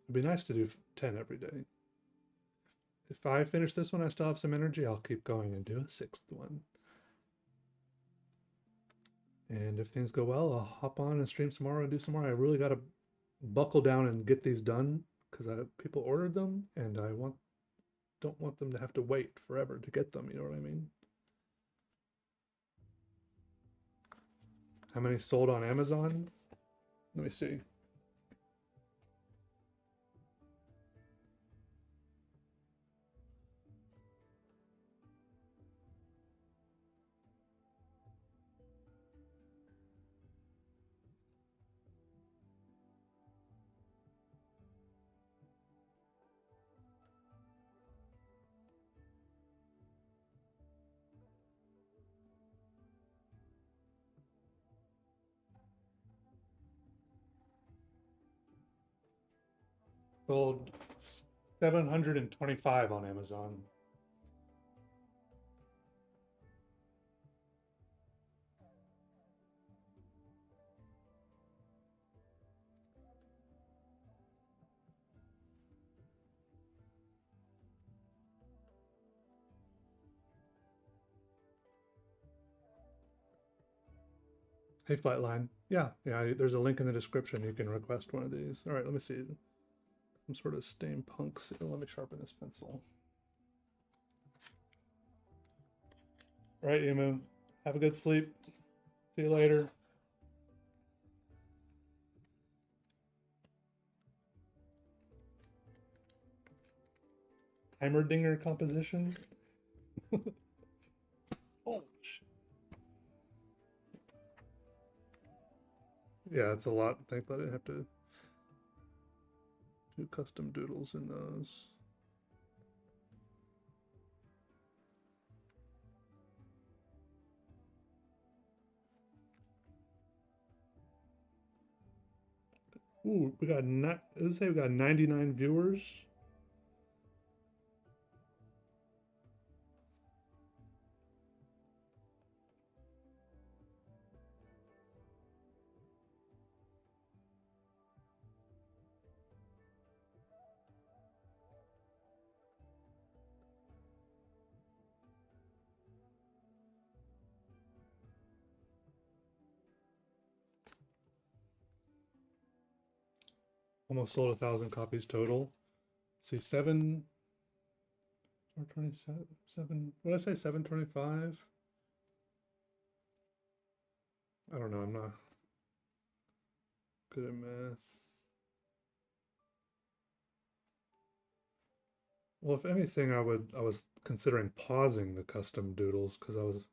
It'd be nice to do 10 every day. If I finish this one, I still have some energy, I'll keep going and do a 6th one. And if things go well, I'll hop on and stream some more and do some more. I really got to buckle down and get these done because people ordered them and I don't want them to have to wait forever to get them. You know what I mean? How many sold on Amazon? Let me see. Sold 725 on Amazon. Hey, Flightline. Yeah, there's a link in the description. You can request one of these. All right, let me see. Some sort of steampunk seal. Let me sharpen this pencil. All right, Emu. Have a good sleep. See you later. Heimerdinger composition. Oh, yeah, it's a lot to think, but I have to do custom doodles in those. Ooh, we got not. Let's say we got 99 viewers. Almost sold 1,000 copies total. Let's see, 427. What did I say? 725. I don't know. I'm not good at math. Well, if anything, I was considering pausing the custom doodles because I was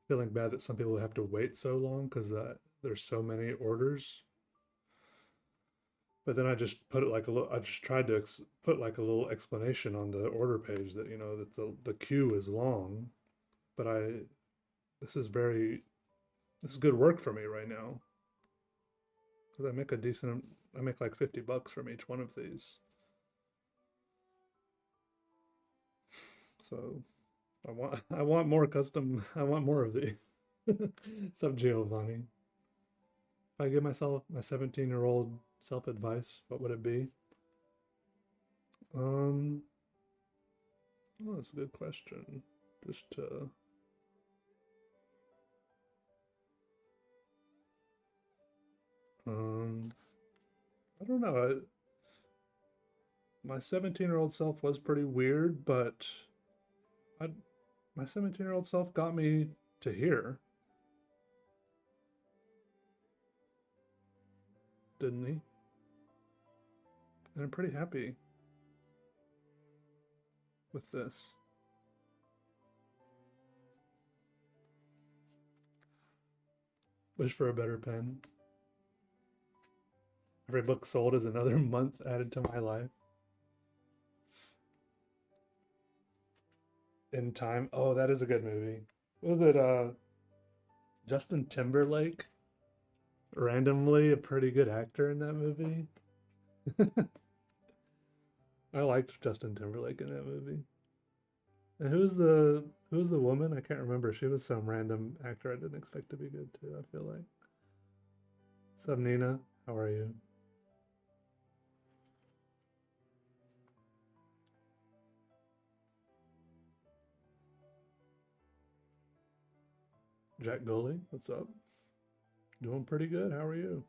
feeling bad that some people have to wait so long because there's so many orders. But then I just put it like a little. I just tried to put like a little explanation on the order page that that the queue is long. But this is very this is good work for me right now because I make a decent. I make like $50 from each one of these. So I want more custom. I want more of the sub Giovanni. If I give myself my 17-year-old self advice, what would it be? Um, well, that's a good question. Just to um, I don't know. My 17-year-old self was pretty weird, but I my 17-year-old self got me to here, didn't he? And I'm pretty happy with this. Wish for a better pen. Every book sold is another month added to my life. In Time. Oh, that is a good movie. Was it Justin Timberlake? Randomly a pretty good actor in that movie. I liked Justin Timberlake in that movie. And who's the woman? I can't remember. She was some random actor I didn't expect to be good too, I feel like. What's up, Nina? How are you? Jack Gully, what's up? Doing pretty good. How are you?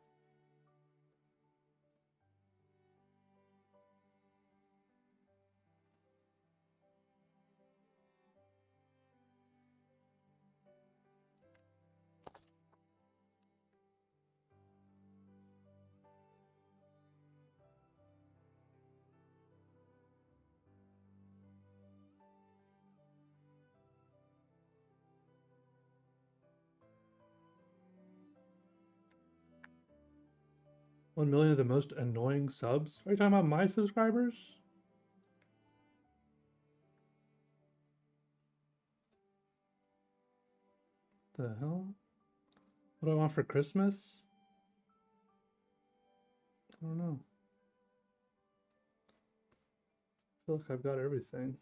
One million of the most annoying subs? Are you talking about my subscribers? The hell? What do I want for Christmas? I don't know. I feel like I've got everything.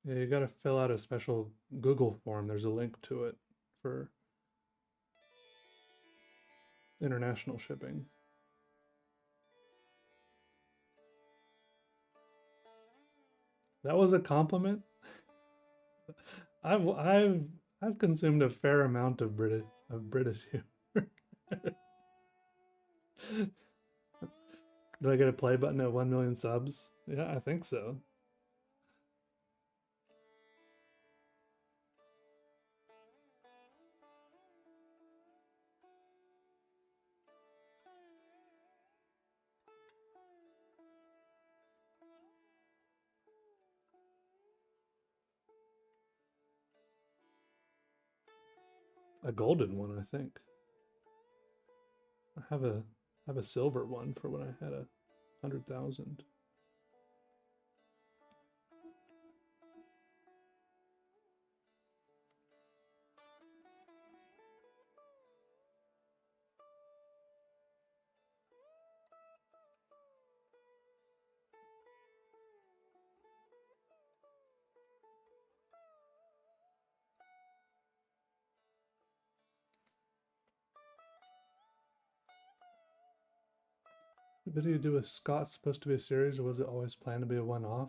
Yeah, you gotta fill out a special Google form. There's a link to it for international shipping. That was a compliment. I've I've I've consumed a fair amount of British humor. Did I get a play button at 1 million subs? Yeah, I think so. a golden one, I think. I have a silver one for when I had 100,000. The video you do with Scott supposed to be a series, or was it always planned to be a one-off?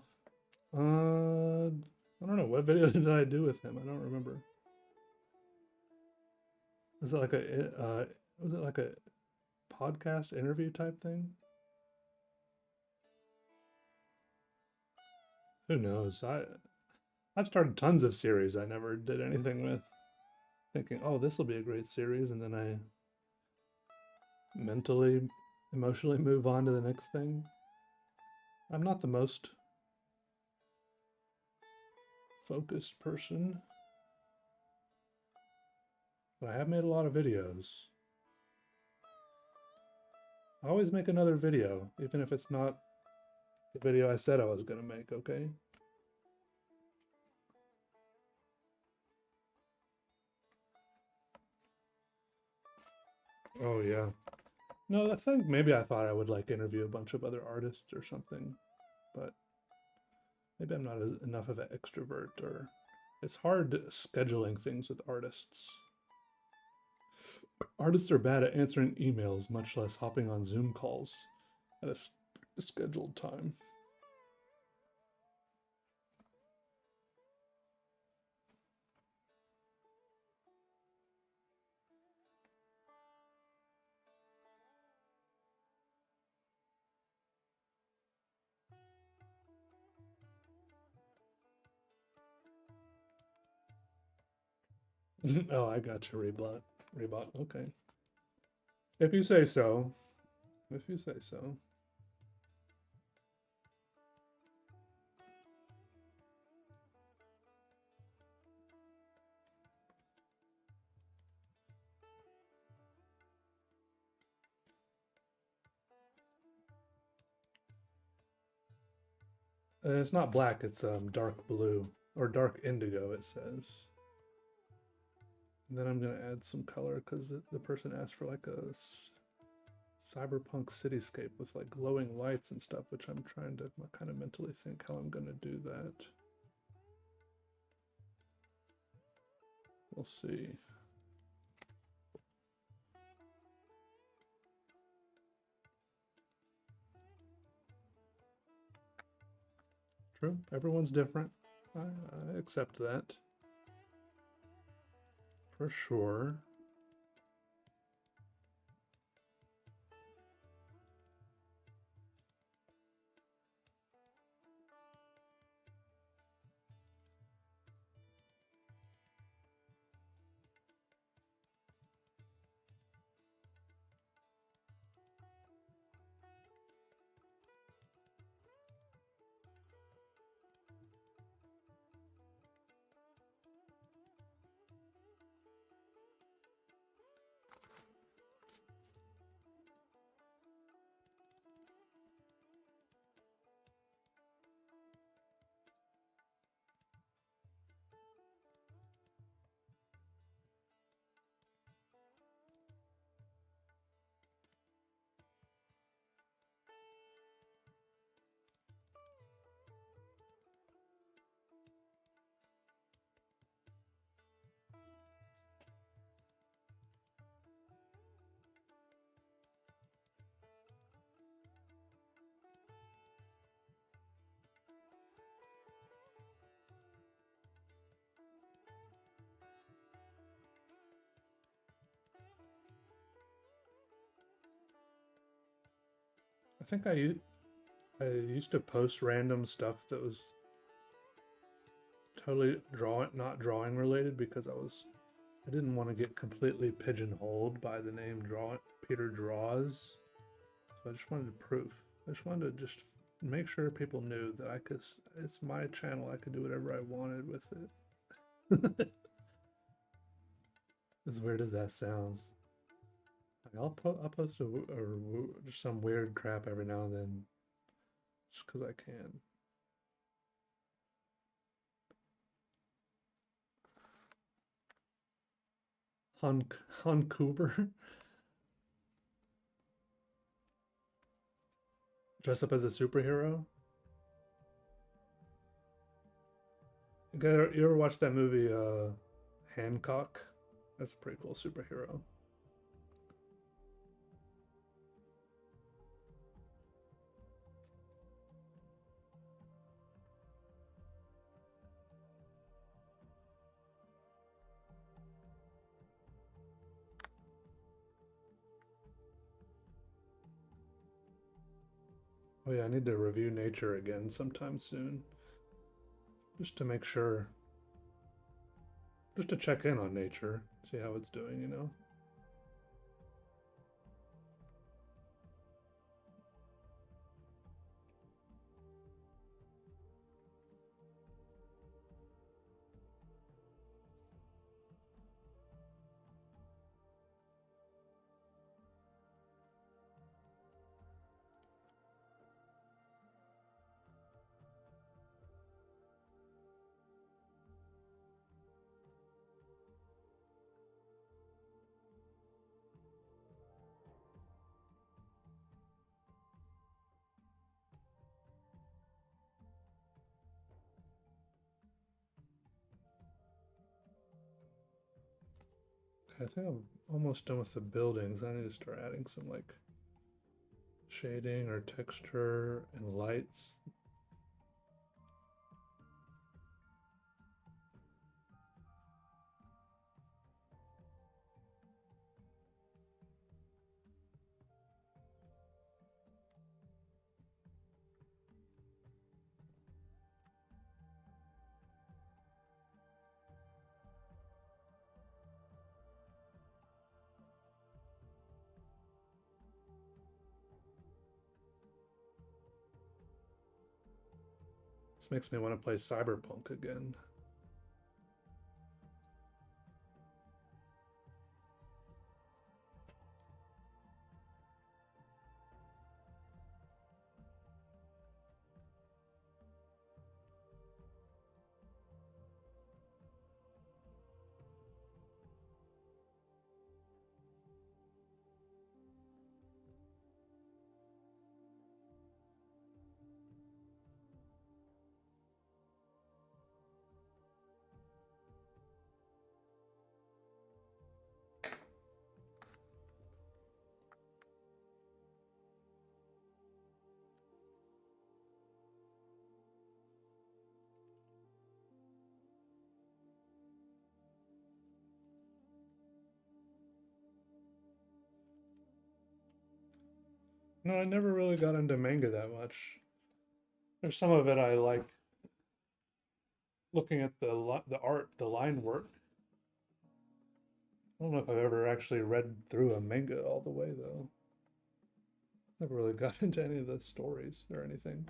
I don't know. What video did I do with him? I don't remember. Was it like a podcast interview type thing? Who knows? I've started tons of series I never did anything with, thinking, oh, this will be a great series, and then I mentally, emotionally move on to the next thing. I'm not the most focused person, but I have made a lot of videos. I always make another video, even if it's not the video I said I was going to make, okay? Oh, yeah. No, I think maybe I thought I would like interview a bunch of other artists or something, but maybe I'm not enough of an extrovert, or it's hard scheduling things with artists. Artists are bad at answering emails, much less hopping on Zoom calls at a scheduled time. Oh, I got you, Rebot. Rebot, okay. If you say so. If you say so. It's not black, it's dark blue, or dark indigo, it says. And then I'm going to add some color because the person asked for like a cyberpunk cityscape with like glowing lights and stuff, which I'm trying to kind of mentally think how I'm going to do that. We'll see. True, everyone's different. I accept that. For sure. I think I used to post random stuff that was totally not drawing related because I didn't want to get completely pigeonholed by the name Peter Draws. So I just wanted proof. I just wanted to make sure people knew that it's my channel. I could do whatever I wanted with it. As weird as that sounds. Like I'll post just some weird crap every now and then, just because I can. Han Cooper dress up as a superhero. You ever watch that movie Hancock? That's a pretty cool superhero. Oh yeah, I need to review Nature again sometime soon. Just to make sure. Just to check in on Nature, see how it's doing, you know? I think I'm almost done with the buildings. I need to start adding some like shading or texture and lights. This makes me want to play Cyberpunk again. No, I never really got into manga that much. There's some of it I like looking at the art, the line work. I don't know if I've ever actually read through a manga all the way though. Never really got into any of the stories or anything.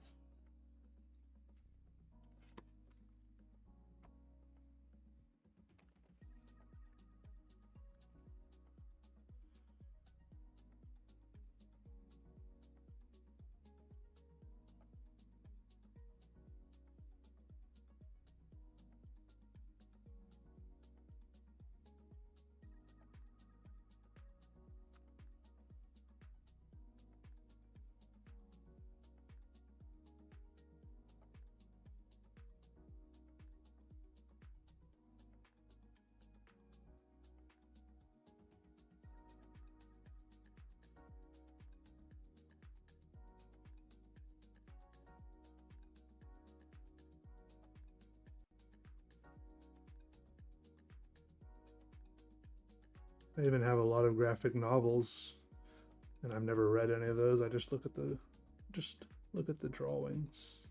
I even have a lot of graphic novels, and I've never read any of those. I just look at the drawings.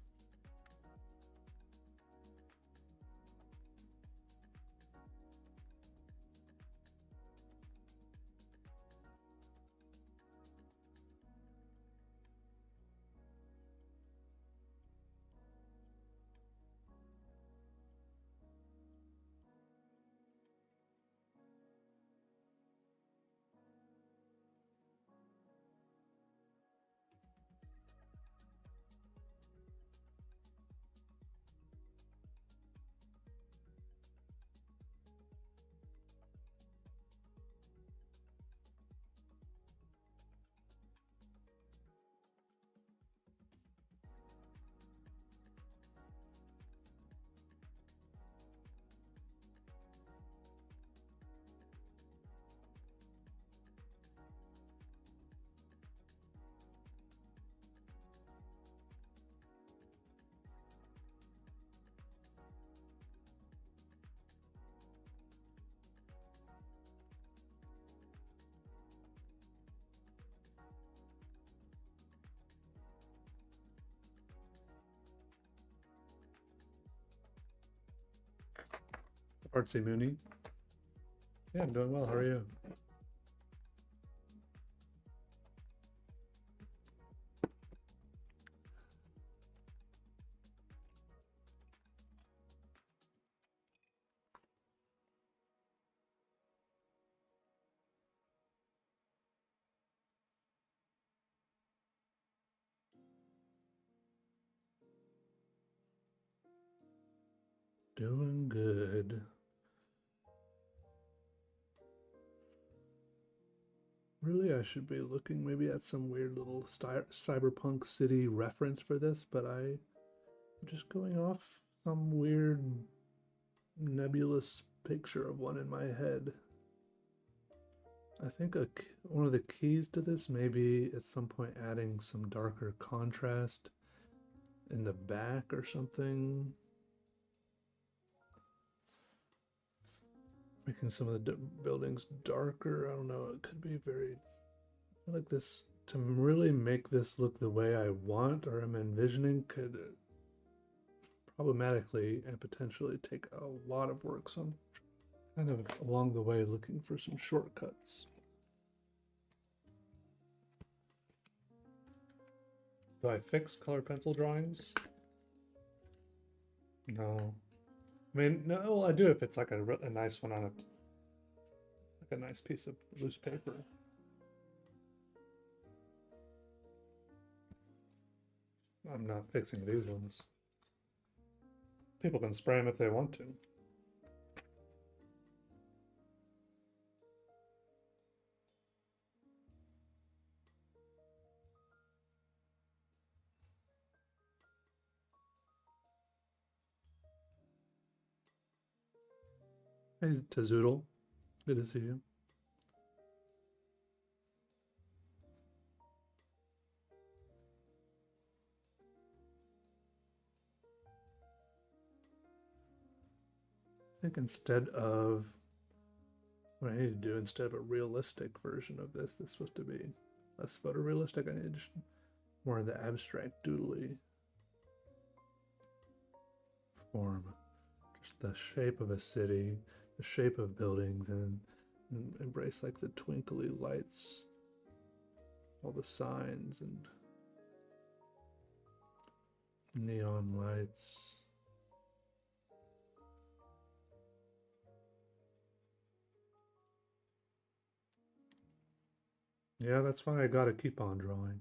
Artsy Mooney. Yeah, I'm doing well. How are you? Doing good. Really, I should be looking maybe at some weird little cyberpunk city reference for this, but I'm just going off some weird nebulous picture of one in my head. I think one of the keys to this may be at some point adding some darker contrast in the back or something. Making some of the buildings darker. I don't know. It could be very like this to really make this look the way I want or am envisioning could problematically and potentially take a lot of work. So I'm kind of along the way looking for some shortcuts. Do I fix color pencil drawings? No. I mean, no, well, I do if it's like a nice one on a nice piece of loose paper. I'm not fixing these ones. People can spray them if they want to. Hey, Tazoodle. Good to see you. I think instead of what I need to do, instead of a realistic version of this is supposed to be less photorealistic. I need just more of the abstract doodly form. Just the shape of a city, the shape of buildings, and embrace like the twinkly lights, all the signs and neon lights. Yeah, that's why I gotta keep on drawing.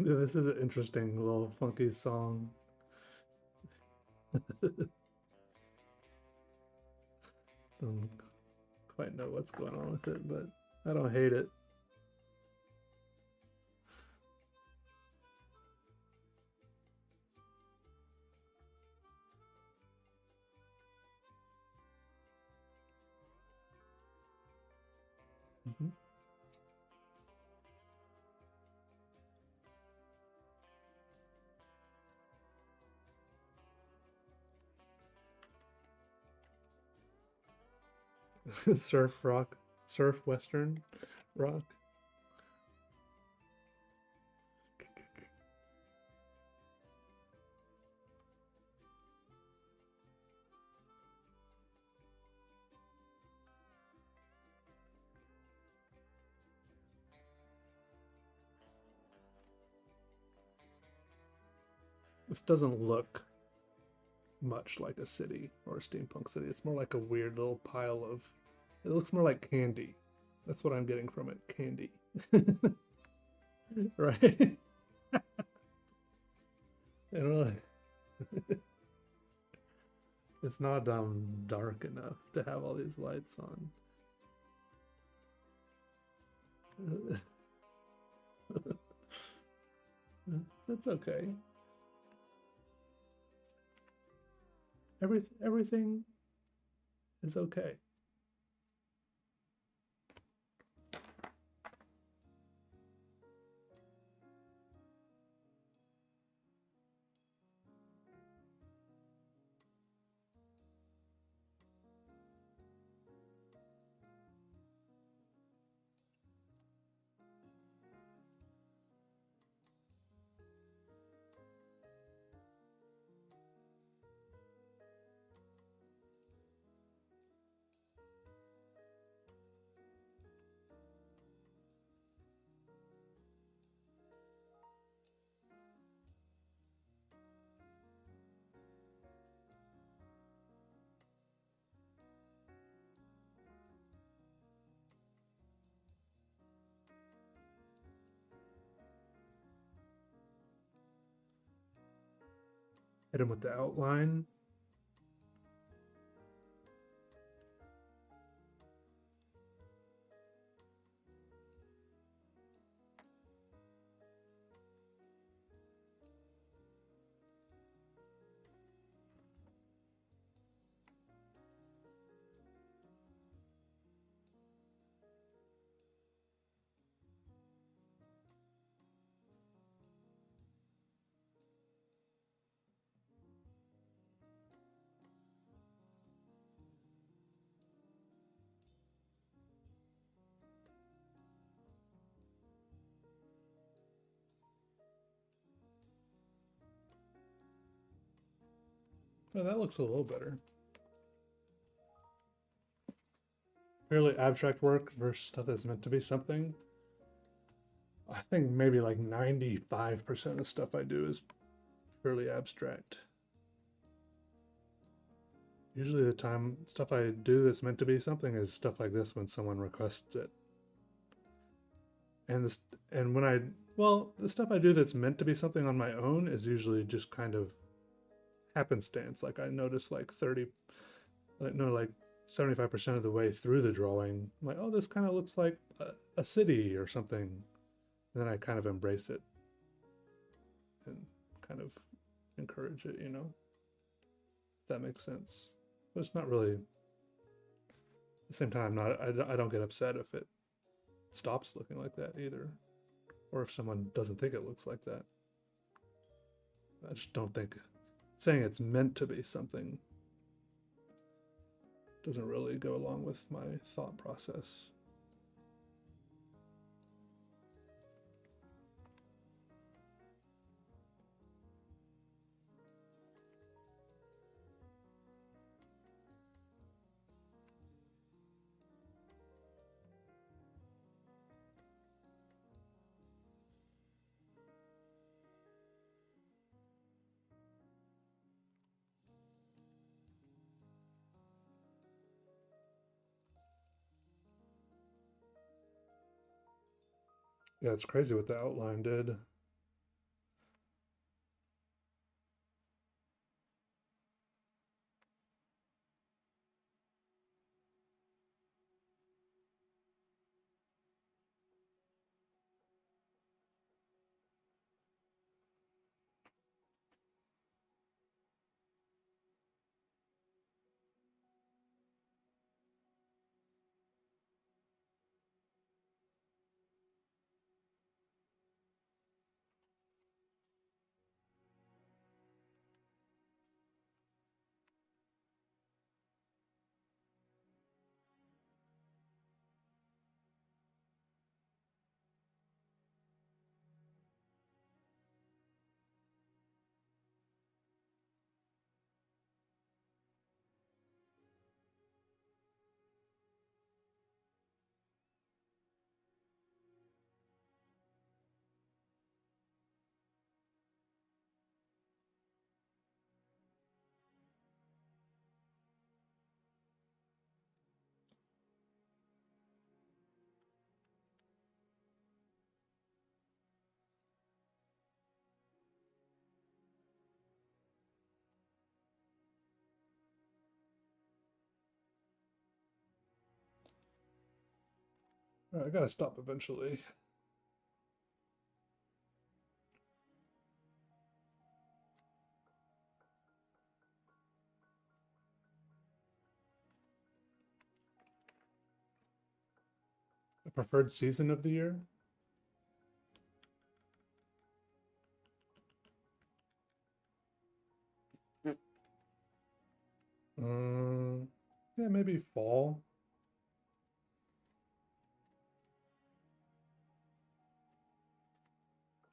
Yeah, this is an interesting little funky song. Don't quite know what's going on with it, but I don't hate it. Mm-hmm. Surf rock, surf western rock. This doesn't look much like a city or a steampunk city. It's more like a weird little pile of. It looks more like candy. That's what I'm getting from it. Candy. Right? And really, it's not dark enough to have all these lights on. That's okay. Everything is okay. Hit him with the outline. Oh, that looks a little better. Fairly abstract work versus stuff that's meant to be something. I think maybe like 95% of the stuff I do is fairly abstract. Usually the time stuff I do that's meant to be something is stuff like this when someone requests it. And the stuff I do that's meant to be something on my own is usually just kind of happenstance. Like I notice like 75% of the way through the drawing, I'm like, oh, this kind of looks like a city or something. And then I kind of embrace it and kind of encourage it, if that makes sense. But it's not really, at the same time, I don't get upset if it stops looking like that either. Or if someone doesn't think it looks like that. I just don't think saying it's meant to be something doesn't really go along with my thought process. Yeah, it's crazy what the outline did. All right, I gotta stop eventually. A preferred season of the year? Yeah, maybe fall.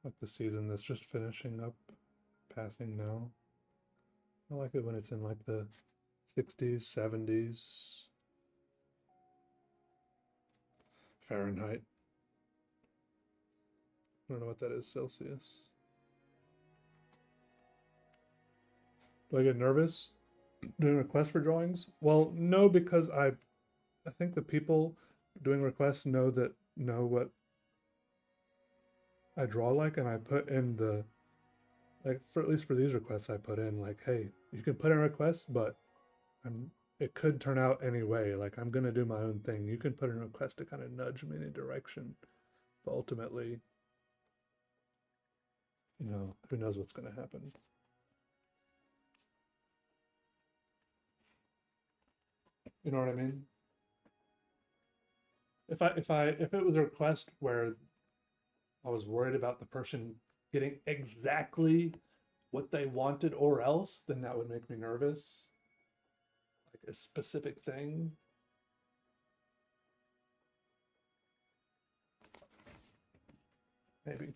Like the season that's just finishing up, passing now. I like it when it's in like the 60s, 70s Fahrenheit. I don't know what that is, Celsius. Do I get nervous doing requests for drawings? Well, no, because I think the people doing requests know what I draw like, and I put in the like for at least for these requests I put in like, hey, you can put in requests, but I'm it could turn out any way. Like I'm gonna do my own thing. You can put in a request to kind of nudge me in a direction, but ultimately, who knows what's gonna happen. You know what I mean? If it was a request where I was worried about the person getting exactly what they wanted or else, then that would make me nervous. Like a specific thing. Maybe.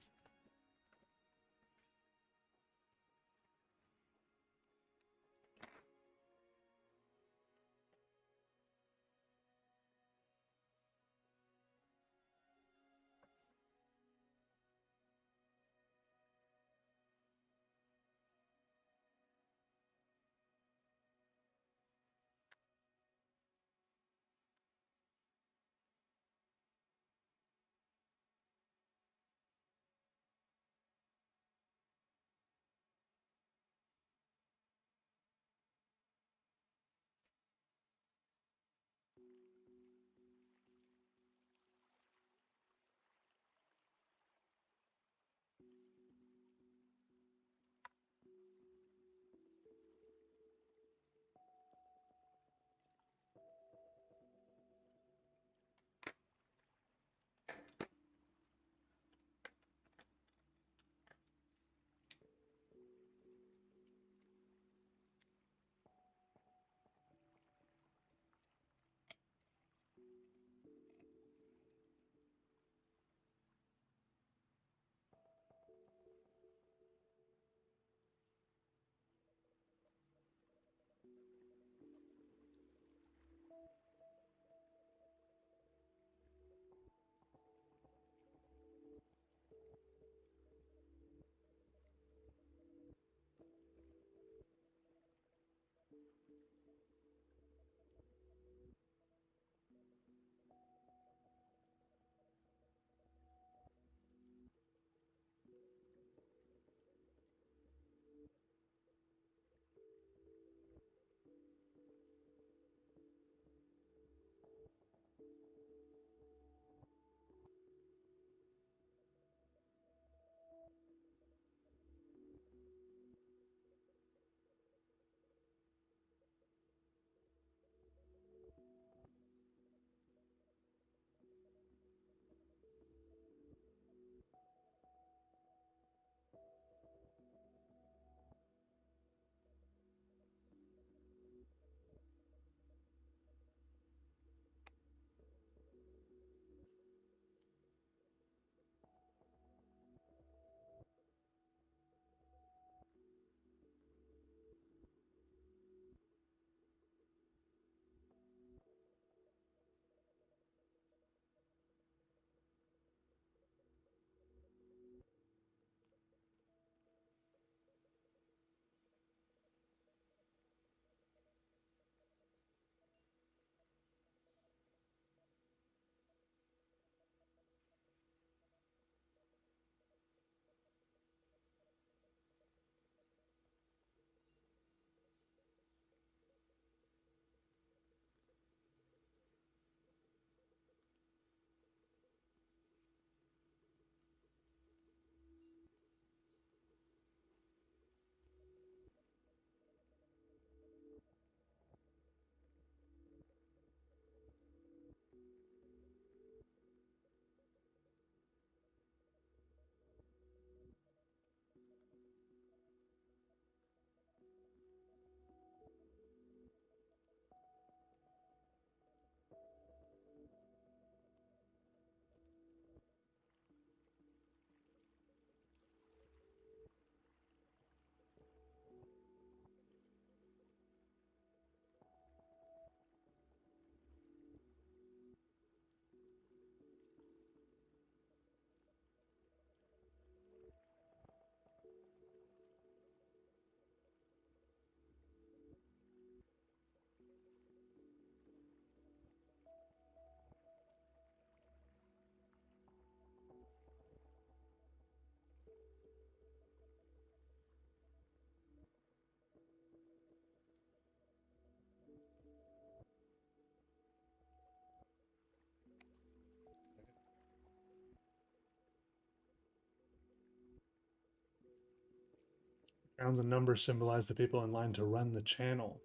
Rounds and numbers symbolize the people in line to run the channel.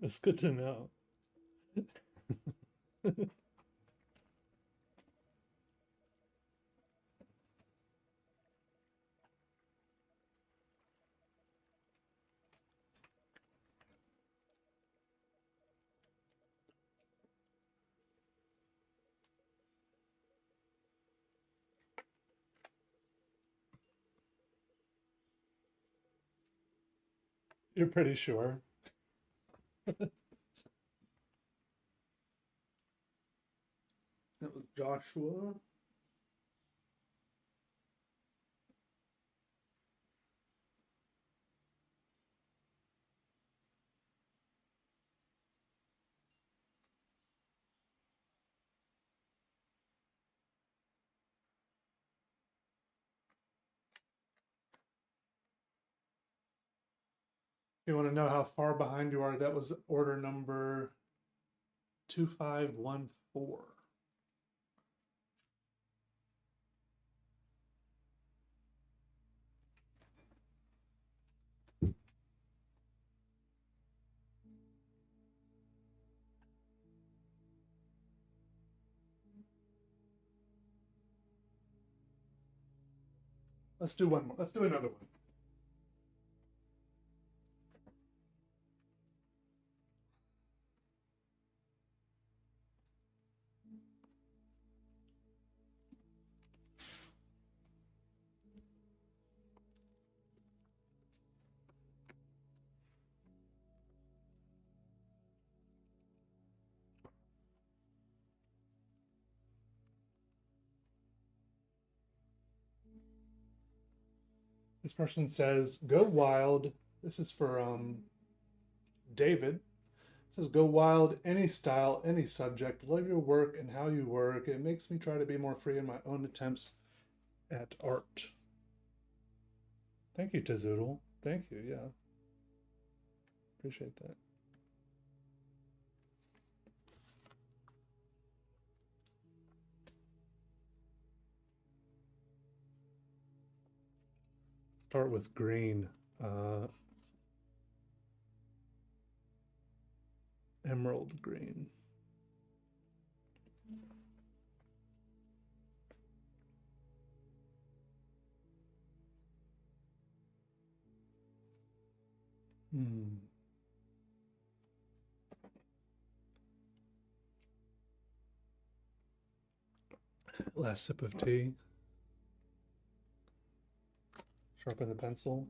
That's good to know. You're pretty sure. That was Joshua. You want to know how far behind you are? That was order number 2514. Let's do one more. Let's do another one. This person says, "Go wild." This is for David. It says, "Go wild, any style, any subject. Love your work and how you work. It makes me try to be more free in my own attempts at art." Thank you, Tizoodle. Thank you. Yeah, appreciate that. Start with green. Emerald green. Last sip of tea. Sharpen the pencil.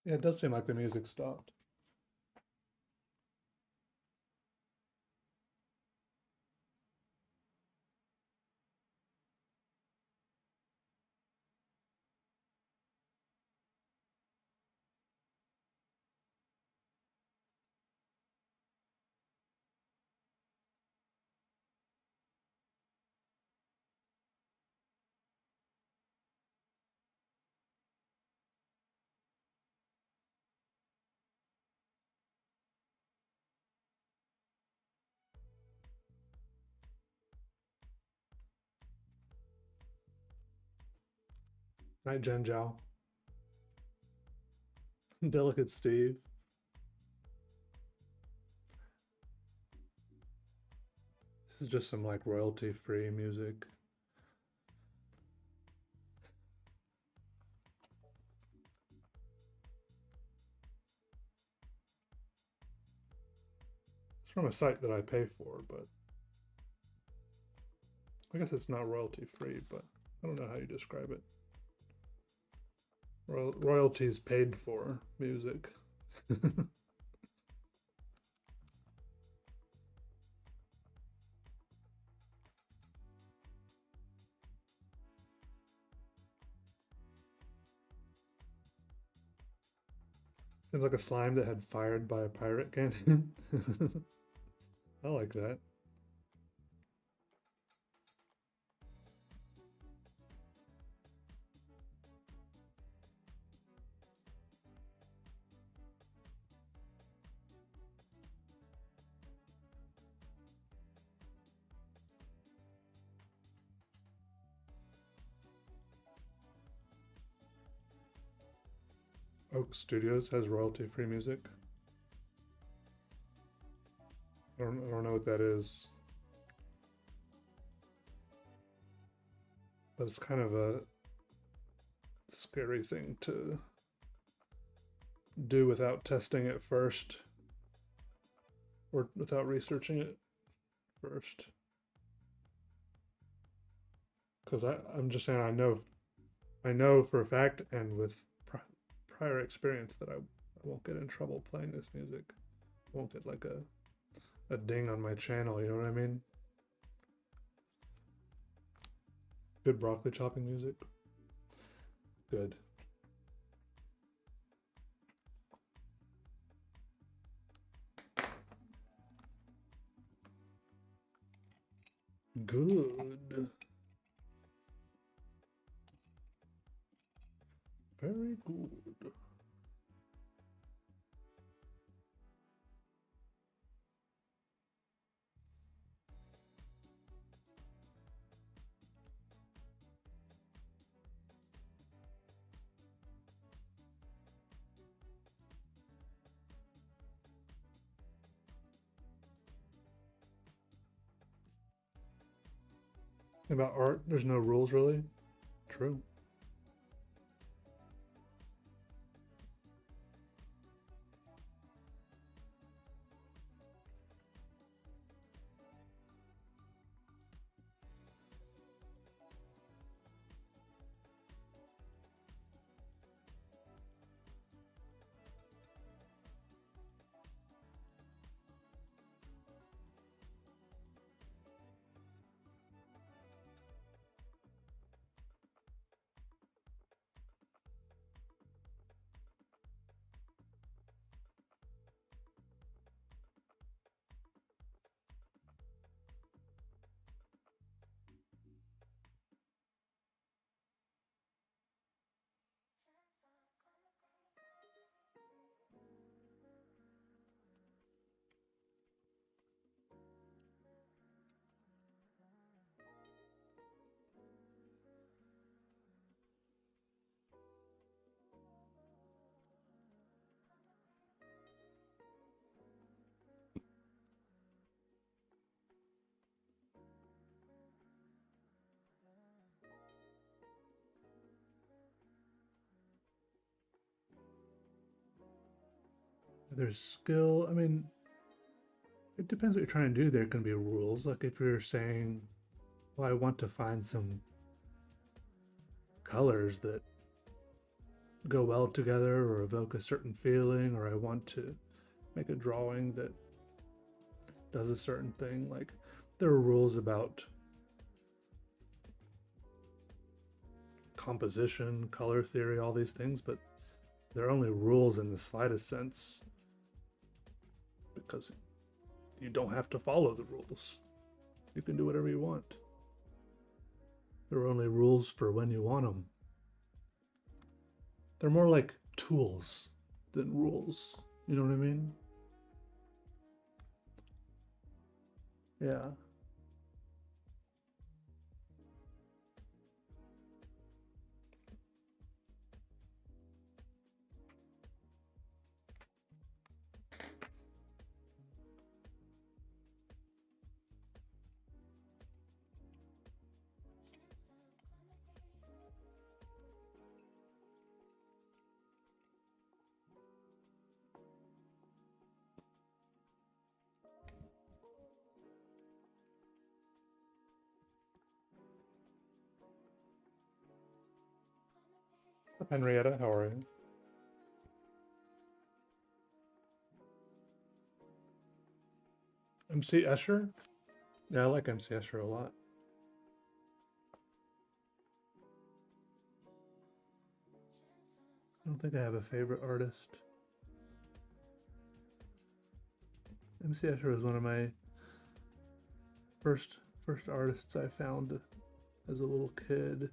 Yeah, it does seem like the music stopped. Night, Jen Zhao. Delicate Steve. This is just some like royalty-free music. It's from a site that I pay for, but I guess it's not royalty-free, but I don't know how you describe it. Royalties paid for music. Seems like a slime that had fired by a pirate cannon. I like that. Oak Studios has royalty-free music. I don't know what that is. But it's kind of a scary thing to do without testing it first, or without researching it first. Because I'm just saying, I know for a fact, and with prior experience, that I won't get in trouble playing this music. I won't get like a ding on my channel, you know what I mean? Good broccoli chopping music. Good. Good. Very good. About art, there's no rules really. True. There's skill. I mean, it depends what you're trying to do. There can be rules. Like if you're saying, well, I want to find some colors that go well together or evoke a certain feeling, or I want to make a drawing that does a certain thing. Like, there are rules about composition, color theory, all these things, but they're only rules in the slightest sense because you don't have to follow the rules. You can do whatever you want. There are only rules for when you want them. They're more like tools than rules. You know what I mean? Yeah. Henrietta, how are you? MC Escher? Yeah, I like MC Escher a lot. I don't think I have a favorite artist. MC Escher was one of my first artists I found as a little kid.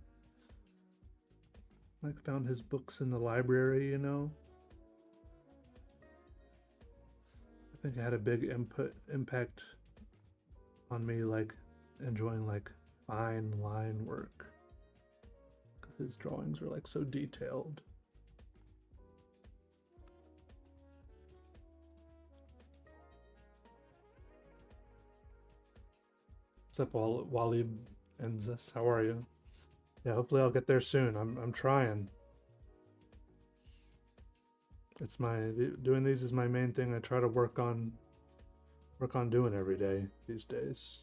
Like, found his books in the library, you know. I think it had a big impact on me, like enjoying like fine line work, because his drawings were like so detailed. What's up, Wally Enzis? How are you? Yeah, hopefully I'll get there soon. I'm trying. It's doing these is my main thing. I try to work on doing every day these days.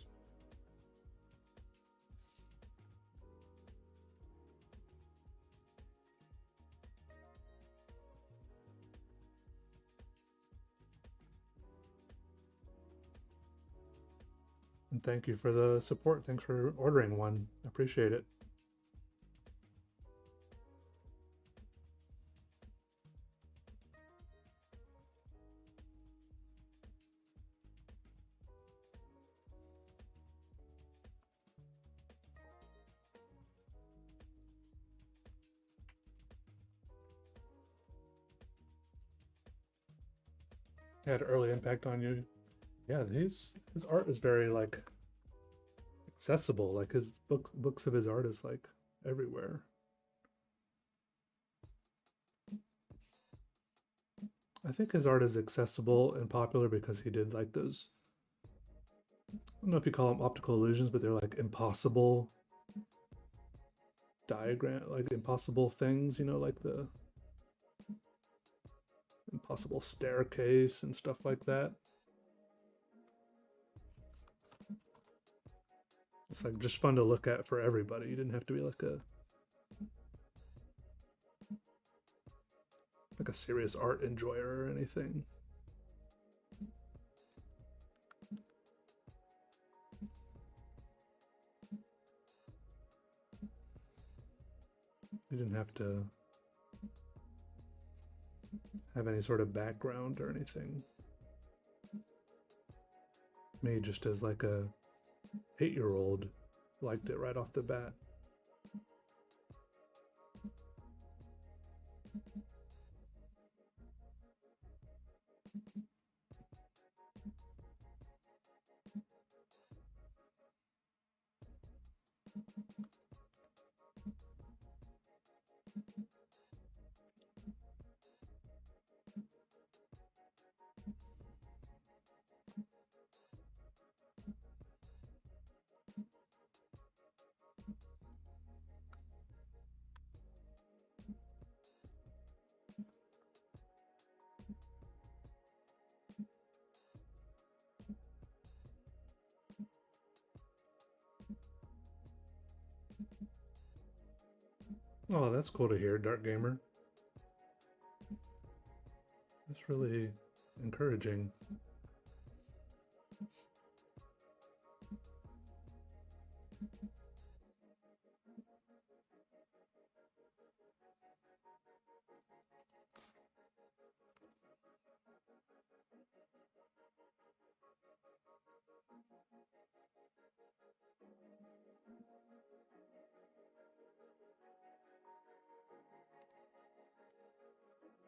And thank you for the support. Thanks for ordering one. I appreciate it. Had an early impact on you. Yeah, his art is very like accessible. Like, his books of his art is like everywhere. I think his art is accessible and popular because he did like those, I don't know if you call them optical illusions, but they're like impossible like impossible things, you know, like the impossible staircase and stuff like that. It's like just fun to look at for everybody. You didn't have to be like a serious art enjoyer or anything. You didn't have to have any sort of background or anything. Me, just as like a 8-year-old, liked it right off the bat. Oh, that's cool to hear, Dark Gamer. That's really encouraging.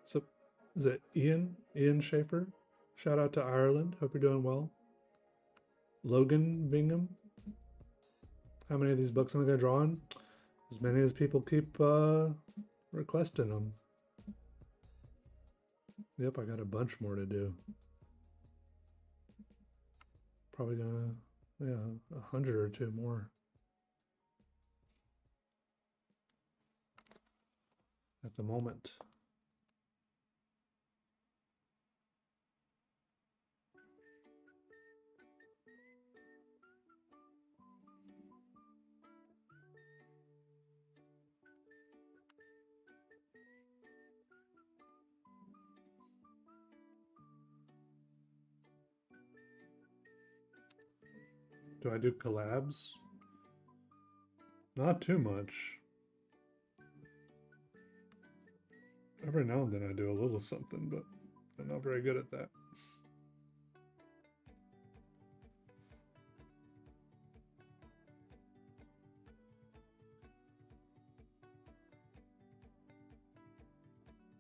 So, is it Ian? Ian Schaefer? Shout out to Ireland. Hope you're doing well. Logan Bingham. How many of these books am I going to draw on? As many as people keep requesting them. Yep, I got a bunch more to do. Probably gonna, yeah, 100 or 2 more. At the moment. Do I do collabs? Not too much. Every now and then I do a little something, but I'm not very good at that.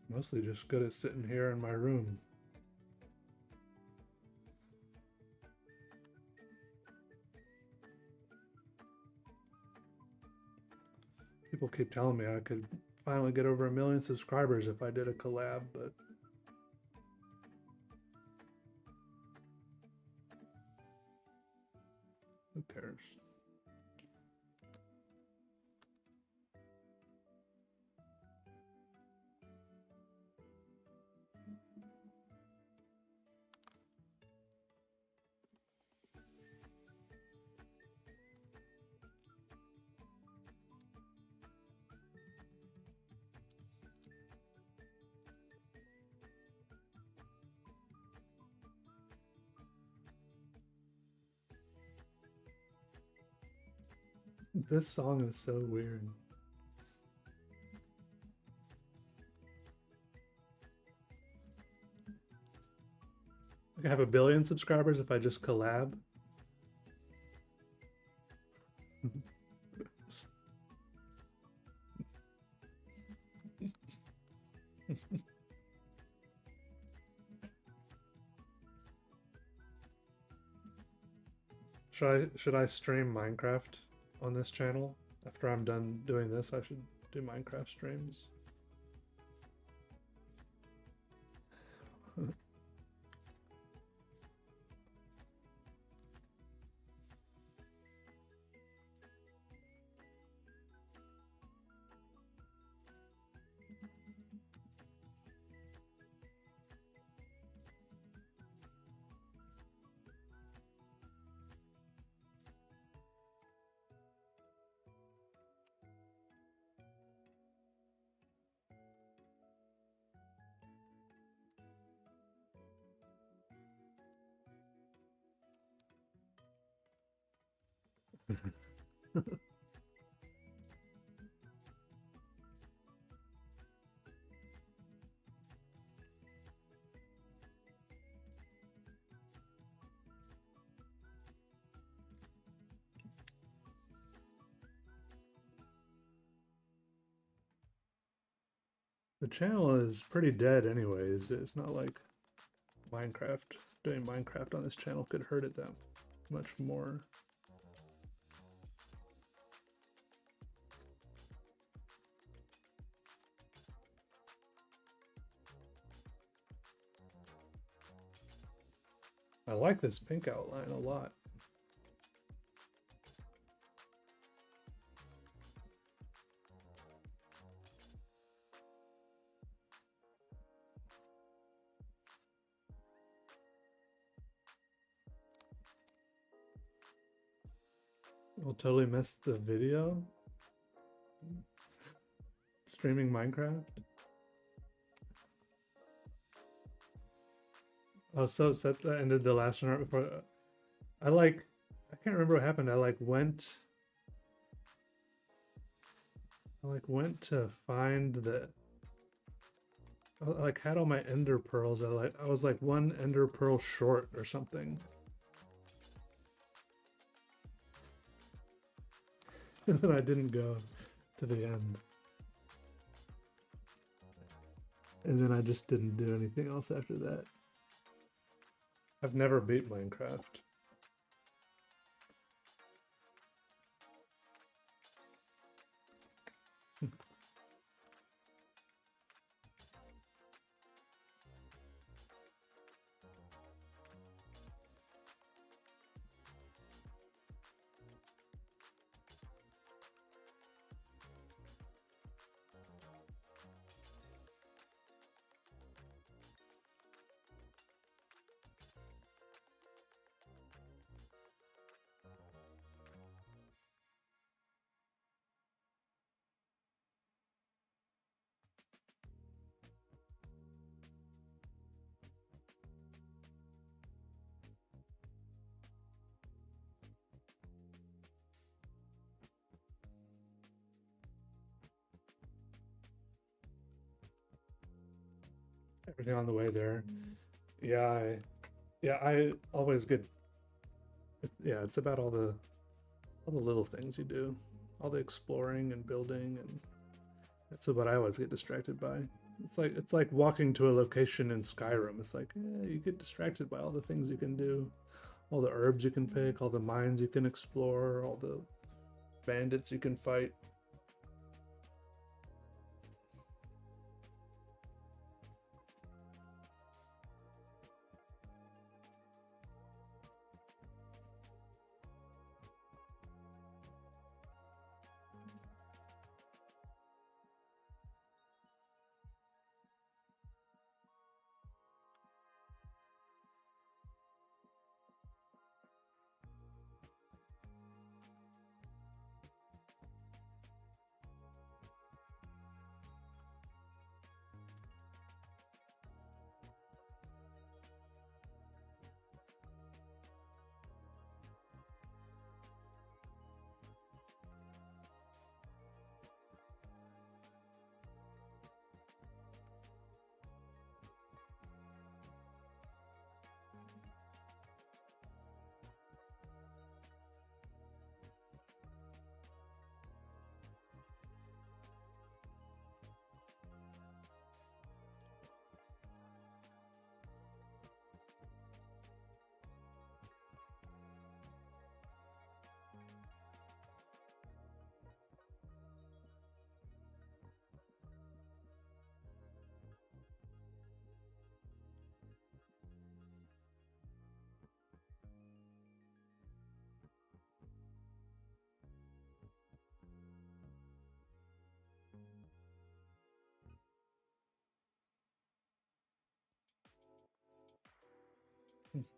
Mostly just good at sitting here in my room. People keep telling me I could finally get over 1 million subscribers if I did a collab, but who cares? This song is so weird. I could have 1 billion subscribers if I just collab. Should I stream Minecraft on this channel? After I'm done doing this, I should do Minecraft streams. The channel is pretty dead anyways. It's not like Minecraft, doing Minecraft on this channel could hurt it that much more. I like this pink outline a lot. We'll totally miss the video. Streaming Minecraft. I was so upset that I ended the last one right before. I can't remember what happened. I went to find the. I had all my ender pearls. I was like one ender pearl short or something. And then I didn't go to the end. And then I just didn't do anything else after that. I've never beat Minecraft. Everything on the way there. Yeah, I always get. Yeah, it's about all the little things you do, all the exploring and building, and that's what I always get distracted by. It's like walking to a location in Skyrim. It's like you get distracted by all the things you can do, all the herbs you can pick, all the mines you can explore, all the bandits you can fight.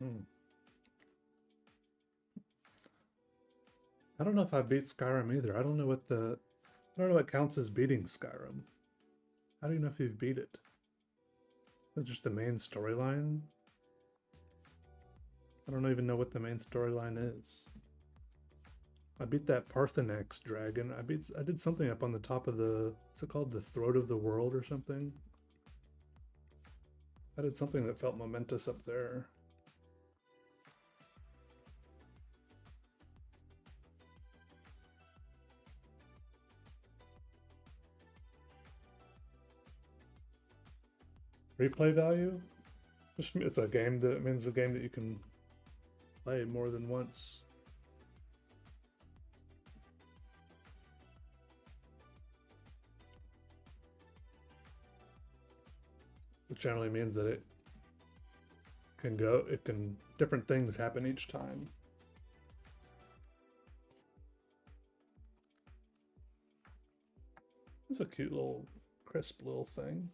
Mhm. I don't know if I beat Skyrim either. I don't know what counts as beating Skyrim. How do you know if you've beat it? It's just the main storyline. I don't even know what the main storyline is. I beat that Parthenax dragon. I did something up on the top of the, what's it called? The Throat of the World or something. I did something that felt momentous up there. Replay value? It's a game that means a game that you can play more than once. It generally means that different things happen each time. It's a cute little, crisp little thing.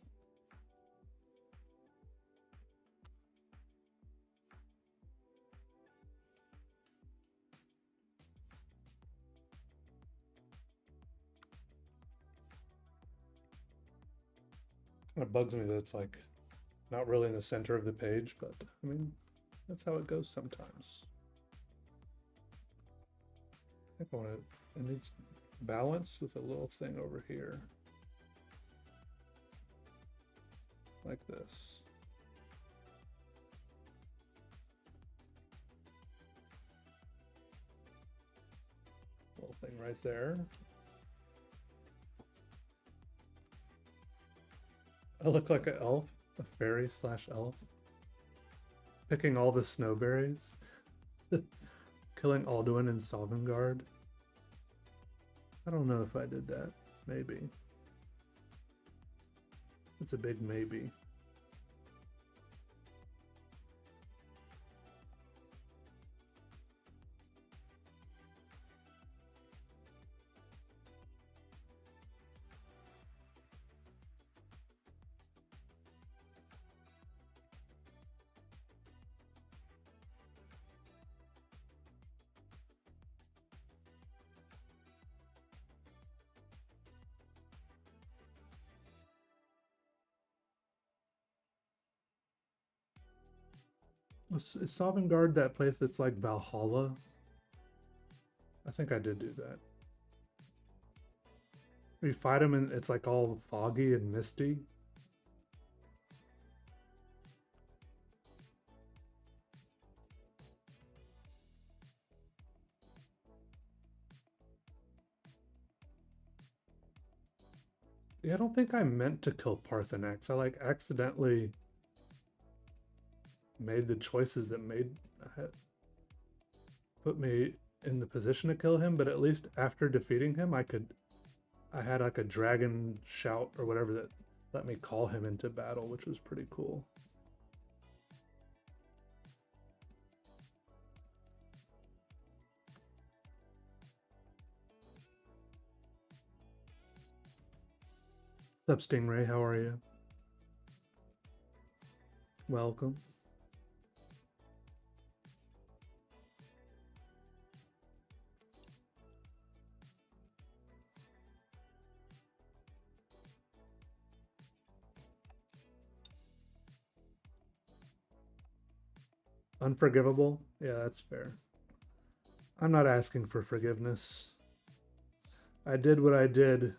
It bugs me that it's like not really in the center of the page, but I mean, that's how it goes sometimes. I think I want to, it needs balance with a little thing over here. Like this. Little thing right there. I look like an elf, a fairy slash elf. Picking all the snowberries. Killing Alduin and Sovngarde. I don't know if I did that. Maybe. It's a big maybe. Is Sovngarde that place that's like Valhalla? I think I did do that. You fight him and it's like all foggy and misty. Yeah, I don't think I meant to kill Parthenax. I like accidentally made the choices that put me in the position to kill him, but at least after defeating him, I had like a dragon shout or whatever that let me call him into battle, which was pretty cool. What's up, Stingray? How are you? Welcome. Unforgivable? Yeah, that's fair. I'm not asking for forgiveness. I did what I did.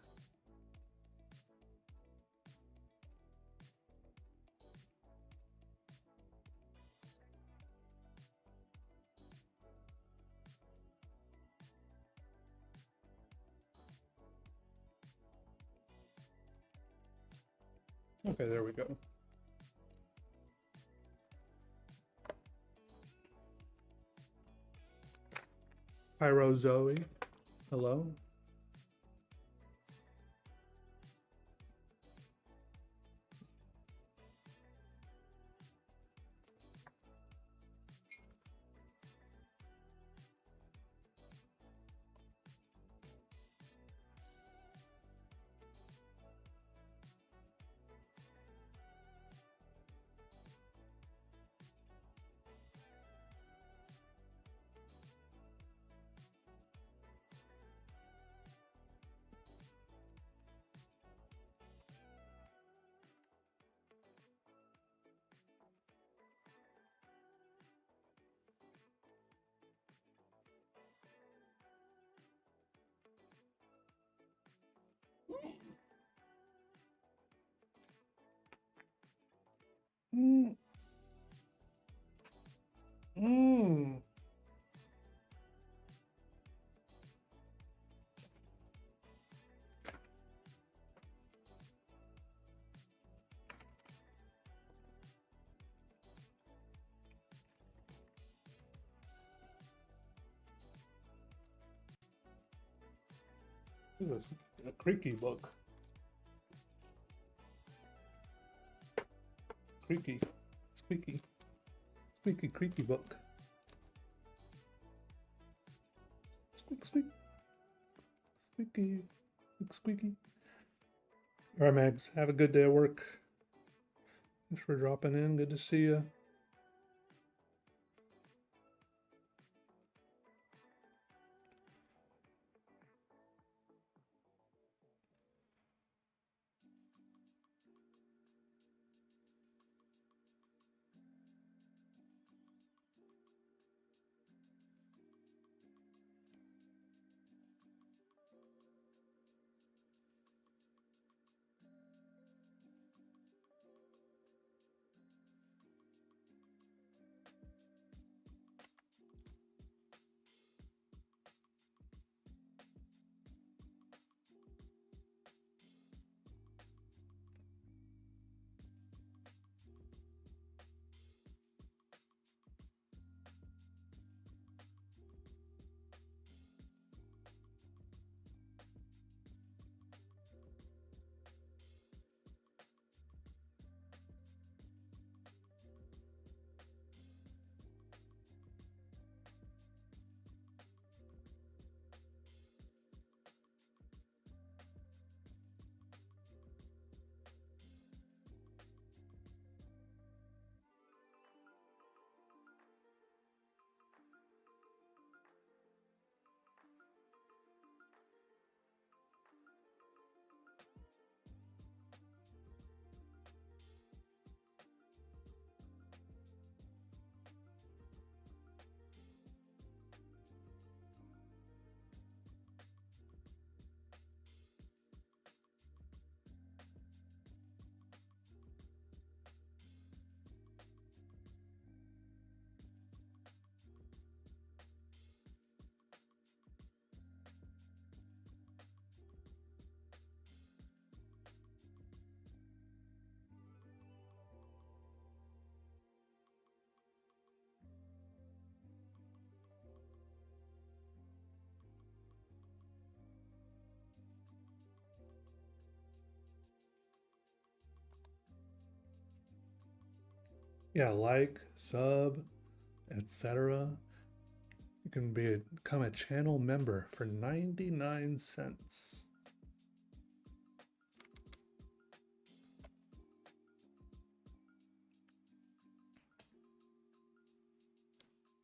Okay, there we go. Pyro Zoe, hello. Mm. Mm. This is a creaky book. Creaky. Squeaky. Squeaky, creaky book. Squeak, squeak. Squeaky. Squeaky. All right, Mags. Have a good day at work. Thanks for dropping in. Good to see you. Yeah, like, sub, etc. You can become a channel member for 99 cents.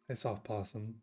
Hey, Soft Possum.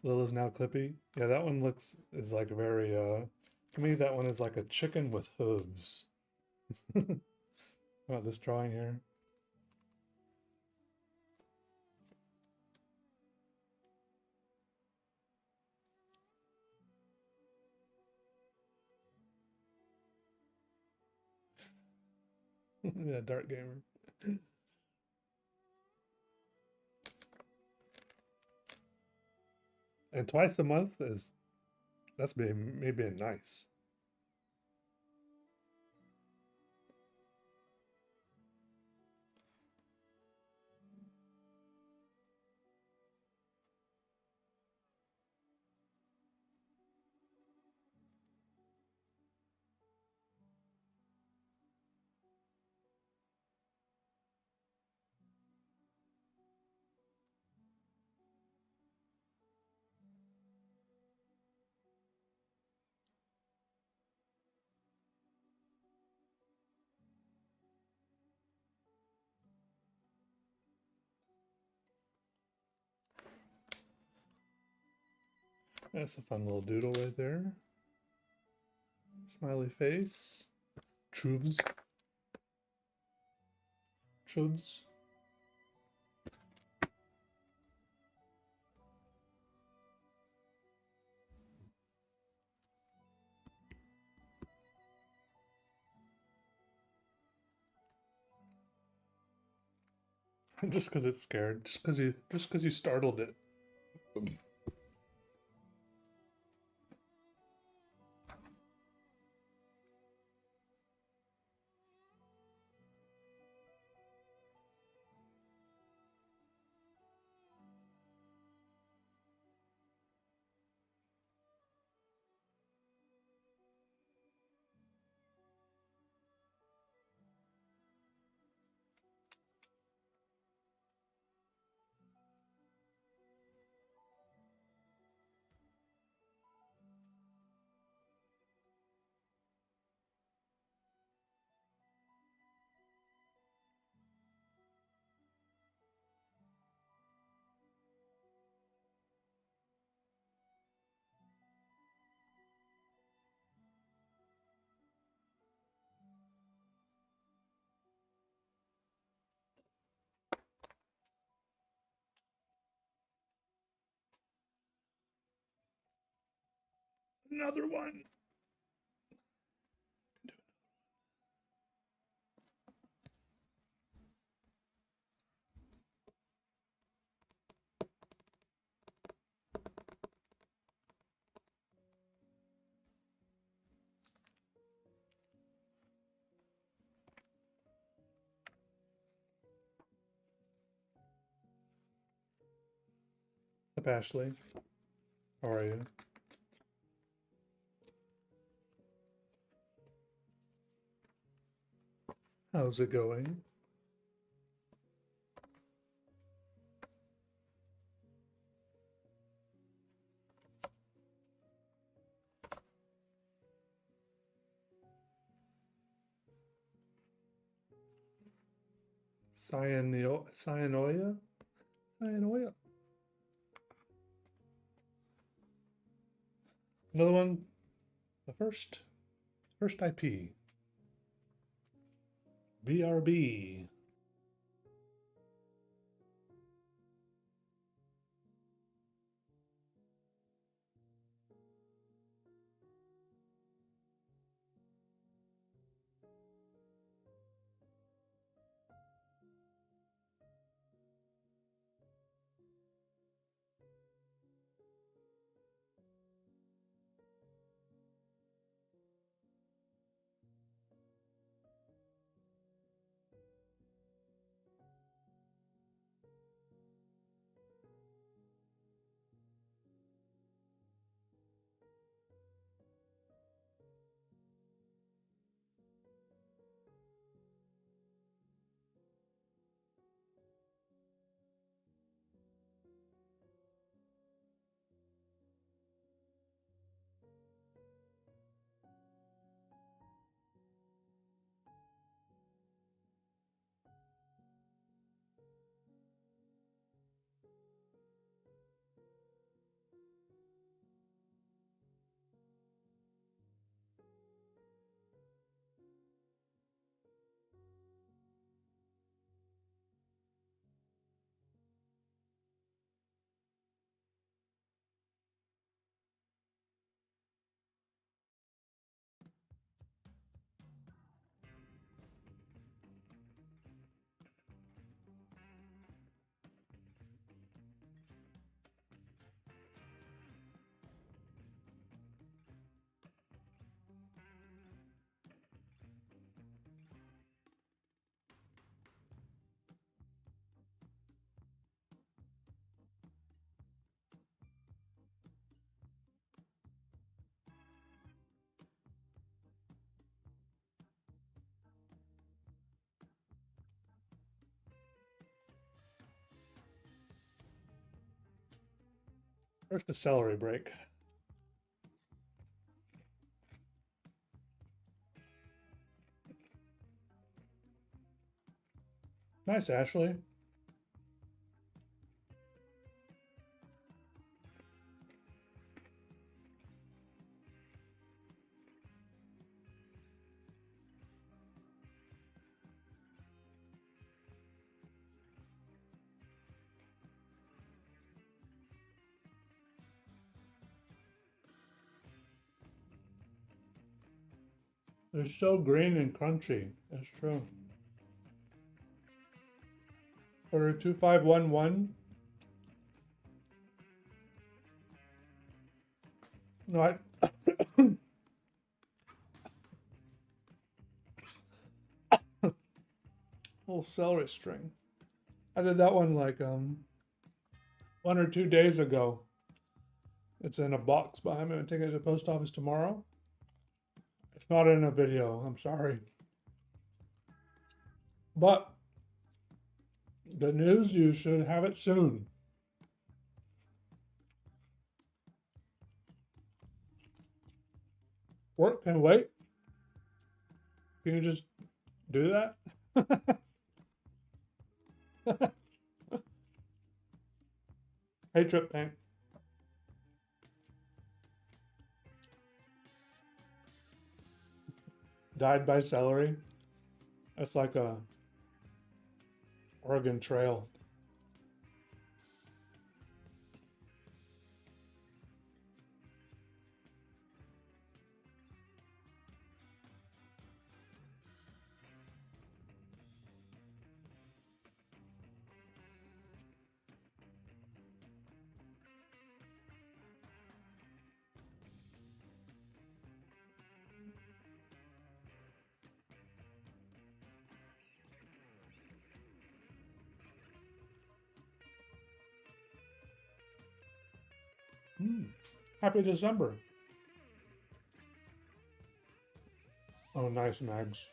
Lil is now Clippy. Yeah, that one is like very, to me, that one is like a chicken with hooves. About this drawing here. Yeah, Dark Gamer. And twice a month is, that's me being nice. That's a fun little doodle right there. Smiley face. Truves. Truves. Just because it's scared. Just because you startled it. Another one. Up, Ashley. How are you? How's it going? Cyanoia? Cyanoia. Another one. The first IP. BRB. First, a celery break. Nice, Ashley. They're so green and crunchy. That's true. Order 2511. No, I little celery string. I did that one like 1 or 2 days ago. It's in a box behind me. I'm taking it to the post office tomorrow. It's not in a video. I'm sorry. But good news, you should have it soon. Work can wait. Can you just do that? Hey, Trip Tank. Died by celery. That's like a Oregon Trail. Happy December. Oh, nice, Mags.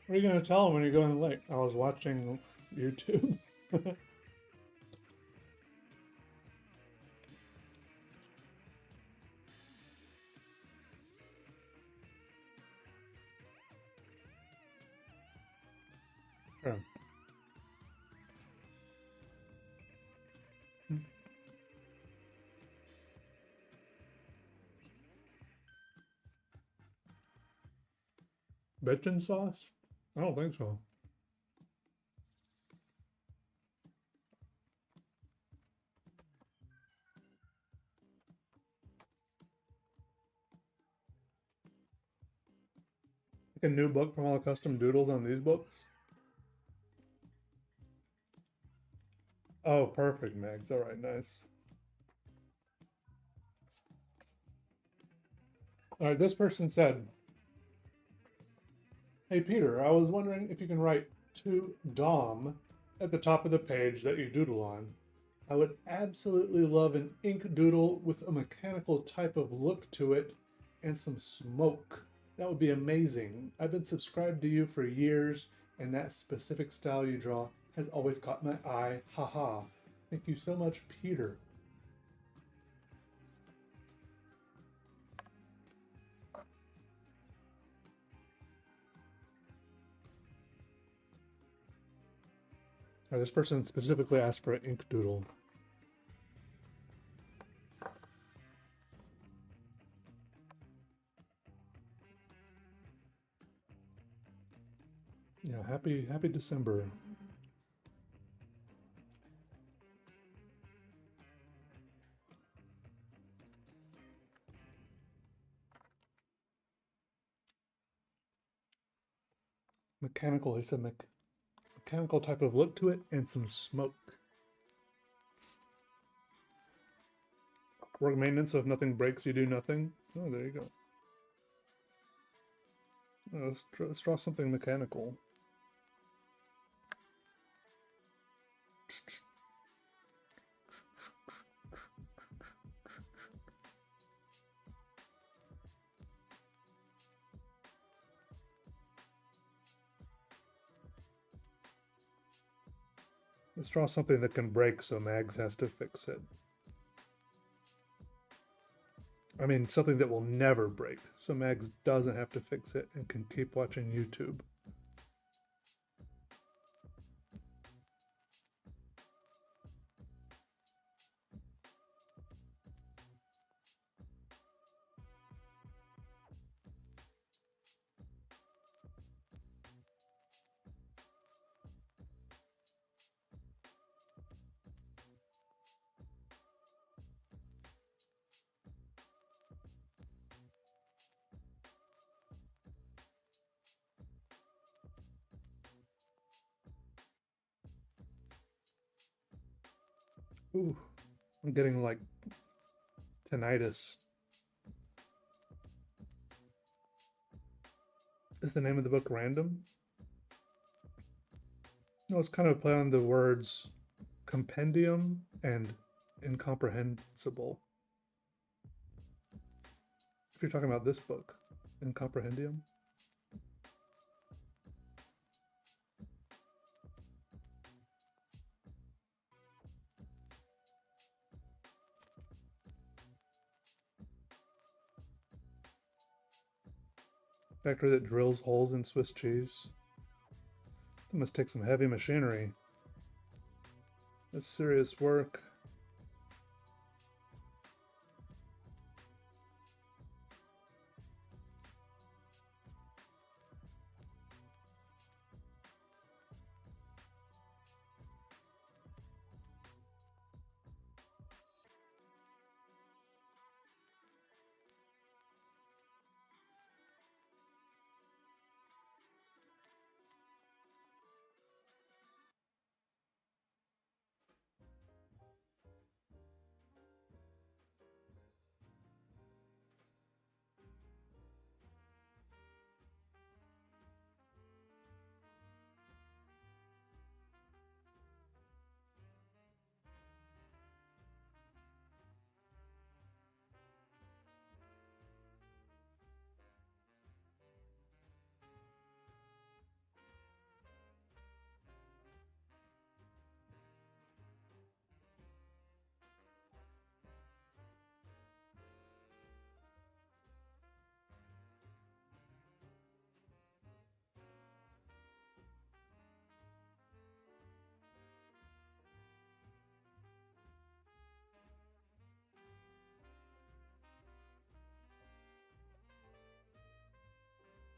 What are you going to tell them when you're going late? I was watching YouTube. Sure. Bitchin' sauce? I don't think so. Like a new book from all the custom doodles on these books? Oh, perfect, Megs. All right, nice. All right, this person said, hey, Peter, I was wondering if you can write to Dom at the top of the page that you doodle on. I would absolutely love an ink doodle with a mechanical type of look to it and some smoke. That would be amazing. I've been subscribed to you for years, and that specific style you draw has always caught my eye. Haha. Thank you so much, Peter. Now, this person specifically asked for an ink doodle. Yeah, happy December. Mechanical, he said mechanical type of look to it and some smoke. Work maintenance, so if nothing breaks, you do nothing. Oh, there you go. Oh, let's draw something mechanical. Let's draw something that can break so Mags has to fix it. I mean, something that will never break, so Mags doesn't have to fix it and can keep watching YouTube. Ooh, I'm getting like tinnitus. Is the name of the book random? No, it's kind of a play on the words compendium and incomprehensible. If you're talking about this book, Incomprehendium. Factory that drills holes in Swiss cheese. That must take some heavy machinery. That's serious work.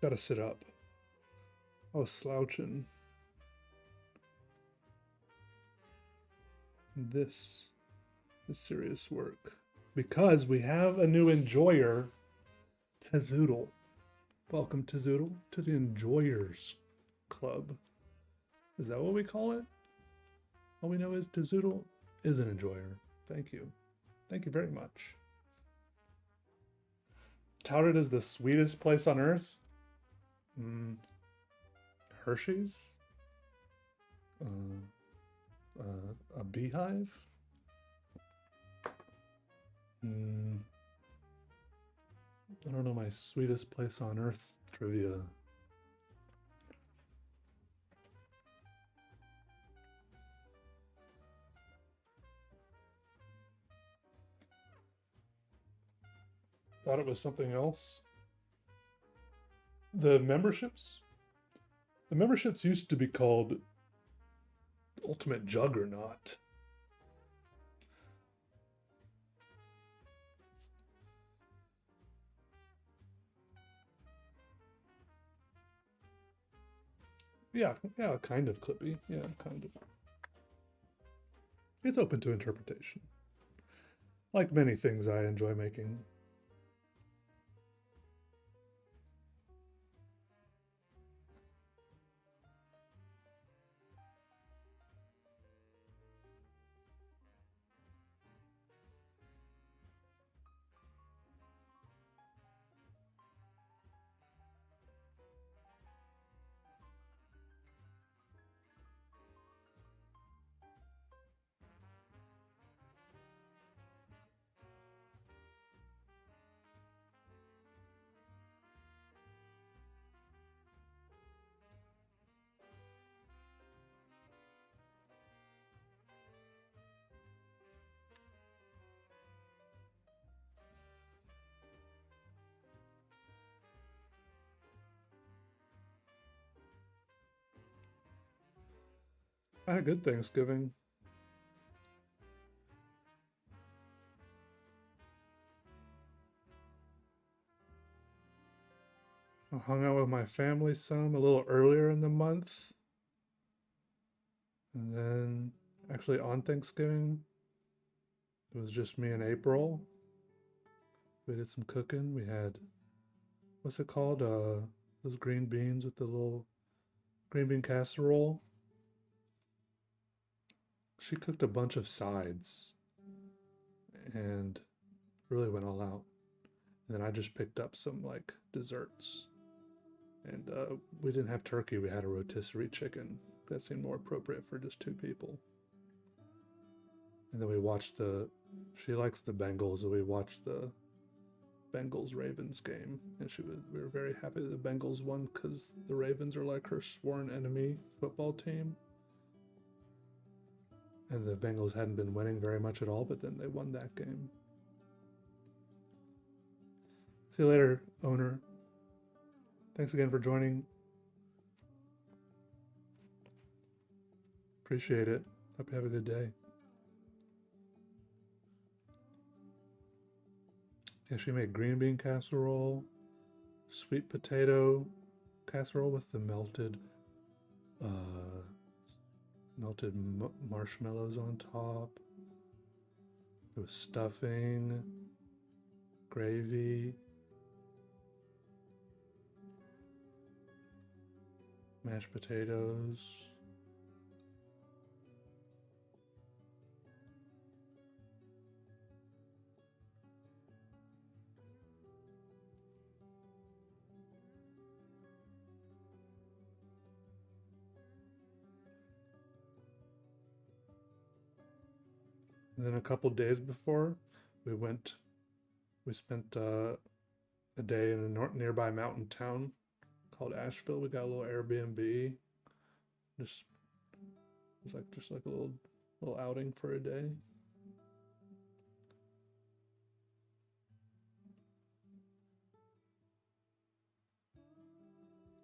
Gotta sit up. I was slouching. This is serious work. Because we have a new enjoyer, Tezoodle. Welcome, Tezoodle, to the Enjoyers Club. Is that what we call it? All we know is Tezoodle is an enjoyer. Thank you. Thank you very much. Touted as the sweetest place on earth? Hershey's? A beehive? I don't know my sweetest place on earth trivia. Thought it was something else. The memberships? The memberships used to be called Ultimate Juggernaut. Yeah, kind of Clippy. Yeah, kind of. It's open to interpretation. Like many things I enjoy making. I had a good Thanksgiving. I hung out with my family some a little earlier in the month. And then actually on Thanksgiving, it was just me and April. We did some cooking. We had, what's it called? Those green beans with the little green bean casserole. She cooked a bunch of sides and really went all out. And then I just picked up some like desserts. And we didn't have turkey, we had a rotisserie chicken. That seemed more appropriate for just two people. And then we watched she likes the Bengals, and we watched the Bengals Ravens game. And we were very happy the Bengals won because the Ravens are like her sworn enemy football team. And the Bengals hadn't been winning very much at all, but then they won that game. See you later, owner. Thanks again for joining. Appreciate it. Hope you have a good day. Yeah, she made green bean casserole, sweet potato casserole with the melted marshmallows on top. There was stuffing, gravy, mashed potatoes. And then a couple days before, we spent a day in a nearby mountain town called Asheville. We got a little Airbnb. Just it was just like a little outing for a day.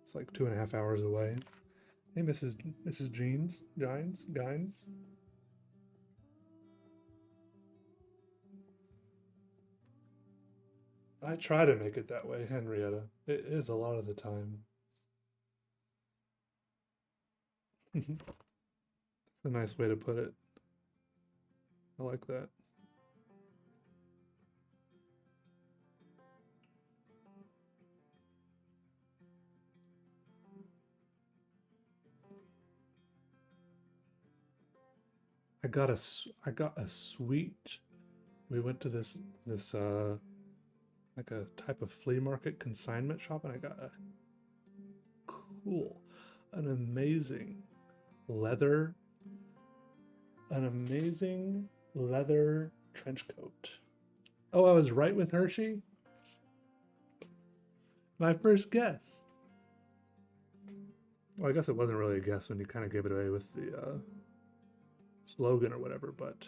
It's like 2.5 hours away. Hey, Mrs. Gines. I try to make it that way, Henrietta. It is a lot of the time. It's a nice way to put it. I like that. I got a sweet. We went to this like a type of flea market consignment shop, and I got an amazing leather trench coat. Oh, I was right with Hershey? My first guess. Well, I guess it wasn't really a guess when you kind of gave it away with the slogan or whatever, but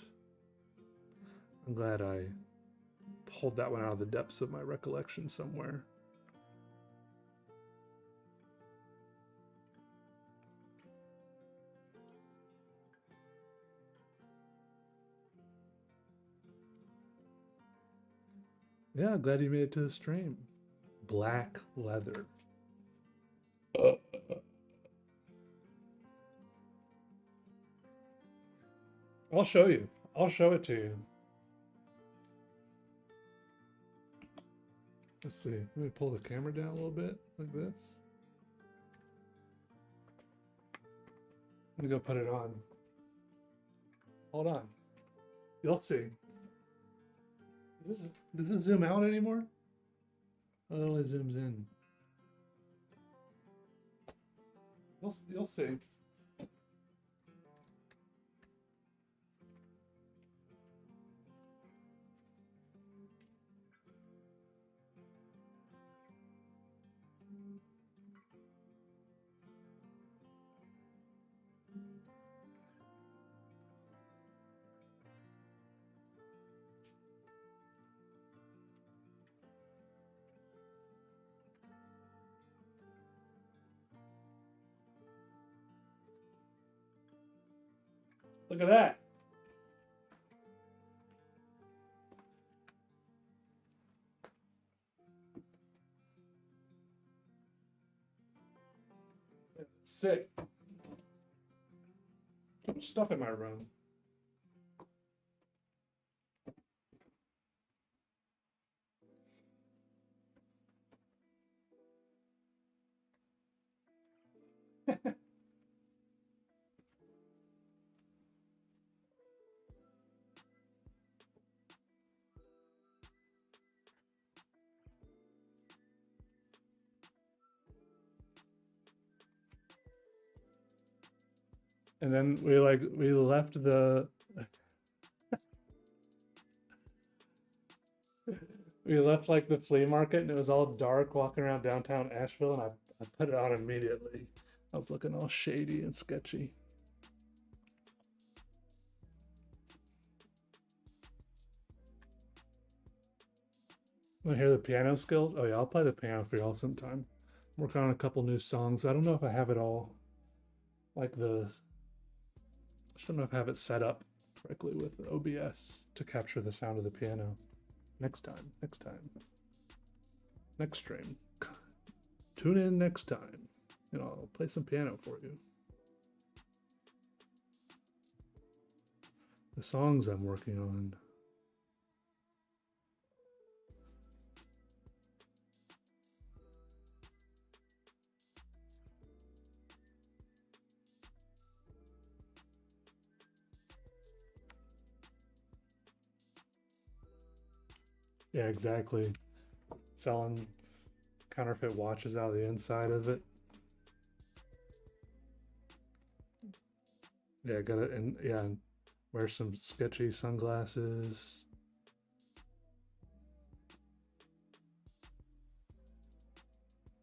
I'm glad I pulled that one out of the depths of my recollection somewhere. Yeah, glad you made it to the stream. Black leather. I'll show you. I'll show it to you. Let's see. Let me pull the camera down a little bit, like this. Let me go put it on. Hold on. You'll see. Does this zoom out anymore? Oh, it only zooms in. You'll see. Look at that. Sick. Too much stuff in my room. And then we left we left like the flea market and it was all dark walking around downtown Asheville and I put it on immediately. I was looking all shady and sketchy. Want to hear the piano skills? Oh yeah, I'll play the piano for y'all sometime. I'm working on a couple new songs. I don't know if I have it all like I don't know if I have it set up correctly with OBS to capture the sound of the piano. Next time. Next stream. Tune in next time. And I'll play some piano for you. The songs I'm working on. Yeah, exactly. Selling counterfeit watches out of the inside of it. Yeah, got it. And yeah, wear some sketchy sunglasses.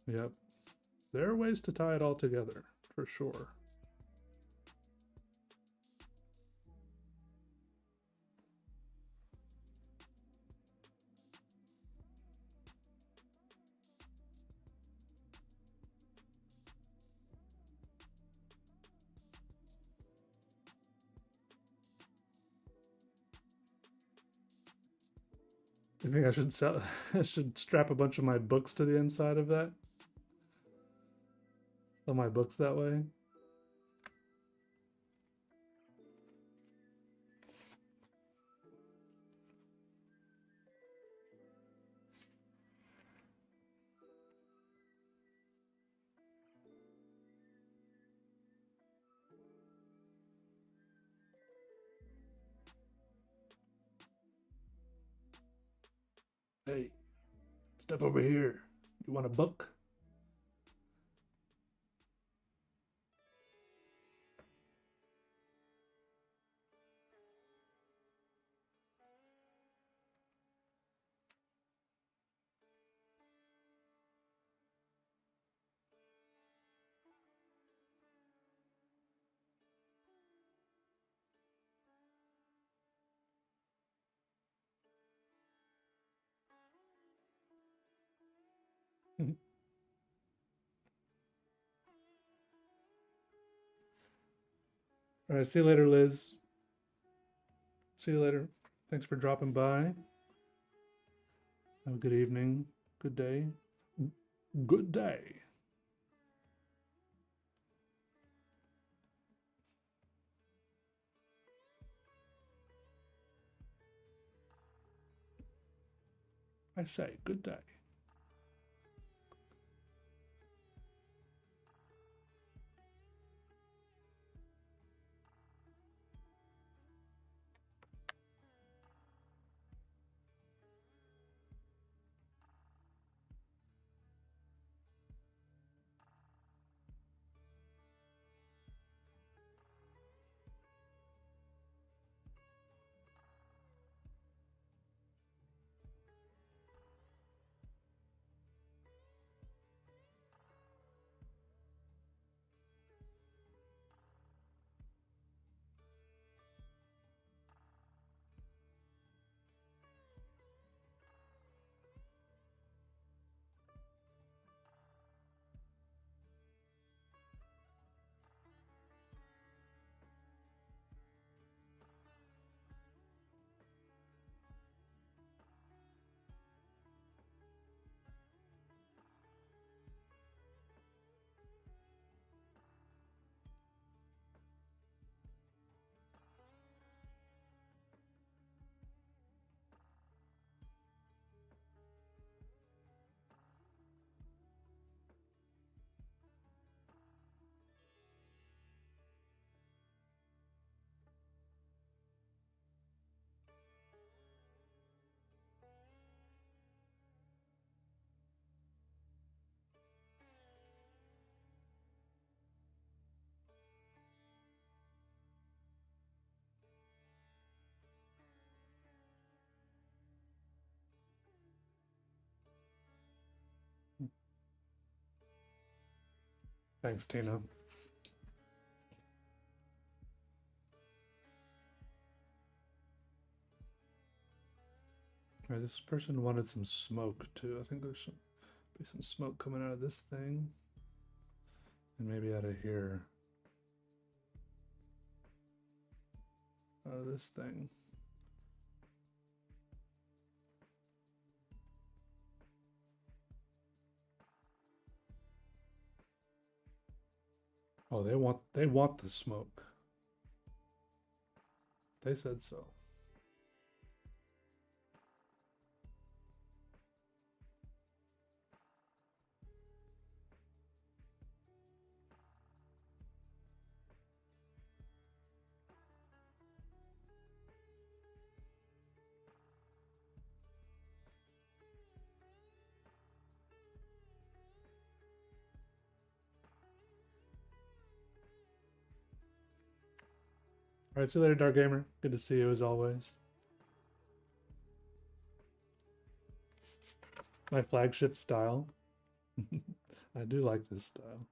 Yep. There are ways to tie it all together, for sure. You think I should I should strap a bunch of my books to the inside of that? Sell my books that way? Hey, step over here. You want a book? All right, see you later, Liz. See you later. Thanks for dropping by. Have a good evening, good day, good day. I say good day. Thanks, Tina. All right, this person wanted some smoke too. I think there's some smoke coming out of this thing. And maybe out of here. Out of this thing. Oh, they want the smoke. They said so. All right, see you later, Dark Gamer. Good to see you as always. My flagship style. I do like this style.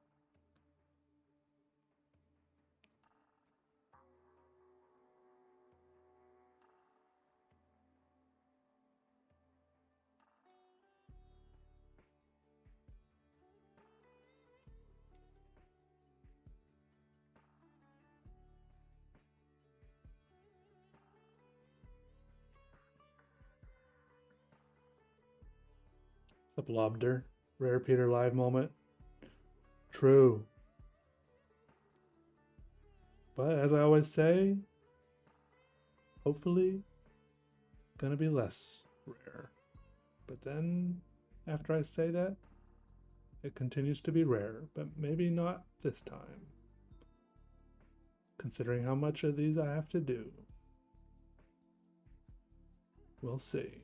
What's up, Lobder? Rare Peter live moment. True. But as I always say, hopefully gonna be less rare. But then after I say that, it continues to be rare, but maybe not this time. Considering how much of these I have to do. We'll see.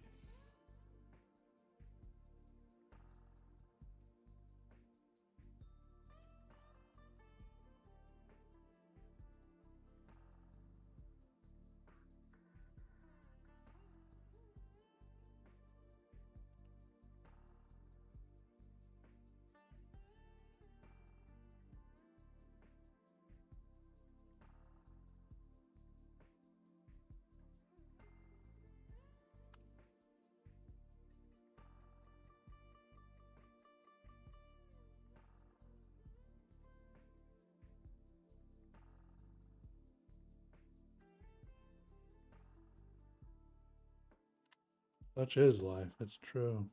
Such is life, it's true.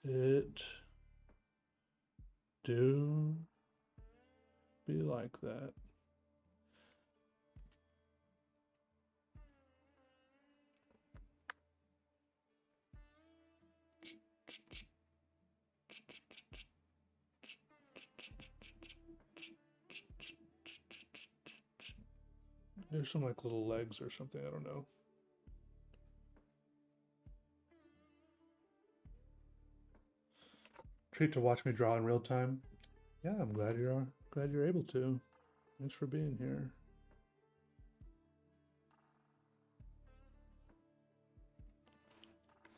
It do be like that. There's some like little legs or something, I don't know. Treat to watch me draw in real time. Yeah, I'm glad you're able to. Thanks for being here.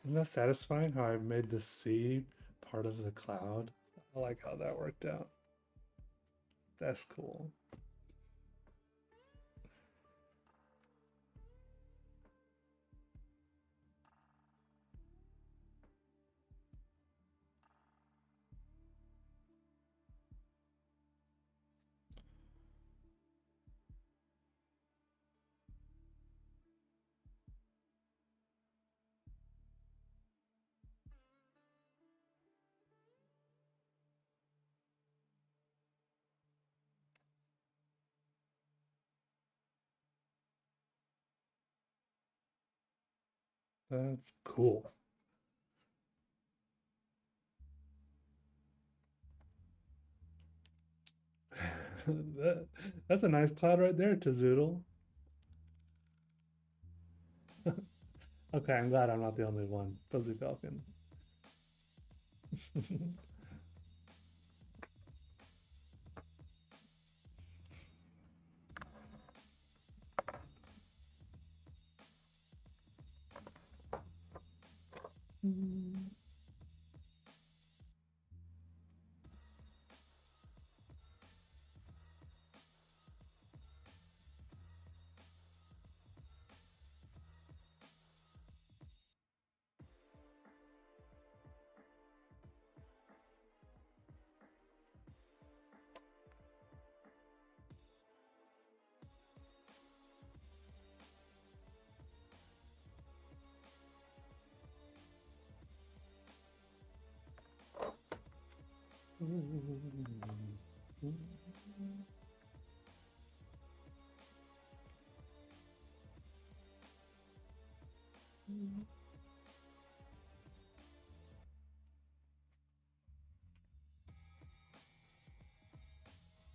Isn't that satisfying how I made the sea part of the cloud? I like how that worked out. That's cool. That's cool. That's a nice cloud right there, Tazoodle. Okay, I'm glad I'm not the only one. Fuzzy Falcon.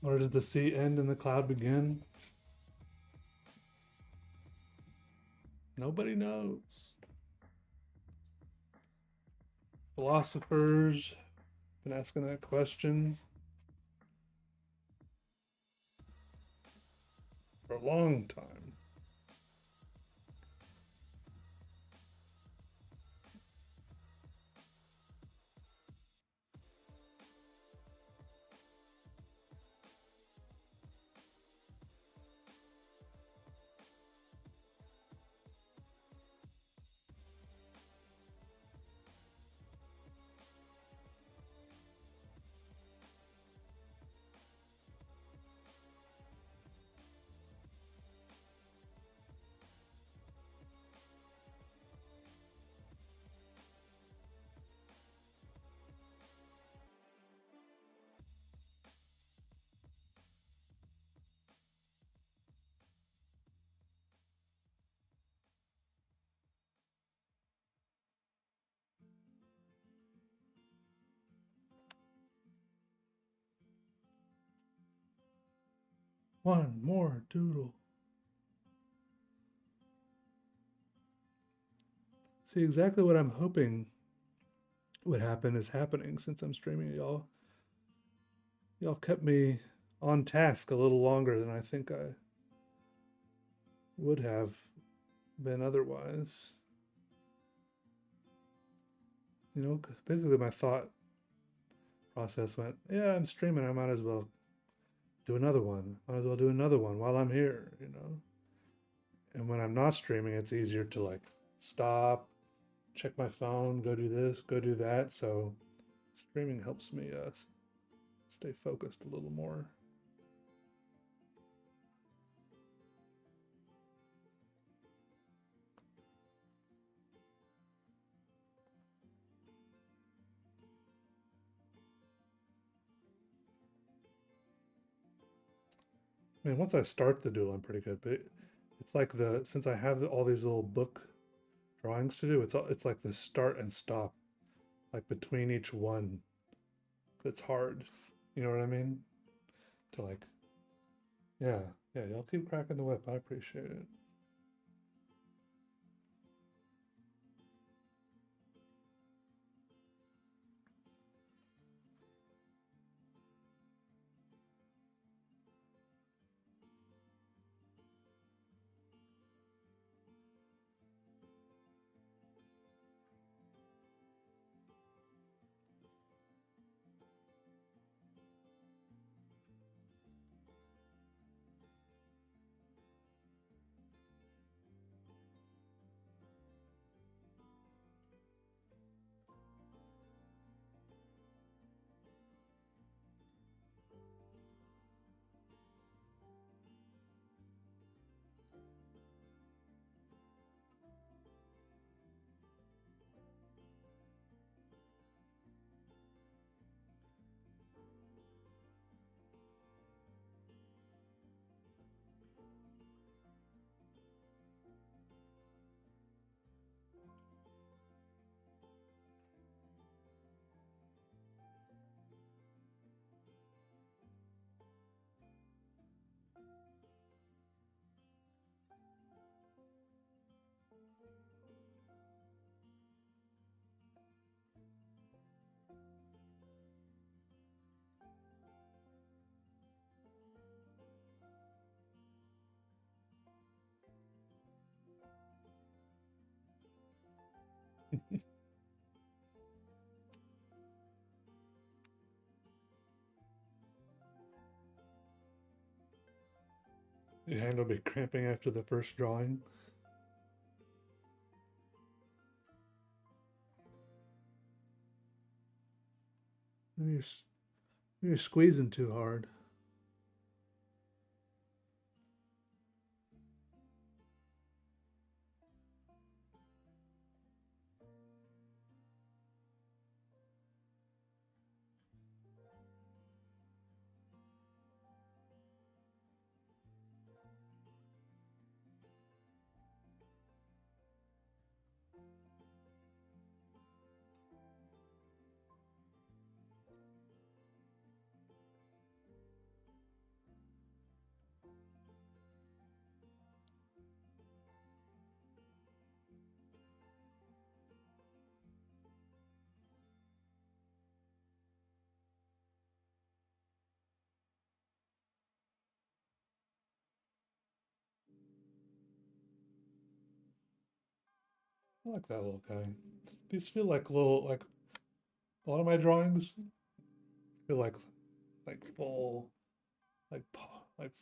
Or did the sea end and the cloud begin? Nobody knows. Philosophers been asking that question for a long time. One more doodle. See, exactly what I'm hoping would happen is happening since I'm streaming. Y'all kept me on task a little longer than I think I would have been otherwise. You know, 'cause basically my thought process went, yeah, I'm streaming. I might as well do another one. Might as well do another one while I'm here, you know? And when I'm not streaming, it's easier to like stop, check my phone, go do this, go do that. So streaming helps me stay focused a little more. I mean, once I start the doodle, I'm pretty good. But it's like since I have all these little book drawings to do, it's like the start and stop, like between each one. That's hard. You know what I mean? To like, yeah, yeah. Y'all keep cracking the whip. I appreciate it. Your hand will be cramping after the first drawing. Maybe you're squeezing too hard. I like that little guy. These feel like little, like a lot of my drawings feel like full, like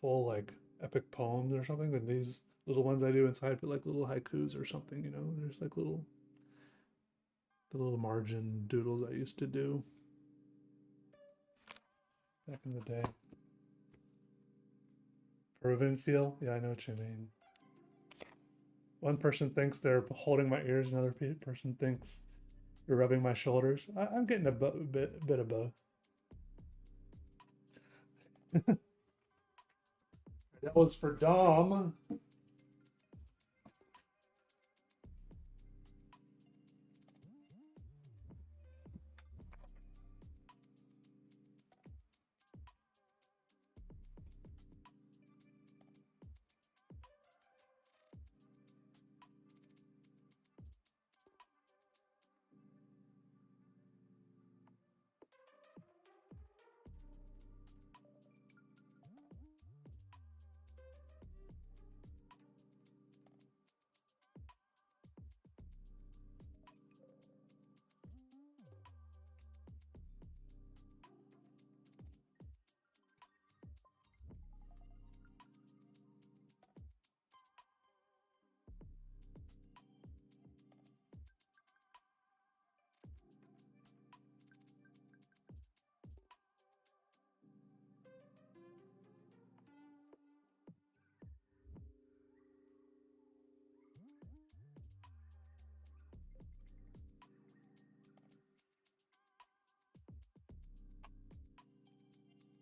full like epic poems or something. And these little ones I do inside feel like little haikus or something. You know, there's like the little margin doodles I used to do back in the day. Peruvian feel? Yeah, I know what you mean. One person thinks they're holding my ears, another person thinks you're rubbing my shoulders. I'm getting a bit of both. That was for Dom.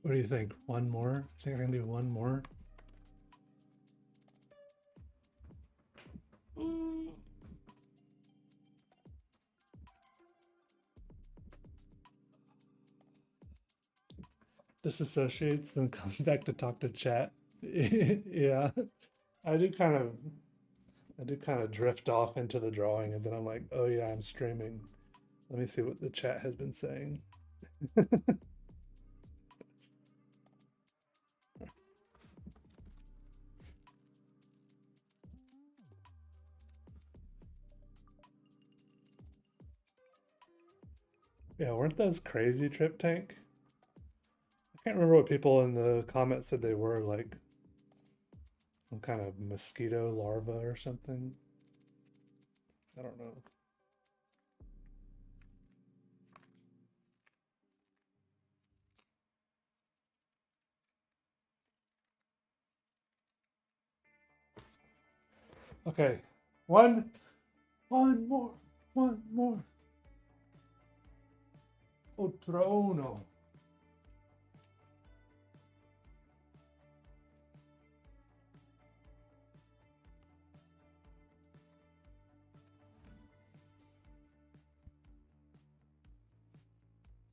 What do you think? One more? I think I can do one more. Disassociates, then comes back to talk to chat. Yeah, I do kind of, I do kind of drift off into the drawing, and then I'm like, oh yeah, I'm streaming. Let me see what the chat has been saying. Yeah, weren't those crazy, Trip Tank? I can't remember what people in the comments said they were, like some kind of mosquito larva or something. I don't know. Okay, one more, one more. Otro uno.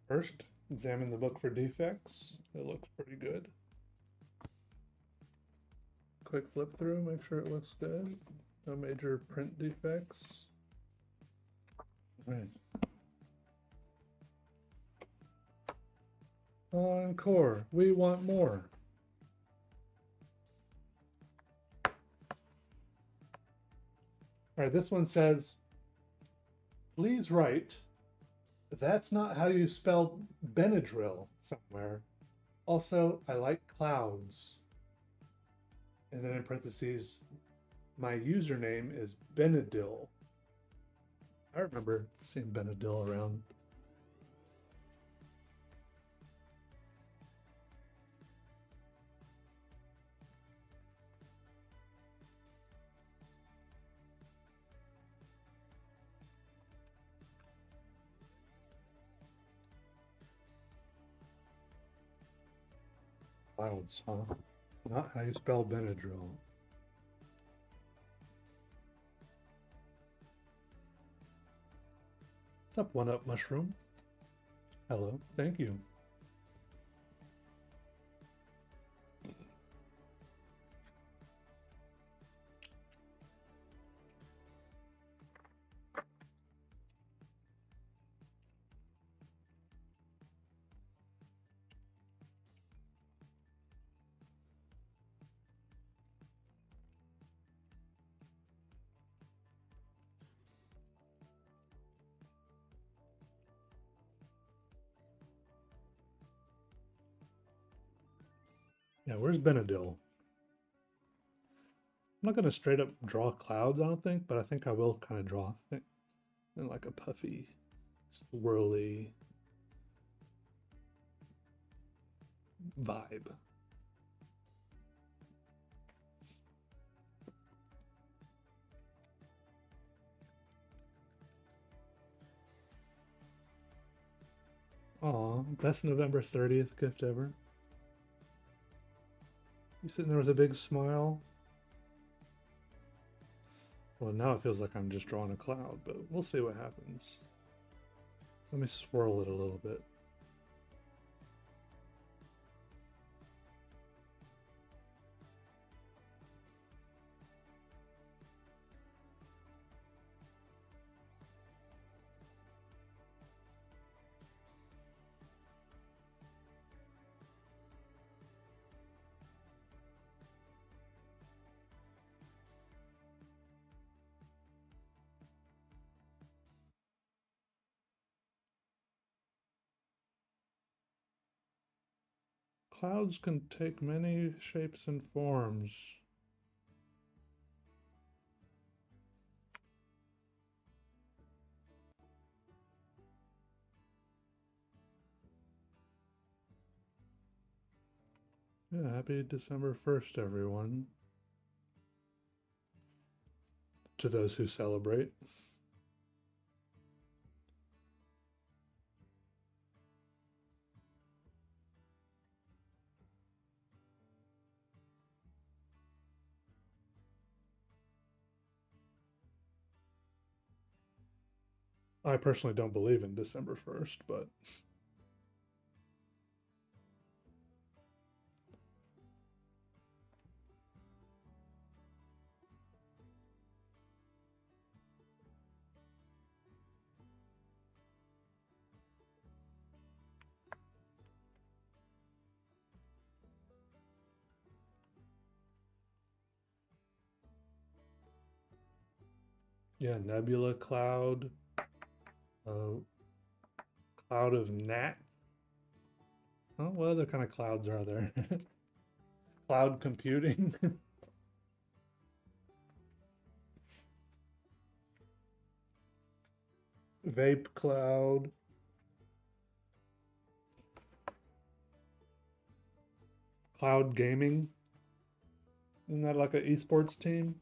First, examine the book for defects. It looks pretty good. Quick flip through, make sure it looks good. No major print defects. All right. Encore, we want more. All right, this one says, please write, that's not how you spell Benadryl somewhere. Also, I like clouds. And then in parentheses, my username is Benadil. I remember seeing Benadil around. Clouds, huh? Not how you spell Benadryl. What's up, One Up Mushroom? Hello, thank you. Yeah, where's Benadil? I'm not going to straight up draw clouds, I don't think, but I think I will kind of draw in like a puffy, swirly vibe. Aw, best November 30th gift ever. You sitting there with a big smile? Well, now it feels like I'm just drawing a cloud, but we'll see what happens. Let me swirl it a little bit. Clouds can take many shapes and forms. Yeah, happy December 1st, everyone. To those who celebrate. I personally don't believe in December 1st, but yeah, nebula cloud, cloud of gnats. Oh, what other kind of clouds are there? Cloud computing. Vape cloud. Cloud gaming. Isn't that like an esports team?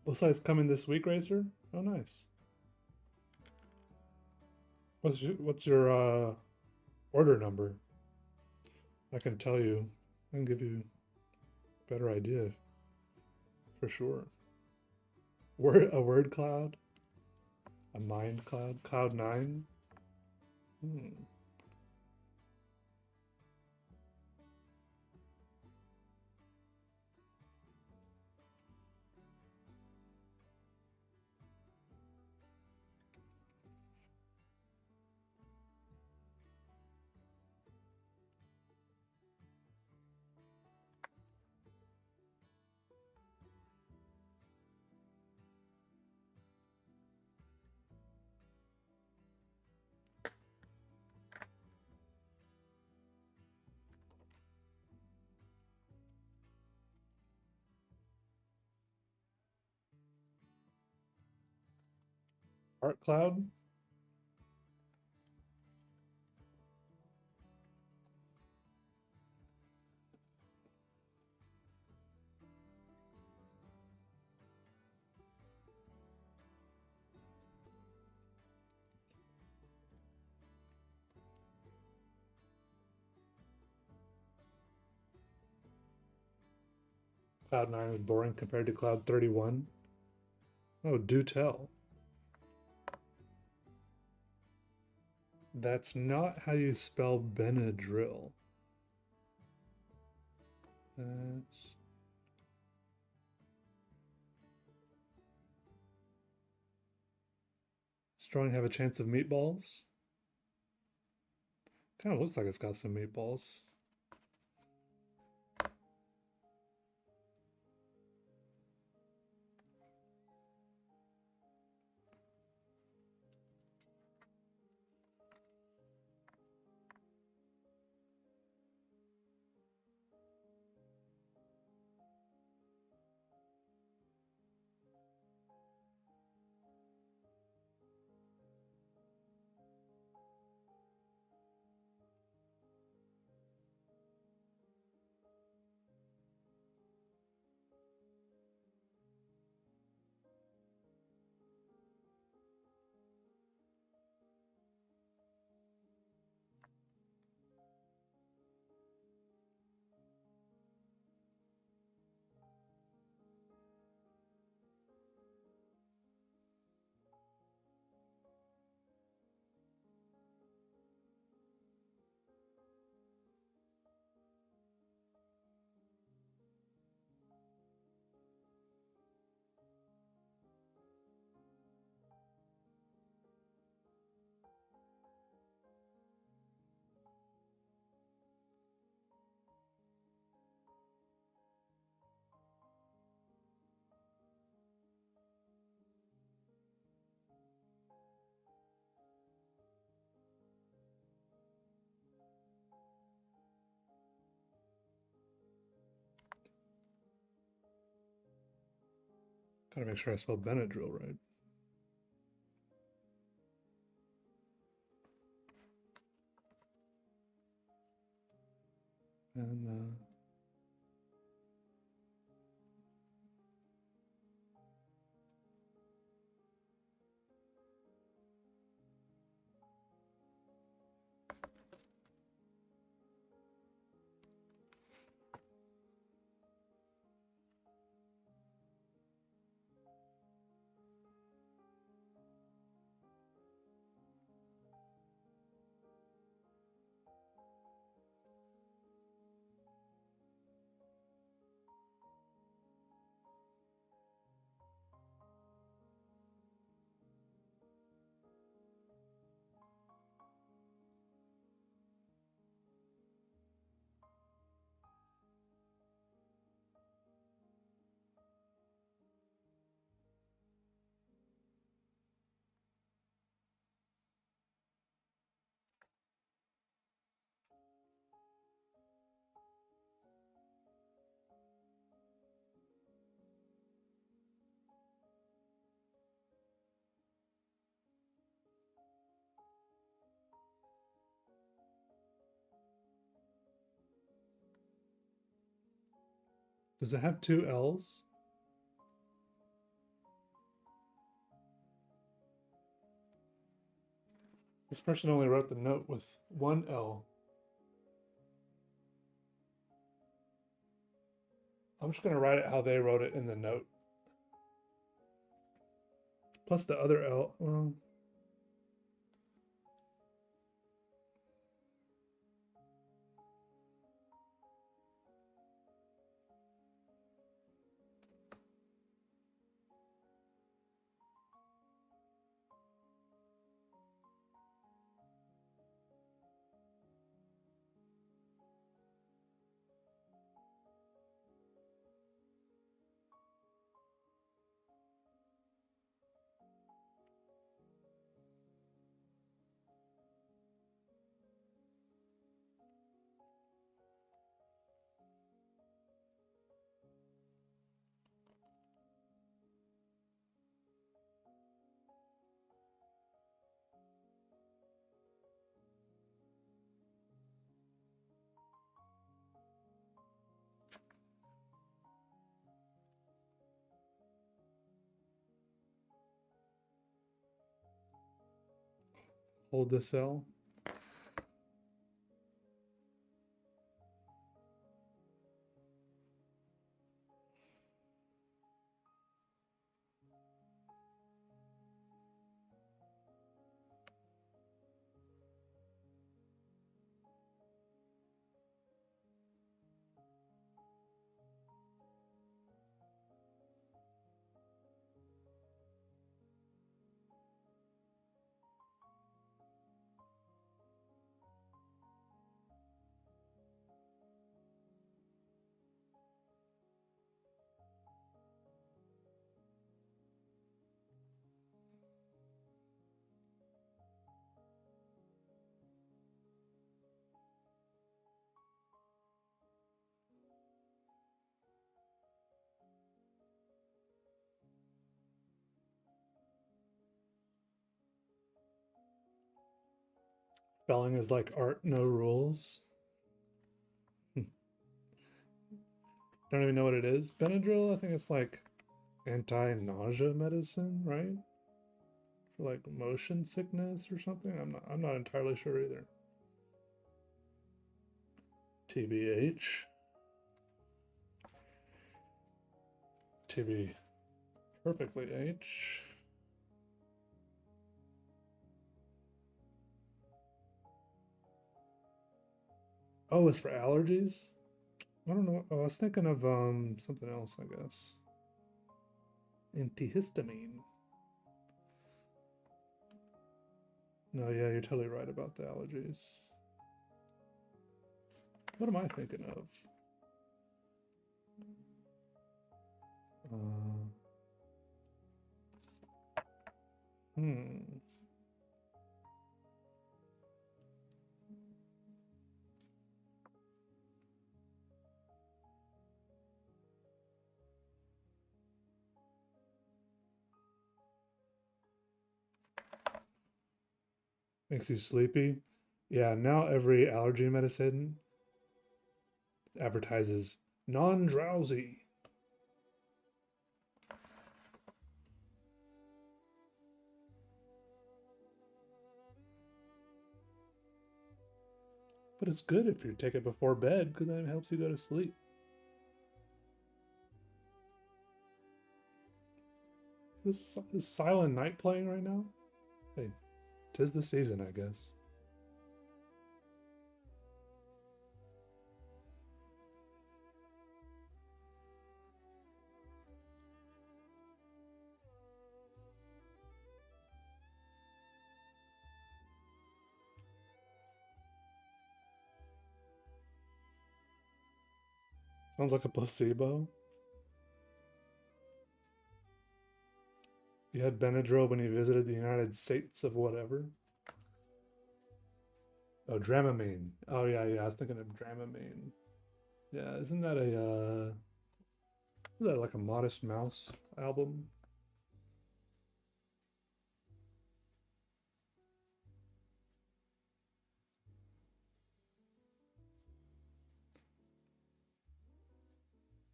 Looks like it's coming this week, Racer. Oh, nice. What's your order number? I can tell you. I can give you a better idea for sure. A word cloud, a mind cloud, cloud 9. Art cloud. Cloud 9 is boring compared to Cloud 31. Oh, do tell. That's not how you spell Benadryl. That's... Strong have a chance of meatballs. Kind of looks like it's got some meatballs. Gotta make sure I spelled Benadryl right. And does it have two L's? This person only wrote the note with one L. I'm just gonna write it how they wrote it in the note. Plus the other L, well, Hold the cell. Spelling is like art, no rules. Don't even know what it is. Benadryl, I think it's like anti-nausea medicine, right? For like motion sickness or something. I'm not entirely sure either. TBH. TB perfectly H. Oh, it's for allergies? I don't know. Oh, I was thinking of something else, I guess. Antihistamine. No, yeah, you're totally right about the allergies. What am I thinking of? Hmm. Makes you sleepy. Yeah, now every allergy medicine advertises non-drowsy. But it's good if you take it before bed because then it helps you go to sleep. Is Silent Night playing right now? Hey, 'tis the season, I guess. Sounds like a placebo. You had Benadryl when you visited the United States of whatever. Oh, Dramamine. Oh yeah, yeah. I was thinking of Dramamine. Yeah, isn't that a is that like a Modest Mouse album?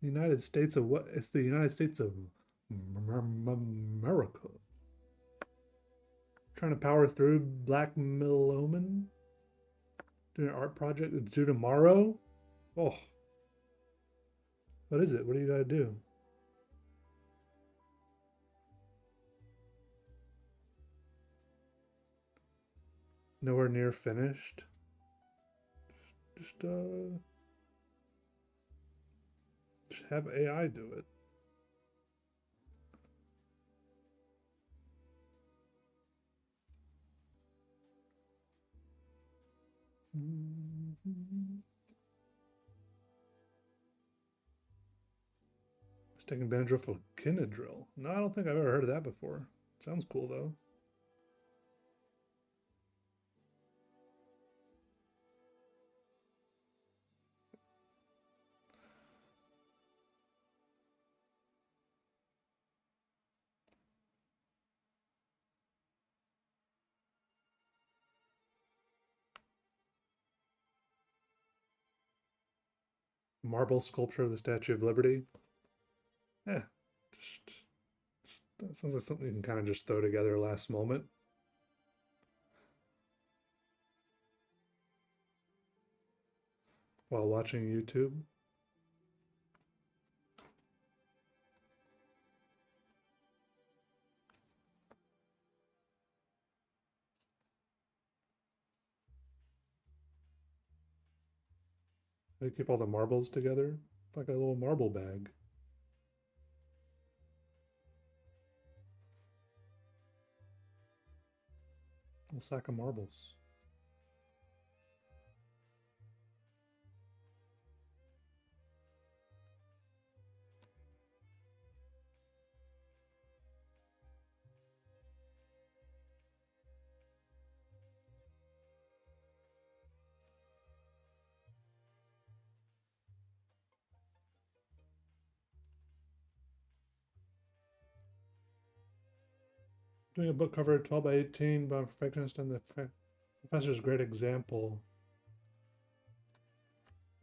The United States of what? It's the United States of America. Trying to power through Black Meloman. Doing an art project that's due tomorrow. Oh, what is it? What do you got to do? Nowhere near finished. Just just have AI do it. It's taking Benadryl for Kinedrill. No, I don't think I've ever heard of that before. Sounds cool though. Marble sculpture of the Statue of Liberty. Yeah, just that sounds like something you can kind of just throw together last moment. while watching YouTube. They keep all the marbles together. It's like a little marble bag. A sack of marbles. Doing a book cover 12 by 18 by a perfectionist and the professor's great example.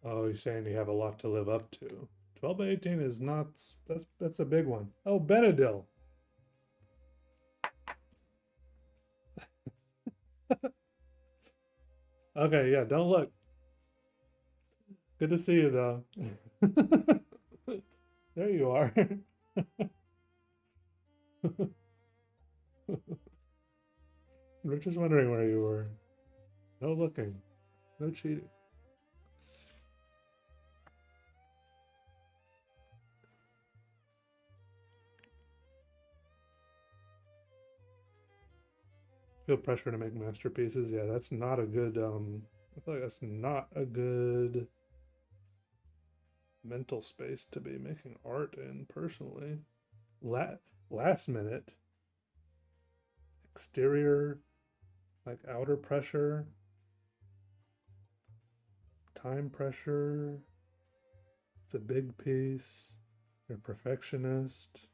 Oh, you're saying you have a lot to live up to. 12 by 18 is not, that's a big one. Oh, Benadryl. Okay, yeah, don't look. Good to see you though. There you are. We're just wondering where you were. No looking. No cheating. Feel pressure to make masterpieces. Yeah, that's not a good I feel like that's not a good mental space to be making art in personally. Last minute exterior, like outer pressure, time pressure. It's a big piece. You're a perfectionist.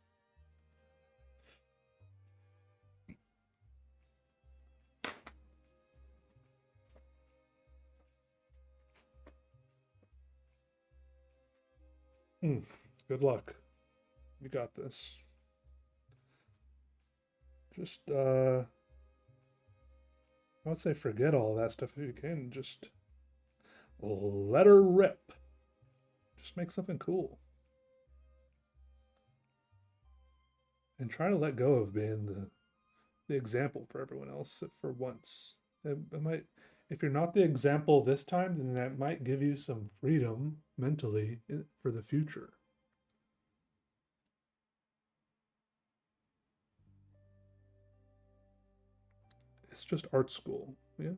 Good luck. You got this. Just I would say forget all that stuff if you can. Just let her rip. Just make something cool. And try to let go of being the example for everyone else for once. It might, if you're not the example this time, then that might give you some freedom mentally for the future. It's just art school, yeah?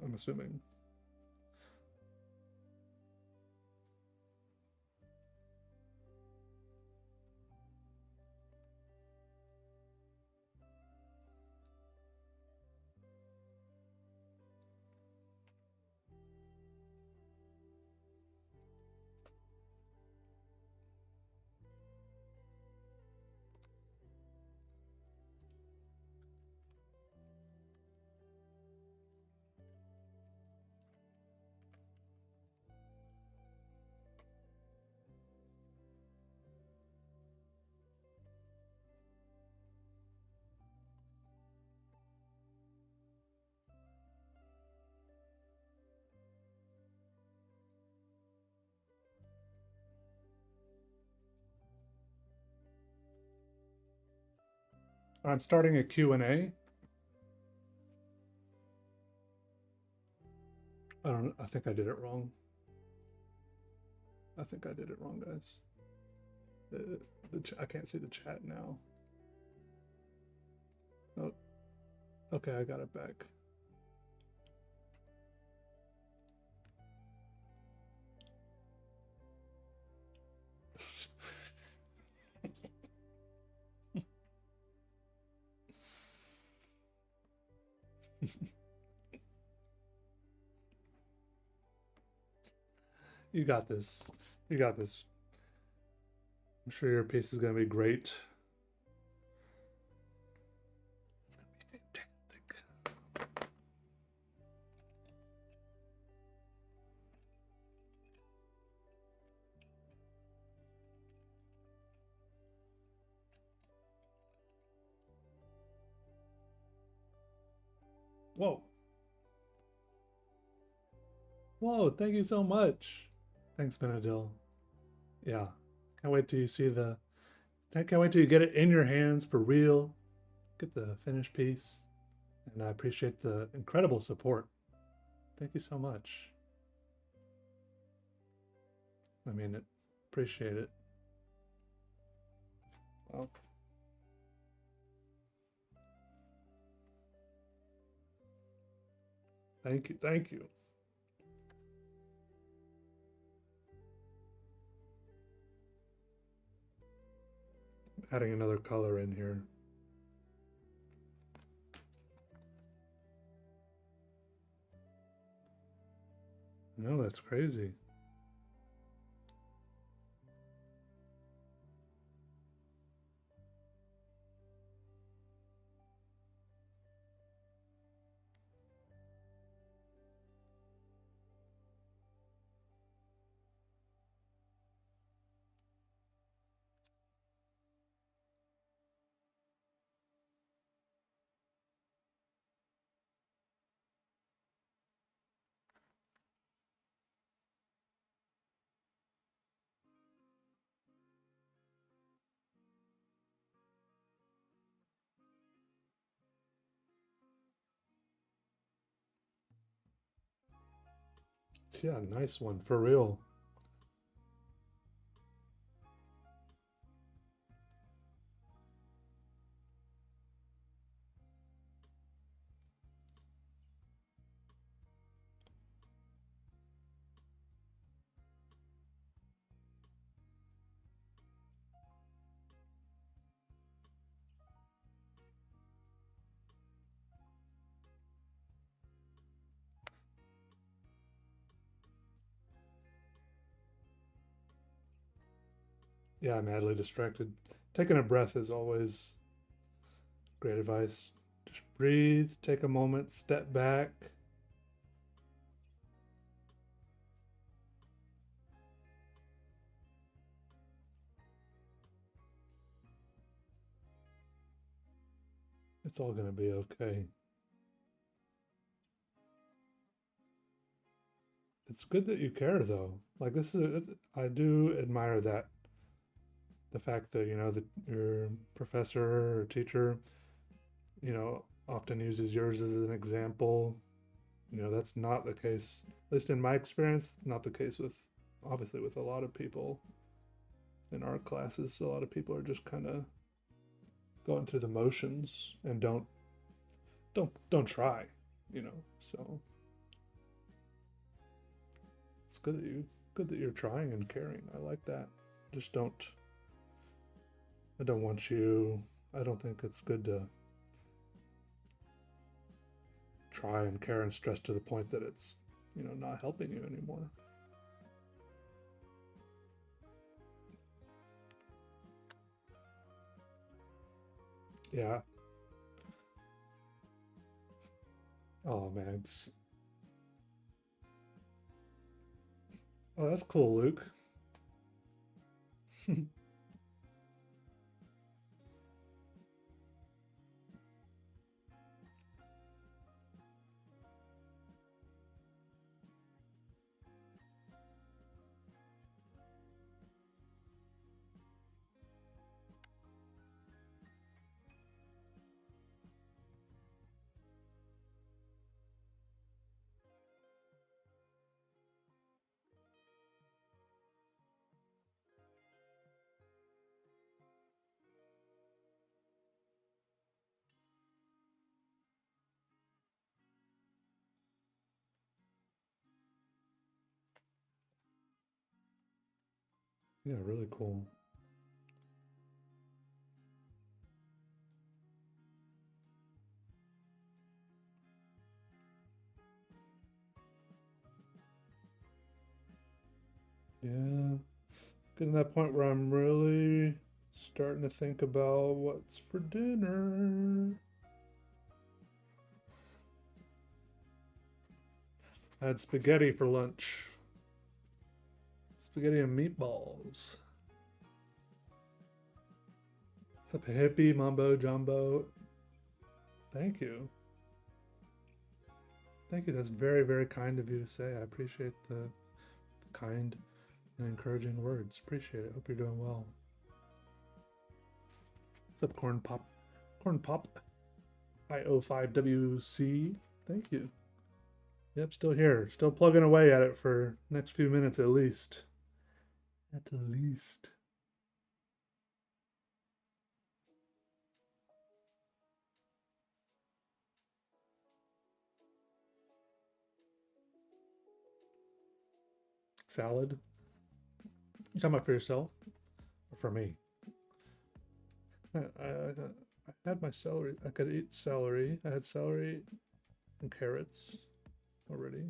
I'm assuming. I'm starting a Q&A. I think I did it wrong. I think I did it wrong, guys. I can't see the chat now. Oh, okay, I got it back. You got this. You got this. I'm sure your piece is going to be great. It's going to be fantastic. Whoa. Whoa, thank you so much. Thanks, Benadil. Yeah. Can't wait till you see the. Can't wait till you get it in your hands for real. Get the finished piece. And I appreciate the incredible support. Thank you so much. I mean it. Appreciate it. Well, thank you. Thank you. Adding another color in here. No, that's crazy. Yeah, nice one. For real. Yeah, I'm madly distracted. Taking a breath is always great advice. Just breathe, take a moment, step back. It's all going to be okay. It's good that you care, though. Like, I do admire that. The fact that, that your professor or teacher, often uses yours as an example. That's not the case, at least in my experience, not the case with, obviously, with a lot of people in art classes. A lot of people are just kind of going through the motions and don't try, So it's good that you're trying and caring. I like that. Just don't. I don't want you. I don't think it's good to try and care and stress to the point that it's, not helping you anymore. Yeah. Oh man. Oh, that's cool, Luke. Yeah, really cool. Yeah. Getting to that point where I'm really starting to think about what's for dinner. I had spaghetti for lunch. Spaghetti and meatballs. What's up, hippie, mumbo jumbo? Thank you. Thank you. That's very, very kind of you to say. I appreciate the kind and encouraging words. Appreciate it. Hope you're doing well. What's up, Corn Pop? Corn Pop. I05WC. Thank you. Yep, still here. Still plugging away at it for next few minutes at least. At least. Salad. You talking about for yourself or for me? I had my celery. I could eat celery. I had celery and carrots already.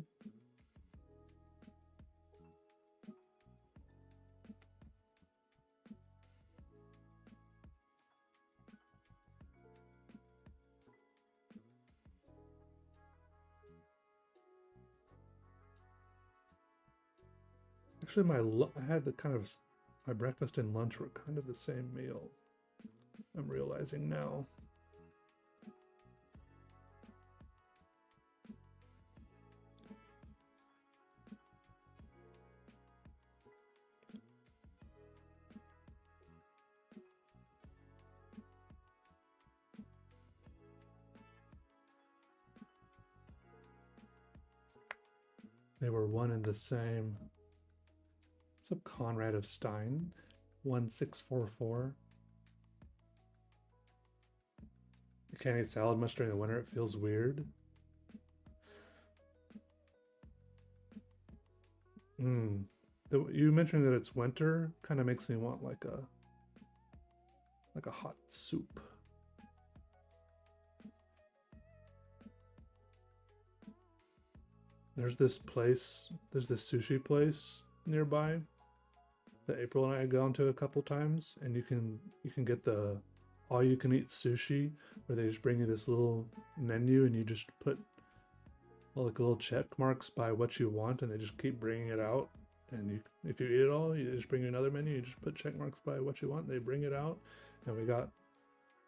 Actually, I had the kind of my breakfast and lunch were kind of the same meal. I'm realizing now. They were one and the same. What's up, Conrad of Stein? 1644. You can't eat salad much during the winter. It feels weird. You mentioning that it's winter kind of makes me want like a hot soup. There's this sushi place nearby that April and I had gone to a couple times, and you can get the all you can eat sushi where they just bring you this little menu and you just put like little check marks by what you want, and they just keep bringing it out. And if you eat it all, you just bring you another menu. You just put check marks by what you want. They bring it out, and we got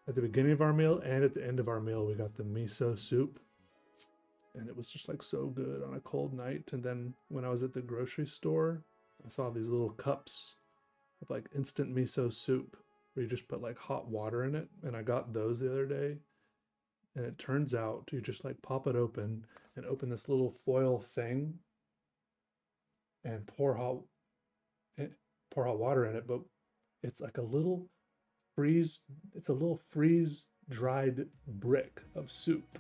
at the beginning of our meal and at the end of our meal, we got the miso soup, and it was just like so good on a cold night. And then when I was at the grocery store, I saw these little cups of like instant miso soup where you just put like hot water in it, and I got those the other day. And it turns out you just like pop it open and open this little foil thing and pour hot water in it, but it's like a little freeze dried brick of soup.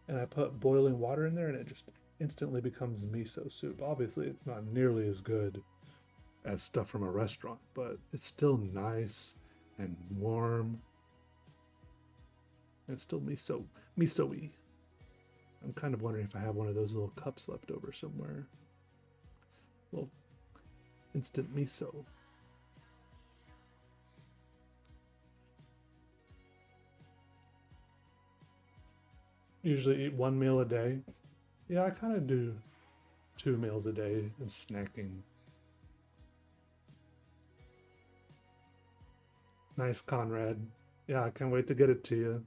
And I put boiling water in there and it just instantly becomes miso soup. Obviously, it's not nearly as good as stuff from a restaurant, but it's still nice and warm. And it's still miso-y. I'm kind of wondering if I have one of those little cups left over somewhere. Little instant miso. Usually eat one meal a day. Yeah, I kind of do 2 meals a day and snacking. Nice, Conrad. Yeah, I can't wait to get it to you.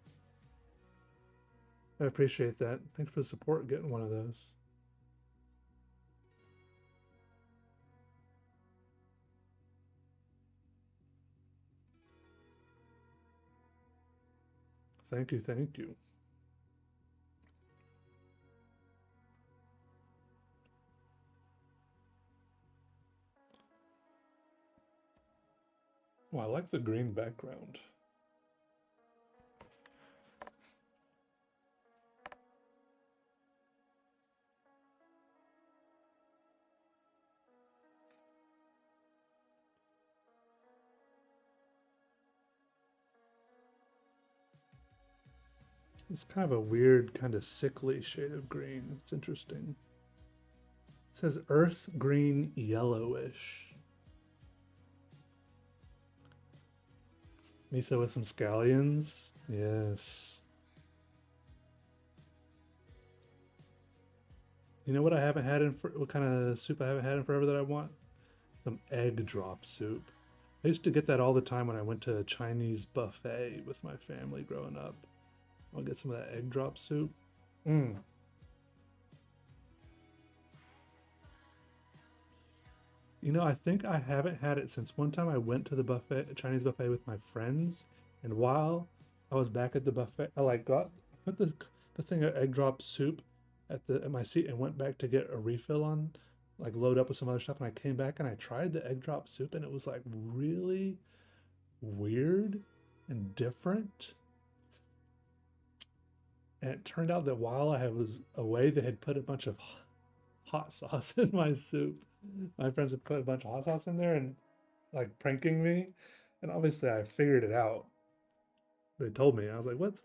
I appreciate that. Thanks for the support getting one of those. Thank you, thank you. Oh, I like the green background. It's kind of a weird, kind of sickly shade of green. It's interesting. It says earth green yellowish. Miso with some scallions. Yes. You know what I haven't had what kind of soup I haven't had in forever that I want? Some egg drop soup. I used to get that all the time when I went to a Chinese buffet with my family growing up. I'll get some of that egg drop soup. You know, I think I haven't had it since one time I went to the buffet, Chinese buffet with my friends, and while I was back at the buffet, I like got put the thing of egg drop soup at my seat and went back to get a refill on, like load up with some other stuff, and I came back and I tried the egg drop soup and it was like really weird and different. And it turned out that while I was away, they had put a bunch of hot sauce in my soup. My friends had put a bunch of hot sauce in there and like pranking me. And obviously I figured it out. They told me. I was like, what's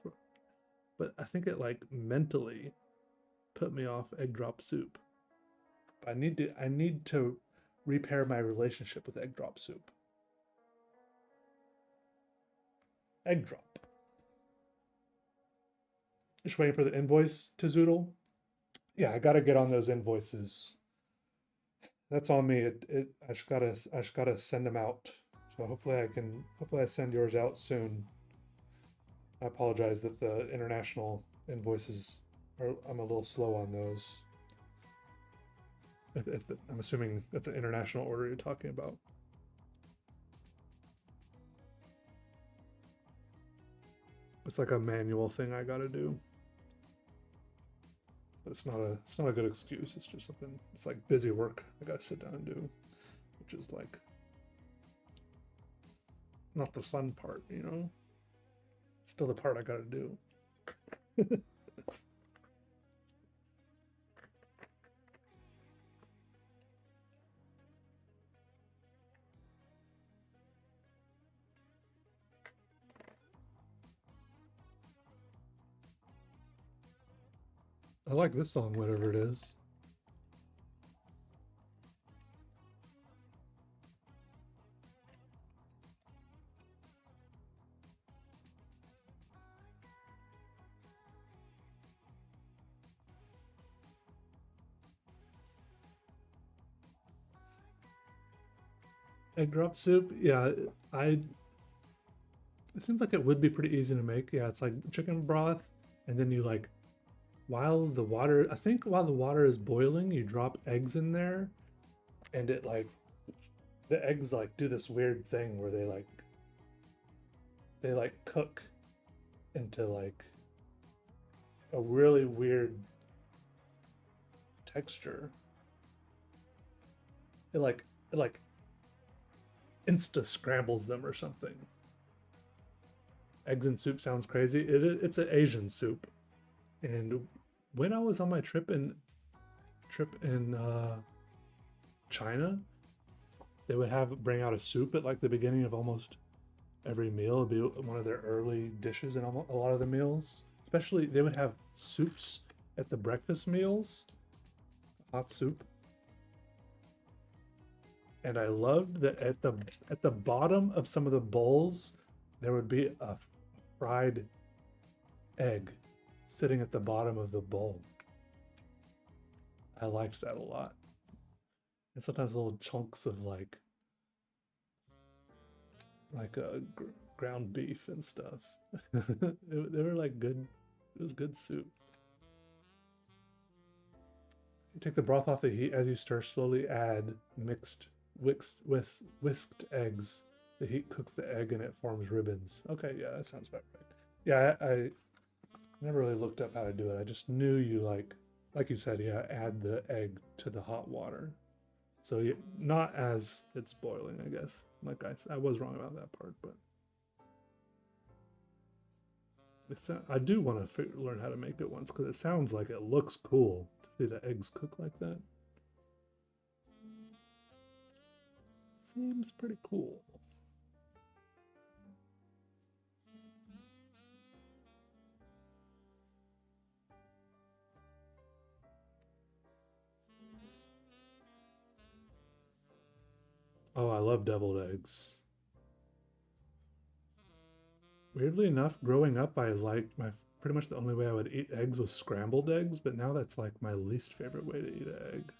but I think it like mentally put me off egg drop soup. I need to repair my relationship with egg drop soup. Egg drop. Just waiting for the invoice to zoodle. Yeah, I gotta get on those invoices. That's on me. I just gotta send them out. So hopefully I send yours out soon. I apologize that the international invoices I'm a little slow on those. I'm assuming that's an international order you're talking about. It's like a manual thing I gotta do. But it's not a good excuse. It's just something. It's like busy work I gotta sit down and do, which is like not the fun part, you know. It's still the part I gotta do. I like this song, whatever it is. Egg drop soup, yeah, I. It seems like it would be pretty easy to make. Yeah, it's like chicken broth, and then you like I think while the water is boiling, you drop eggs in there, and it like the eggs like do this weird thing where they like cook into like a really weird texture. It like insta scrambles them or something. Eggs and soup sounds crazy. It's an Asian soup, and when I was on my trip in China, they would bring out a soup at like the beginning of almost every meal. It'd be one of their early dishes in a lot of the meals. Especially they would have soups at the breakfast meals, hot soup. And I loved that at the bottom of some of the bowls there would be a fried egg sitting at the bottom of the bowl. I liked that a lot. And sometimes little chunks of ground beef and stuff. They were like good. It was good soup. You take the broth off the heat as you stir. Slowly add whisked eggs. The heat cooks the egg and it forms ribbons. Okay, yeah, that sounds about right. Yeah, I never really looked up how to do it. I just knew you like you said, yeah, add the egg to the hot water. So not as it's boiling, I guess. Like I was wrong about that part, but I do want to learn how to make it once because it sounds like it looks cool to see the eggs cook like that. Seems pretty cool. Oh, I love deviled eggs. Weirdly enough, growing up, I liked my pretty much the only way I would eat eggs was scrambled eggs, but now that's like my least favorite way to eat an egg.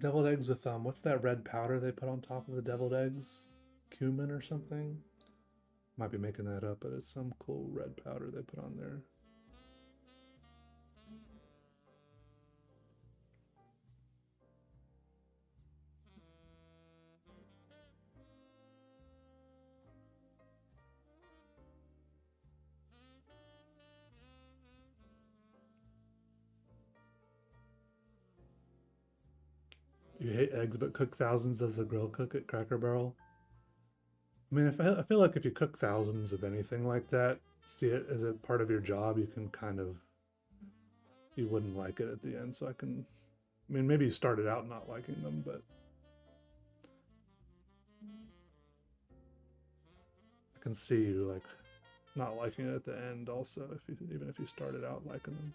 Deviled eggs with what's that red powder they put on top of the deviled eggs? Cumin or something? Might be making that up, but it's some cool red powder they put on there. You hate eggs but cook thousands as a grill cook at Cracker Barrel? I mean, I feel like if you cook thousands of anything like that, see it as a part of your job, you can kind of, you wouldn't like it at the end. So I mean, maybe you started out not liking them, but I can see you like not liking it at the end also, even if you started out liking them.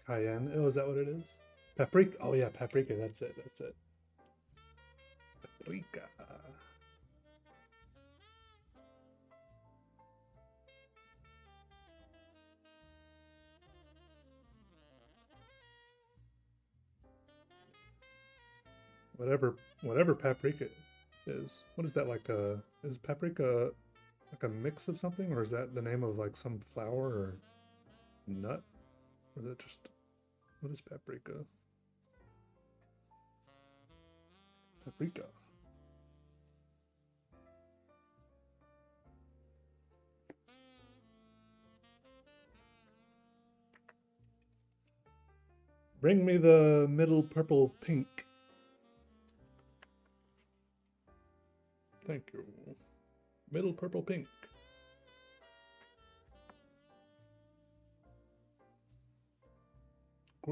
Cayenne. Oh, is that what it is? Paprika. Oh yeah, paprika. That's it. That's it. Paprika. Whatever paprika is. What is that like is paprika like a mix of something, or is that the name of like some flower or nut? Or is it just, what is paprika? Paprika. Bring me the middle purple pink. Thank you. Middle purple pink.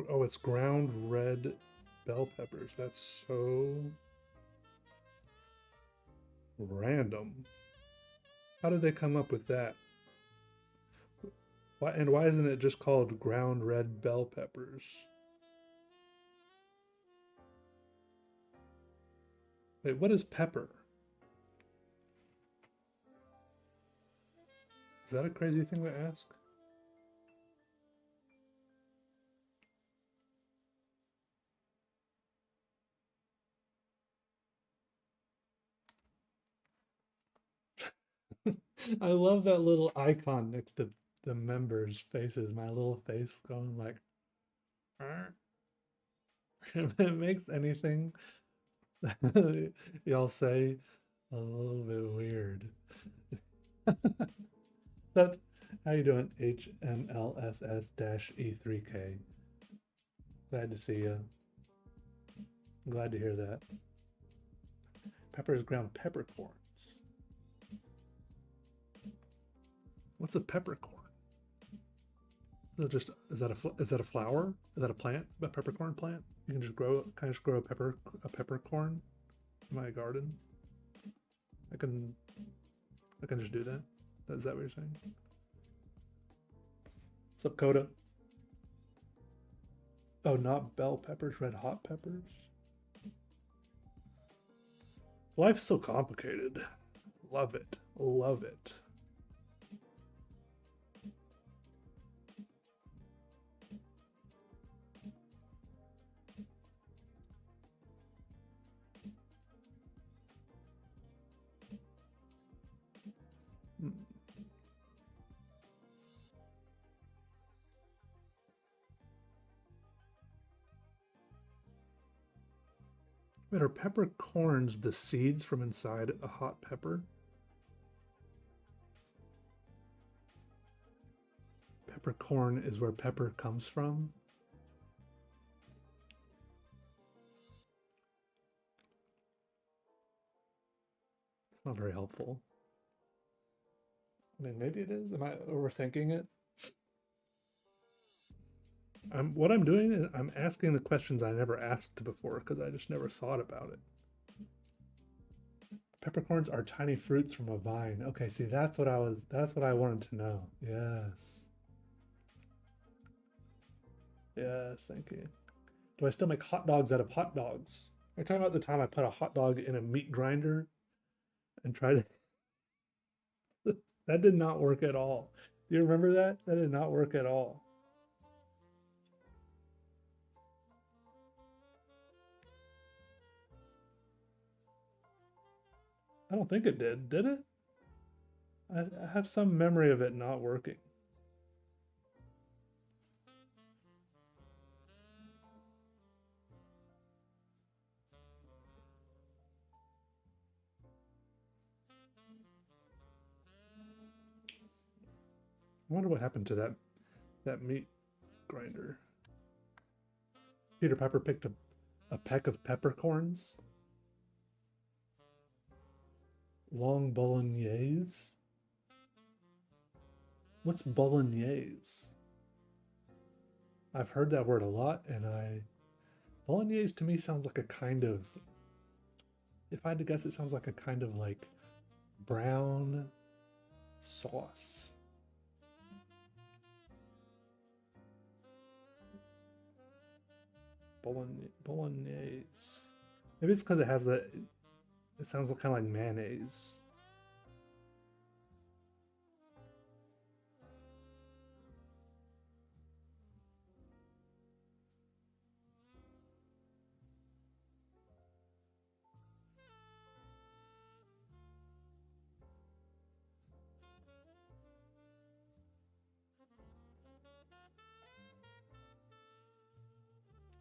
Oh, it's ground red bell peppers. That's so random. How did they come up with that? Why isn't it just called ground red bell peppers? Wait, what is pepper? Is that a crazy thing to ask? I love that little icon next to the members' faces. My little face going like, if it makes anything y'all say a little bit weird. That, how you doing? HMLSS-E3K. Glad to see you. Glad to hear that. Peppers ground peppercorns. What's a peppercorn? Is that a flower? Is that a plant? A peppercorn plant? You can just grow. Can I just grow a peppercorn in my garden? I can just do that. Is that what you're saying? What's up, Coda? Oh, not bell peppers, red hot peppers. Life's so complicated. Love it. Love it. Wait, are peppercorns the seeds from inside a hot pepper? Peppercorn is where pepper comes from? It's not very helpful. I mean, maybe it is. Am I overthinking it? What I'm doing is I'm asking the questions I never asked before because I just never thought about it. Peppercorns are tiny fruits from a vine. Okay, see, that's what I wanted to know. Yes. Yes, thank you. Do I still make hot dogs out of hot dogs? Are you talking about the time I put a hot dog in a meat grinder and tried to... That did not work at all. Do you remember that? That did not work at all. I don't think it did it? I have some memory of it not working. I wonder what happened to that meat grinder. Peter Pepper picked a peck of peppercorns. Long bolognese? What's bolognese? I've heard that word a lot, and bolognese to me sounds like a kind of, if I had to guess, it sounds like a kind of like brown sauce. Bolognese. Maybe it's because it has that. It sounds kind of like mayonnaise.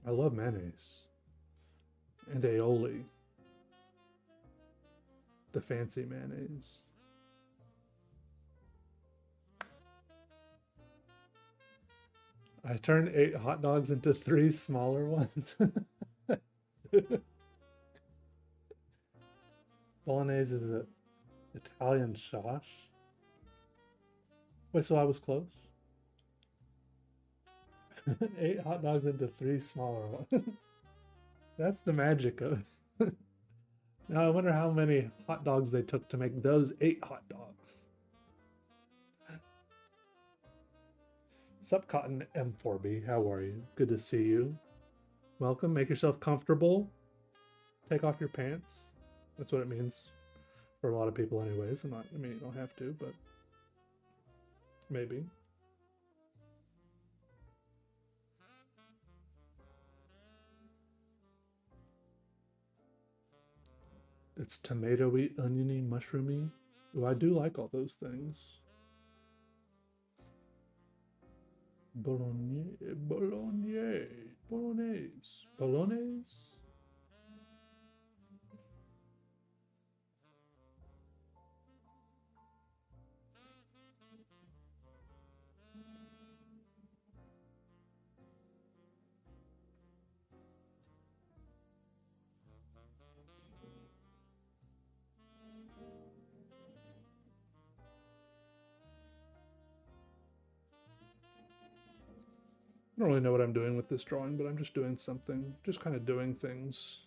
I love mayonnaise. And aioli. The fancy mayonnaise. I turned 8 hot dogs into 3 smaller ones. Bolognese is an Italian sauce. Wait, so I was close? 8 hot dogs into 3 smaller ones. That's the magic of it. Now I wonder how many hot dogs they took to make those 8 hot dogs. Sup, Cotton M4B, how are you? Good to see you. Welcome, make yourself comfortable. Take off your pants. That's what it means for a lot of people anyways. I mean, you don't have to, but maybe. It's tomatoey, oniony, mushroomy. Ooh, I do like all those things. Bolognese. I don't really know what I'm doing with this drawing, but I'm just doing something. Just kind of doing things.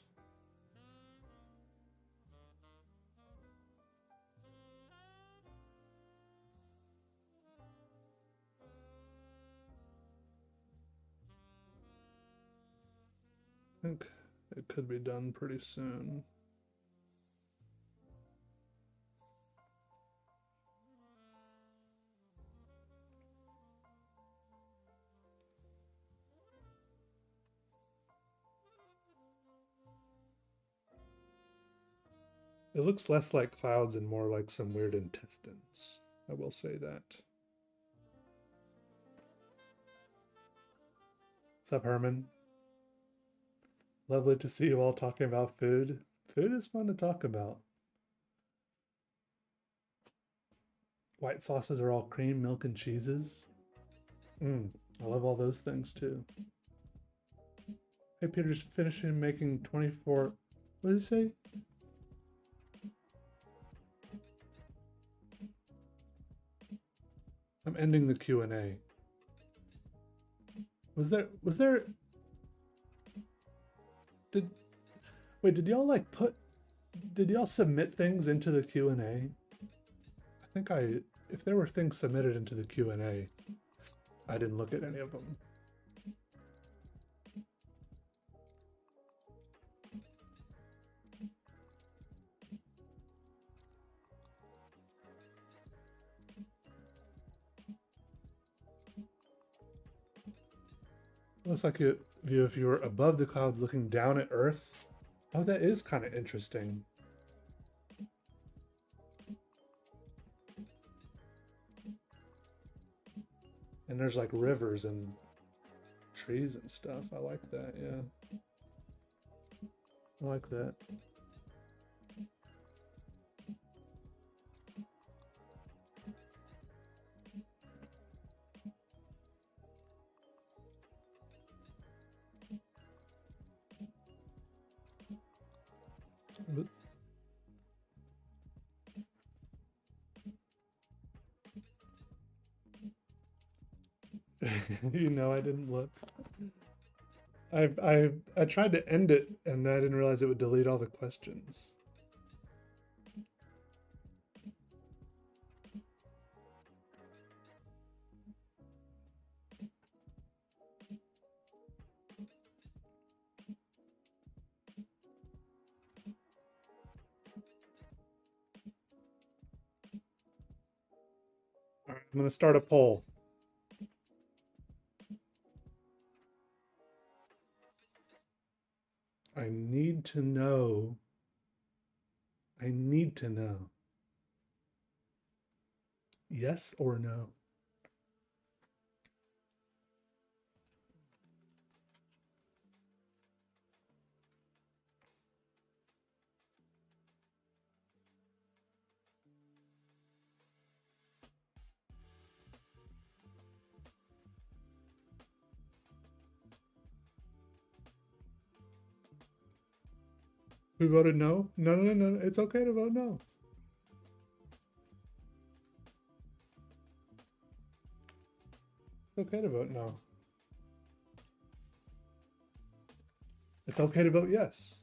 I think it could be done pretty soon. It looks less like clouds and more like some weird intestines. I will say that. What's up, Herman? Lovely to see you all talking about food. Food is fun to talk about. White sauces are all cream, milk, and cheeses. I love all those things too. Hey, Peter's finishing making 24. What did he say? I'm ending the Q&A. Was there did wait, did y'all like did y'all submit things into the Q&A? I think if there were things submitted into the Q&A, I didn't look at any of them. Looks like a view if you were above the clouds looking down at Earth. Oh, that is kind of interesting. And there's like rivers and trees and stuff. I like that, yeah. I like that. You know, I didn't look. I tried to end it and I didn't realize it would delete all the questions. All right, I'm going to start a poll. I need to know. I need to know. Yes or no? Who voted no? No, no, no, no. It's okay to vote no. It's okay to vote no. It's okay to vote yes.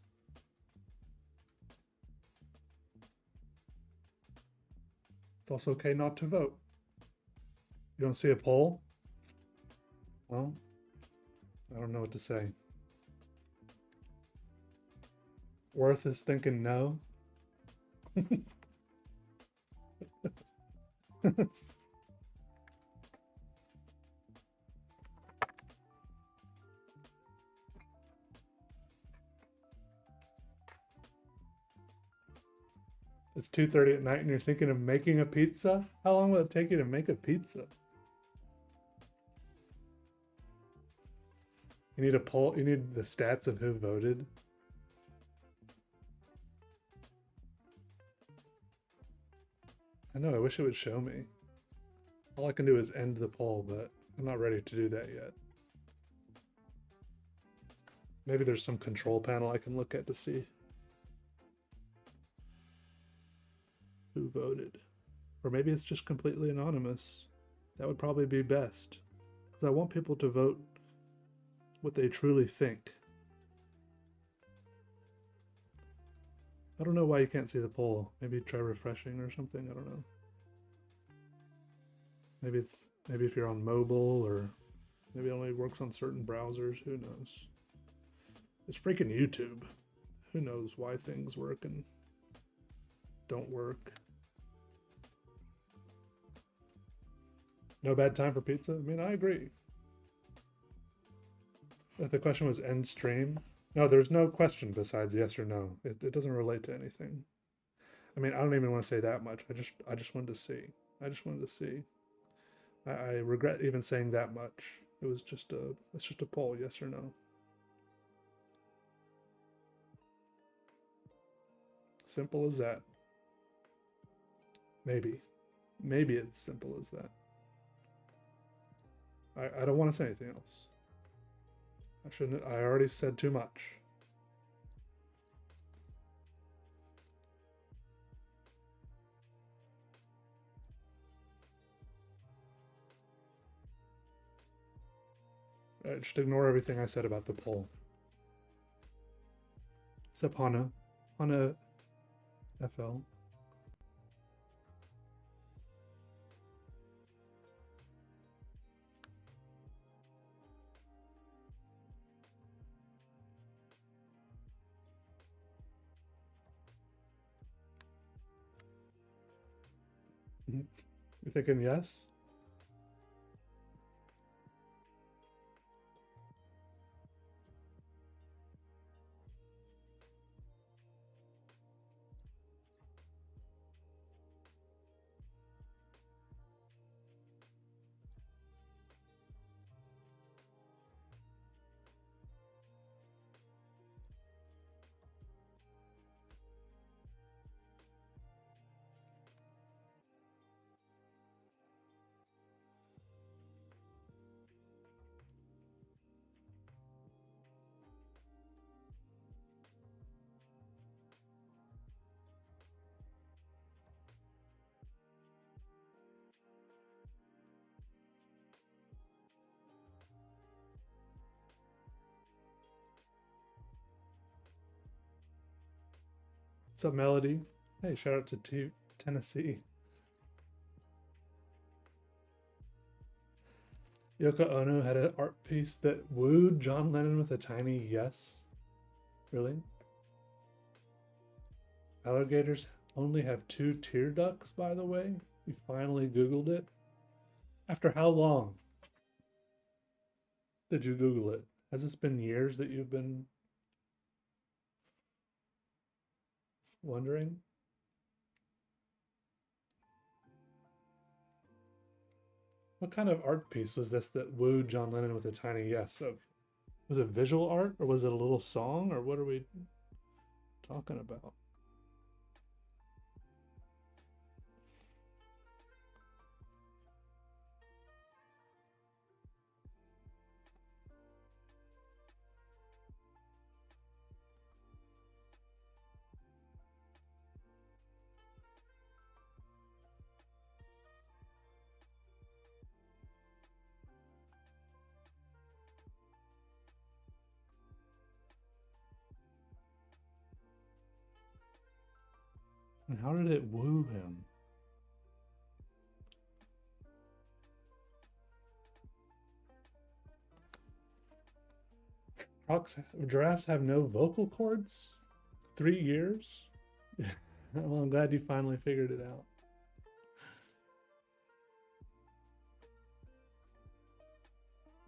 It's also okay not to vote. You don't see a poll? Well, I don't know what to say. Worth is thinking no. It's 2:30 at night and you're thinking of making a pizza? How long will it take you to make a pizza? You need a poll, you need the stats of who voted. I know, I wish it would show me. All I can do is end the poll, but I'm not ready to do that yet. Maybe there's some control panel I can look at to see who voted. Or maybe it's just completely anonymous. That would probably be best. Because I want people to vote what they truly think. I don't know why you can't see the poll. Maybe try refreshing or something. I don't know. Maybe if you're on mobile, or maybe it only works on certain browsers. Who knows? It's freaking YouTube. Who knows why things work and don't work. No bad time for pizza? I mean, I agree. If the question was end stream. No, there's no question besides yes or no. It doesn't relate to anything. I mean, I don't even want to say that much. I just wanted to see. I just wanted to see. I regret even saying that much. It's just a poll, yes or no. Simple as that. Maybe it's simple as that. I don't want to say anything else. I already said too much. Just ignore everything I said about the poll. Except Hana. Hana FL. You're thinking yes? What's up, Melody? Hey, shout out to Tennessee. Yoko Ono had an art piece that wooed John Lennon with a tiny yes. Really? Alligators only have 2 tear ducts, by the way. You finally Googled it. After how long did you Google it? Has this been years that you've been wondering? What kind of art piece was this that wooed John Lennon with a tiny yes? Was it visual art, or was it a little song, or what are we talking about? And how did it woo him? Giraffes have no vocal cords? 3 years? Well, I'm glad you finally figured it out.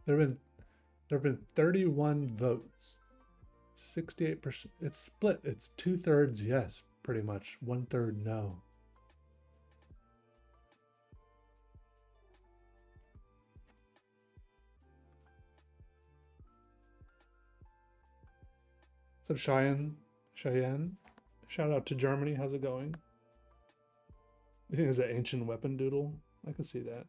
There have been 31 votes. 68%. It's split. It's 2/3 yes, pretty much. 1/3 no. What's up, Cheyenne? Cheyenne? Shout out to Germany. How's it going? You think it's an ancient weapon doodle? I can see that.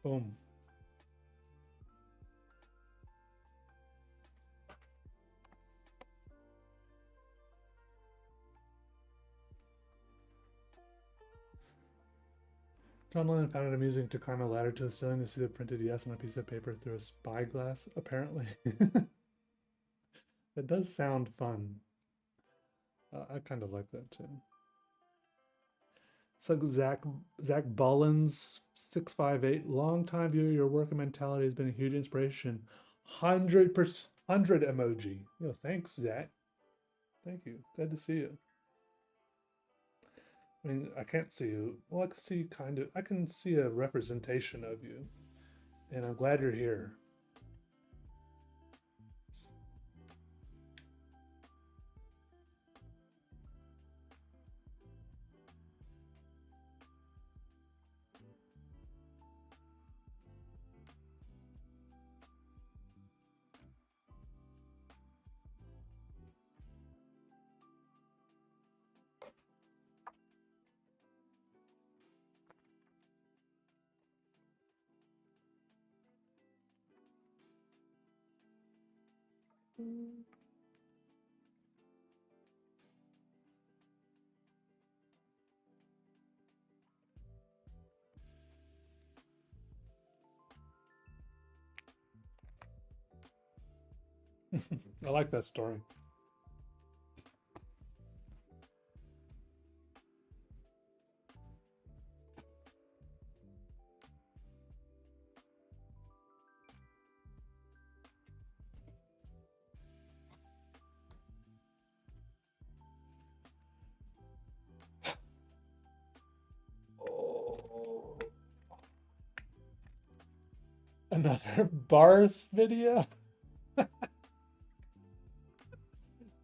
Boom. John Lennon found it amusing to climb a ladder to the ceiling to see the printed yes on a piece of paper through a spyglass, apparently. That does sound fun. I kind of like that too. It's like Zach Bullins 658. Long time viewer, your work and mentality has been a huge inspiration. 100 emoji. Yo, thanks, Zach. Thank you. Glad to see you. I mean, I can't see you. Well, I can see kind of. I can see a representation of you, and I'm glad you're here. I like that story. Oh. Another Barth video?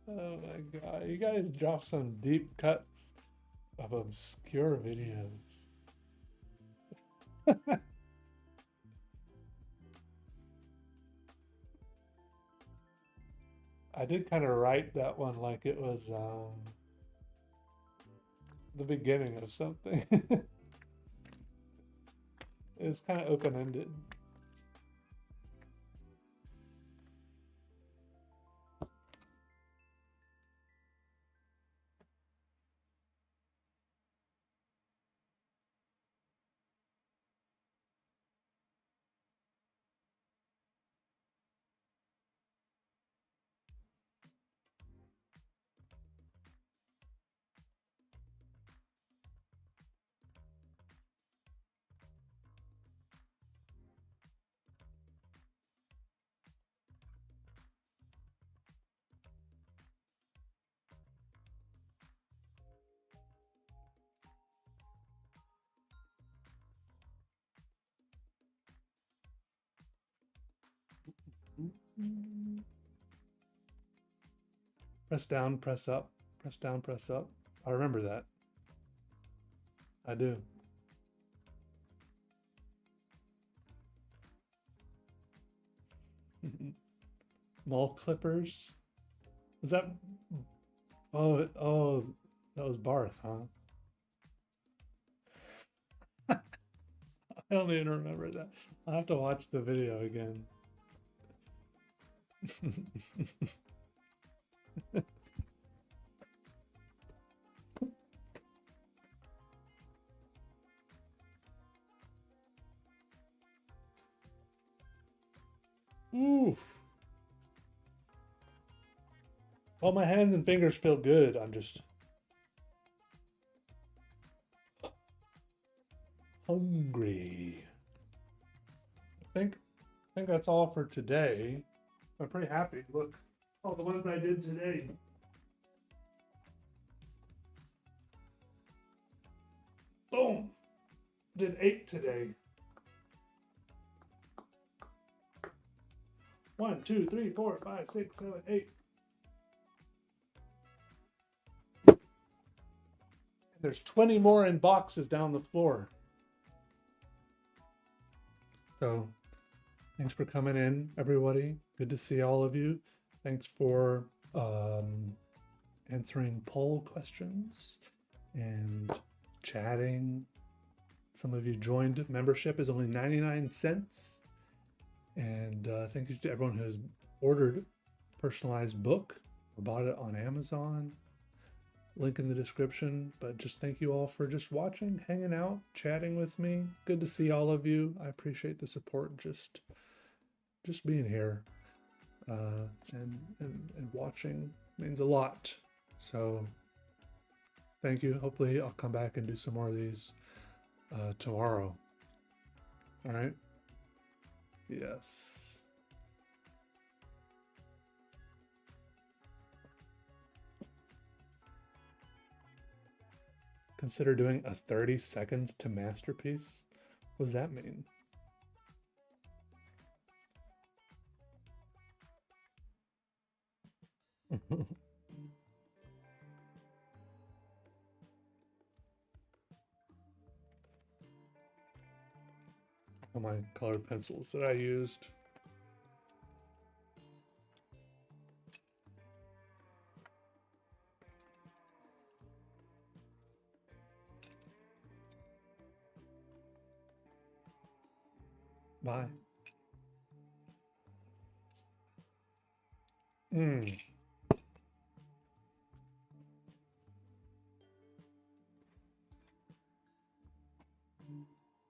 Oh my god, you guys drop some deep cuts of obscure videos. I did kind of write that one like it was the beginning of something. It's kind of open-ended. Press down, press up, press down, press up. I remember that. I do. Mole clippers. Was that? Oh, that was Barth, huh? I don't even remember that. I'll have to watch the video again. Oof. Well, my hands and fingers feel good. I'm just hungry. I think that's all for today. I'm pretty happy. Look, all the ones I did today. Boom! Did 8 today. 1, 2, 3, 4, 5, 6, 7, 8. There's 20 more in boxes down the floor. So, thanks for coming in, everybody. Good to see all of you. Thanks for answering poll questions and chatting. Some of you joined. Membership is only 99 cents. And thank you to everyone who's ordered personalized book or bought it on Amazon. Link in the description. But just thank you all for just watching, hanging out, chatting with me. Good to see all of you. I appreciate the support. Just being here and watching means a lot. So Thank you. Hopefully I'll come back and do some more of these tomorrow. All right. Yes. Consider doing a 30 seconds to masterpiece. What does that mean? All my colored pencils that I used. Bye.